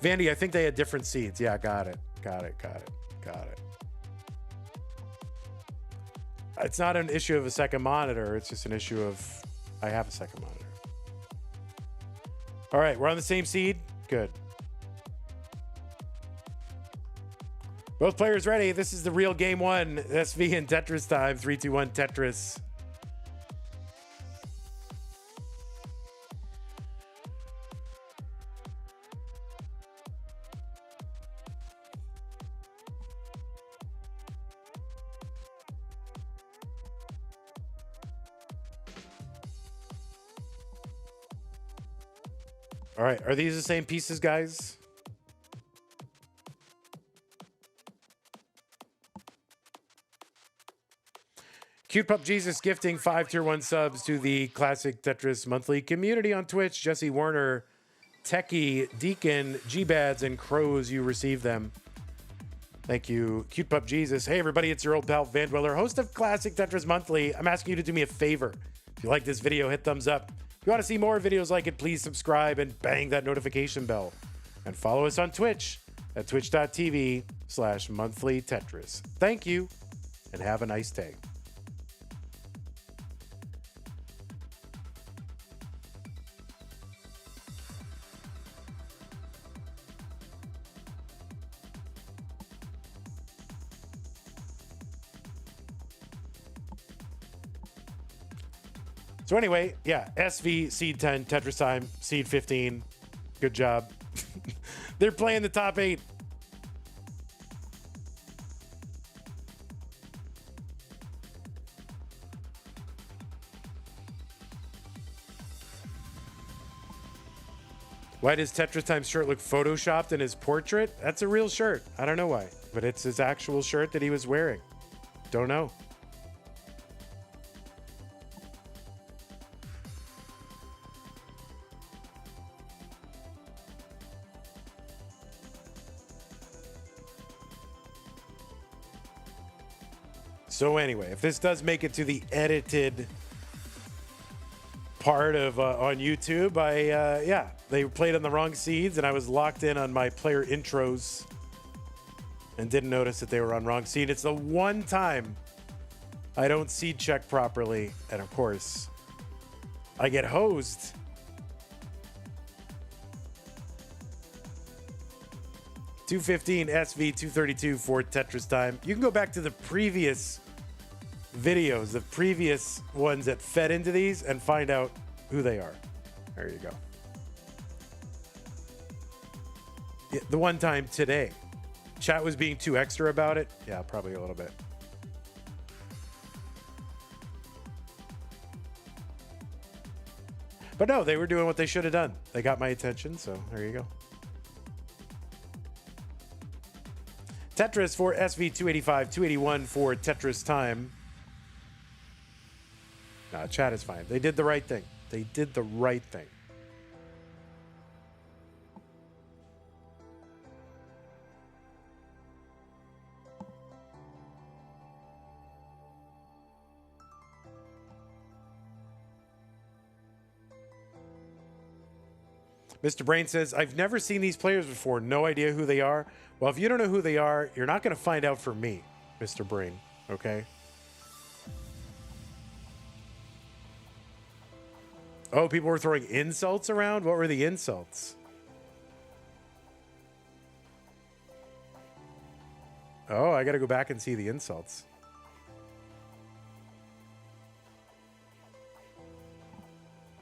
Vandy, I think they had different seeds. Yeah, got it. It's not an issue of a second monitor. It's just an issue of I have a second monitor. All right, we're on the same seed. Good. Both players ready. This is the real game one. SV and Tetris time. 3, 2, 1, Tetris. All right, are these the same pieces, guys? Cute Pup Jesus gifting 5 tier 1 subs to the Classic Tetris monthly community on Twitch. Jesse Warner, Techie, Deacon, G-Bads, and Crows, you received them. Thank you, Cute Pup Jesus. Hey, everybody, it's your old pal, Van Dweller, host of Classic Tetris Monthly. I'm asking you to do me a favor. If you like this video, hit thumbs up. If you want to see more videos like it, please subscribe and bang that notification bell. And follow us on Twitch at twitch.tv/monthlytetris. Thank you, and have a nice day. So anyway, yeah, SV, Seed 10, Tetris Time, Seed 15. Good job. They're playing the top 8. Why does Tetris Time's shirt look photoshopped in his portrait? That's a real shirt. I don't know why, but it's his actual shirt that he was wearing. Don't know. So anyway, if this does make it to the edited part of on YouTube, yeah, they played on the wrong seeds, and I was locked in on my player intros and didn't notice that they were on wrong seed. It's the one time I don't seed check properly, and of course, I get hosed. $215 SV, $232 for Tetris Time. You can go back to the previous videos, the previous ones that fed into these, and find out who they are. There you go. Yeah, the one time today. Chat was being too extra about it. Yeah, probably a little bit. But no, they were doing what they should have done. They got my attention, so there you go. Tetris for SV, 285, 281 for Tetris Time. Nah, chat is fine. They did the right thing. They did the right thing. Mr. Brain says, I've never seen these players before. No idea who they are. Well, if you don't know who they are, you're not going to find out for me, Mr. Brain. Okay? Oh, people were throwing insults around? What were the insults? Oh, I got to go back and see the insults.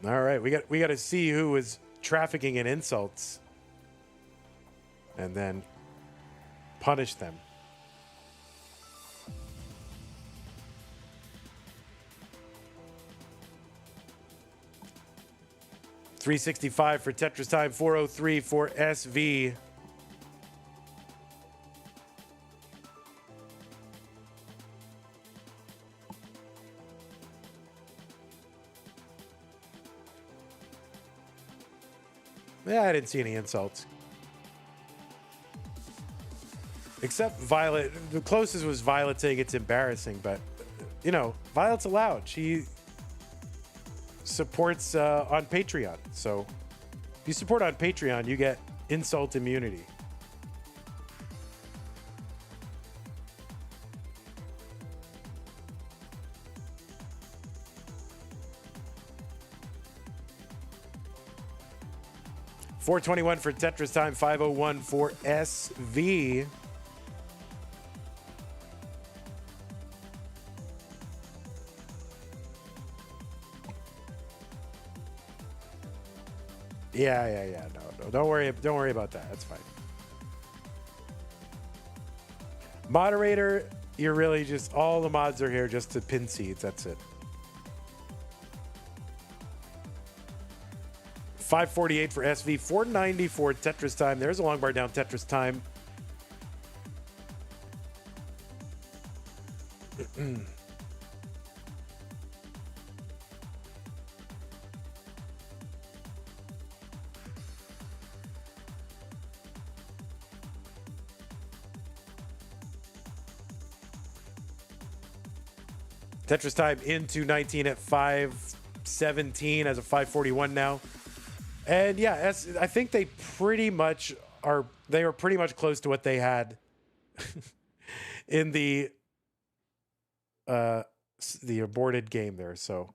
All right, we got to see who was trafficking in insults, and then punish them. $365 for Tetris Time, $403 for SV. Yeah, I didn't see any insults. Except Violet. The closest was Violet saying it's embarrassing, but, you know, Violet's allowed. She supports on Patreon. So if you support on Patreon, you get insult immunity. $421 for Tetris Time, $501 for SV. Yeah. No. Don't worry about that. That's fine. Moderator, you're really just, all the mods are here just to pin seeds. That's it. $548 for SV, $490 for Tetris Time. There's a long bar down Tetris Time. Tetris Time into 19 at 517 as a 541 now. And yeah, I think they pretty much are, they were pretty much close to what they had in the aborted game there. So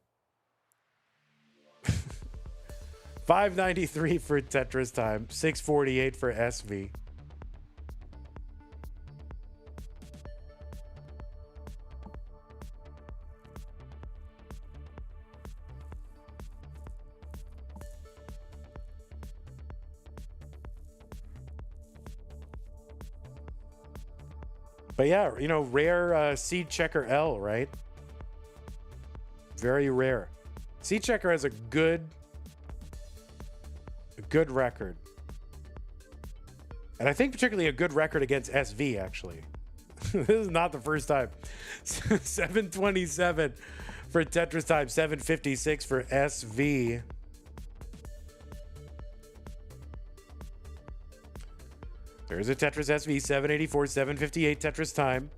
$593 for Tetris Time, $648 for SV. But yeah, you know, rare Seed Checker L, right? Very rare. Seed Checker has a good record. And I think particularly a good record against SV, actually. This is not the first time. 727 for Tetris Time, 756 for SV. There's a Tetris SV, 784, 758 Tetris Time.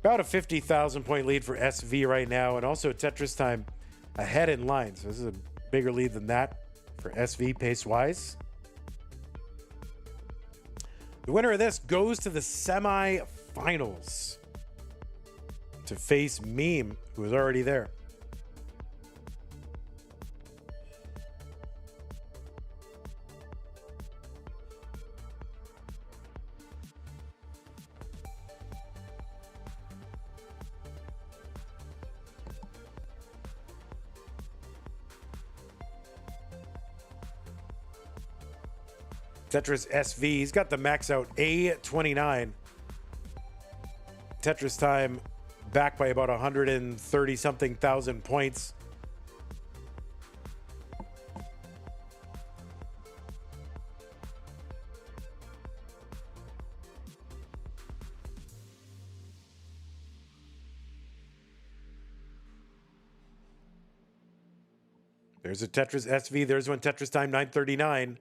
About a 50,000 point lead for SV right now, and also Tetris Time ahead in line. So this is a bigger lead than that for SV pace-wise. The winner of this goes to the semi-finals to face Meme, who is already there. Tetris SV, he's got the max out A29. Tetris Time back by about 130 something thousand points. There's a Tetris SV, there's one Tetris Time 939.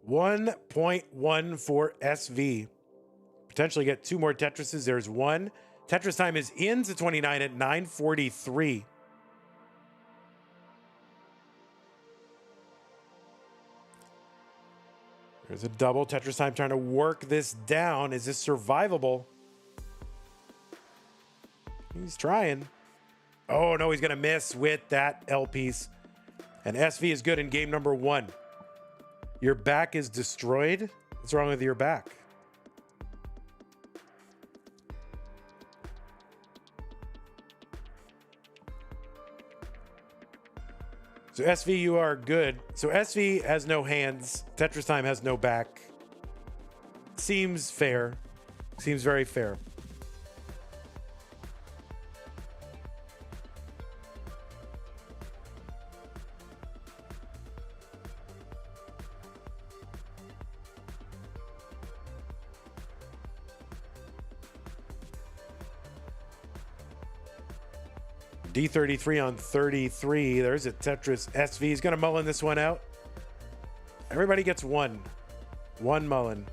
1.1 for SV. Potentially get 2 more Tetrises. There's 1. Tetris Time is into 29 at 9:43. There's a double. Tetris Time trying to work this down. Is this survivable? He's trying. Oh, no, he's going to miss with that L piece. And SV is good in game number 1. Your back is destroyed? What's wrong with your back? So SV, you are good. So SV has no hands. Tetris Time has no back. Seems fair. Seems very fair. D33 on 33. There's a Tetris. SV is going to mullen this one out. Everybody gets 1. 1 mullen.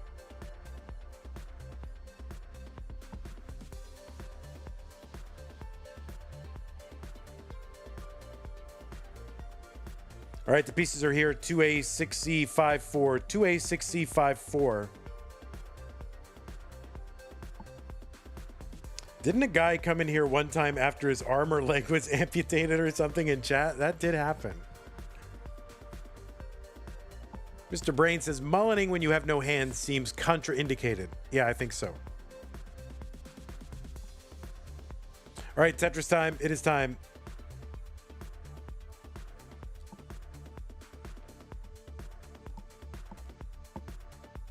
All right, the pieces are here. 2A, 6C, 5, 4. 2A, 6C, 5, 4. Didn't a guy come in here one time after his arm or leg was amputated or something in chat? That did happen. Mr. Brain says, mullening when you have no hands seems contraindicated. Yeah, I think so. All right, Tetris time. It is time.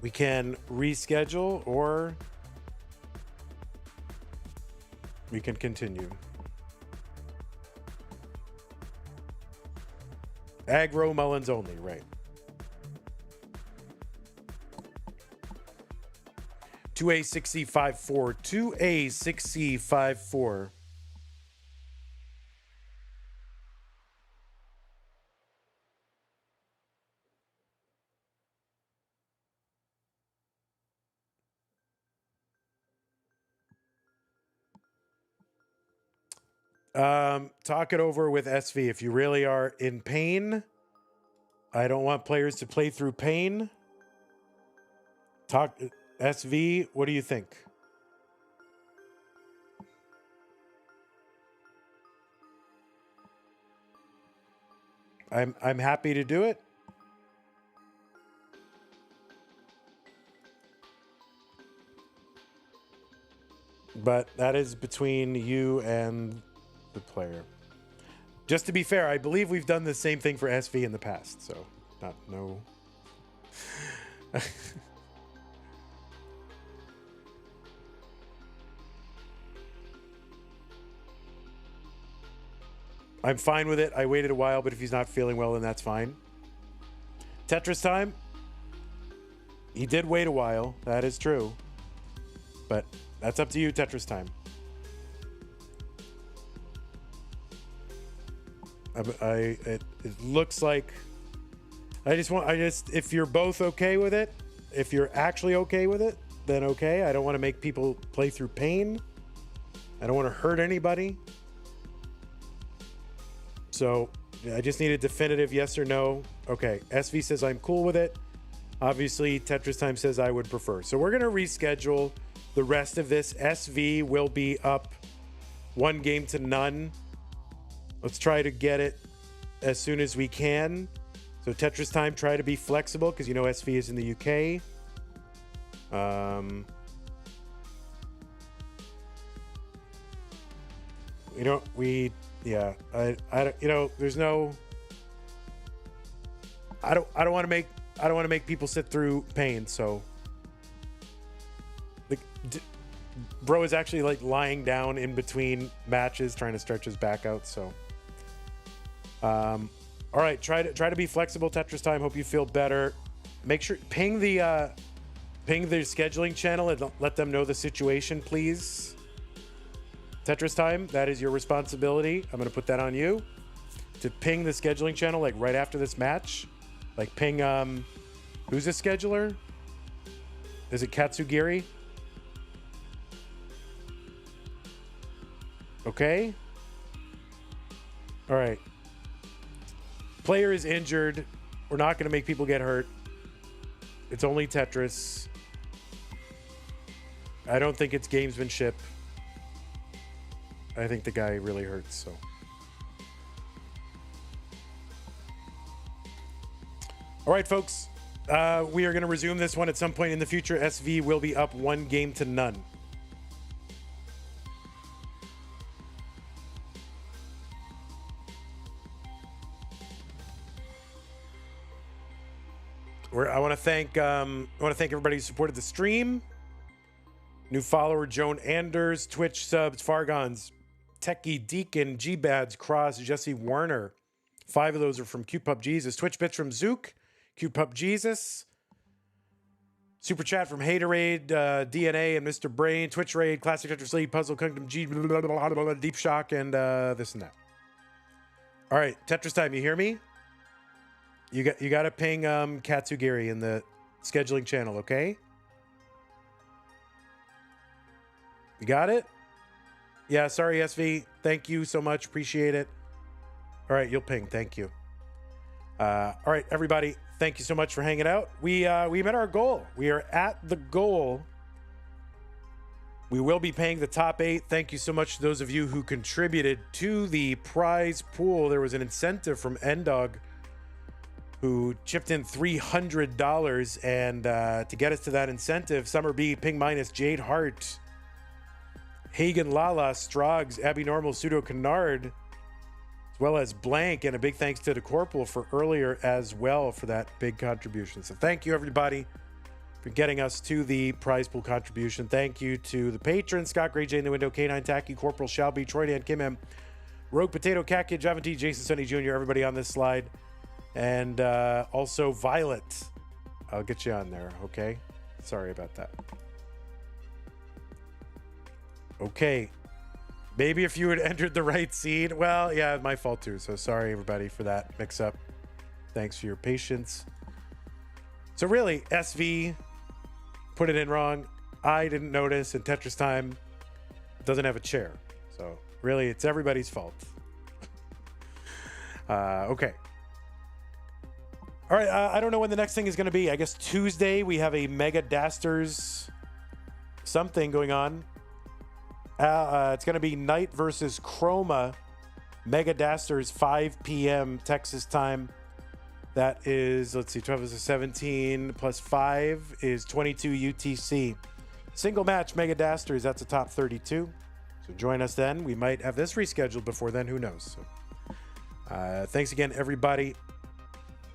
We can reschedule or we can continue. Aggro mullins only, right? 2A 6C 5 4. 2A 6C 5 4. Talk it over with SV. If you really are in pain, I don't want players to play through pain. Talk SV, what do you think? I'm happy to do it. But that is between you and the player. Just to be fair, I believe we've done the same thing for SV in the past, so no. I'm fine with it. I waited a while, but if he's not feeling well, then that's fine. Tetris time. He did wait a while. That is true. But that's up to you, Tetris time. It looks like if you're both okay with it, if you're actually okay with it, then okay. I don't want to make people play through pain. I don't want to hurt anybody. So I just need a definitive yes or no. Okay, SV says I'm cool with it. Obviously, Tetris Time says I would prefer. So we're going to reschedule the rest of this. SV will be up 1 game to none. Let's try to get it as soon as we can. So Tetris Time, try to be flexible because you know SV is in the UK. There's no. I don't want to make people sit through pain. So, bro is actually like lying down in between matches, trying to stretch his back out. So. All right, try to be flexible, Tetris Time. Hope you feel better. Make sure ping the scheduling channel and let them know the situation, please. Tetris Time, that is your responsibility. I'm gonna put that on you to ping the scheduling channel like right after this match. Like ping Who's the scheduler? Is it Katsugiri? Okay. All right. Player is injured. We're not going to make people get hurt. It's only Tetris. I don't think it's gamesmanship. I think the guy really hurts, so. All right, folks. We are going to resume this one at some point in the future. SV will be up 1-0. I want to thank everybody who supported the stream. New follower Joan Anders, Twitch subs Fargons, Techie Deacon, G-Bads, Cross, Jesse Warner. 5 of those are from Cute Pup Jesus. Twitch bits from Zook, Cute Pup Jesus. Super chat from Haterade, DNA, and Mr. Brain. Twitch raid, Classic Tetris League, Puzzle Kingdom, Deep Shock, and this and that. All right, Tetris Time. You hear me? You got to ping Katsugiri in the scheduling channel, okay? You got it? Yeah, sorry, SV. Thank you so much. Appreciate it. All right, you'll ping. Thank you. All right, everybody. Thank you so much for hanging out. We met our goal. We are at the goal. We will be paying the top 8. Thank you so much to those of you who contributed to the prize pool. There was an incentive from Ndog who chipped in $300. And to get us to that incentive, Summer B, Ping Minus, Jade Hart, Hagen Lala, Strogs, Abby Normal, Pseudo Canard, as well as Blank, and a big thanks to the Corporal for earlier as well for that big contribution. So thank you, everybody, for getting us to the prize pool contribution. Thank you to the patrons, Scott Gray, J in the Window, K9 Tacky, Corporal Shelby, Troy Dan, Kim M, Rogue Potato, Cat Kid, Java T, Jason Sonny Jr., everybody on this slide, and also Violet. I'll get you on there, okay? Sorry about that. Okay. Maybe if you had entered the right seed. Well, yeah, my fault too. So sorry, everybody, for that mix-up. Thanks for your patience. So really, SV put it in wrong. I didn't notice, and Tetris Time doesn't have a chair. So really, it's everybody's fault. Okay. All right, I don't know when the next thing is going to be. I guess Tuesday we have a Mega Dasters something going on. It's going to be Knight versus Chroma. Mega Dasters, 5 p.m. Texas time. That is, let's see, 12 is 17 plus 5 is 22 UTC. Single match Mega Dasters, that's a top 32. So join us then. We might have this rescheduled before then. Who knows? So, thanks again, everybody.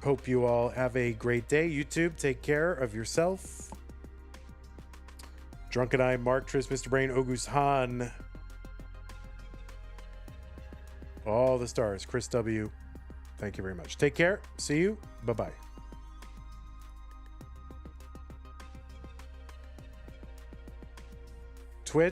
Hope you all have a great day. YouTube, take care of yourself. Drunken Eye, Mark Tris, Mr. Brain, Ogus Han. All the stars. Chris W. Thank you very much. Take care. See you. Bye-bye.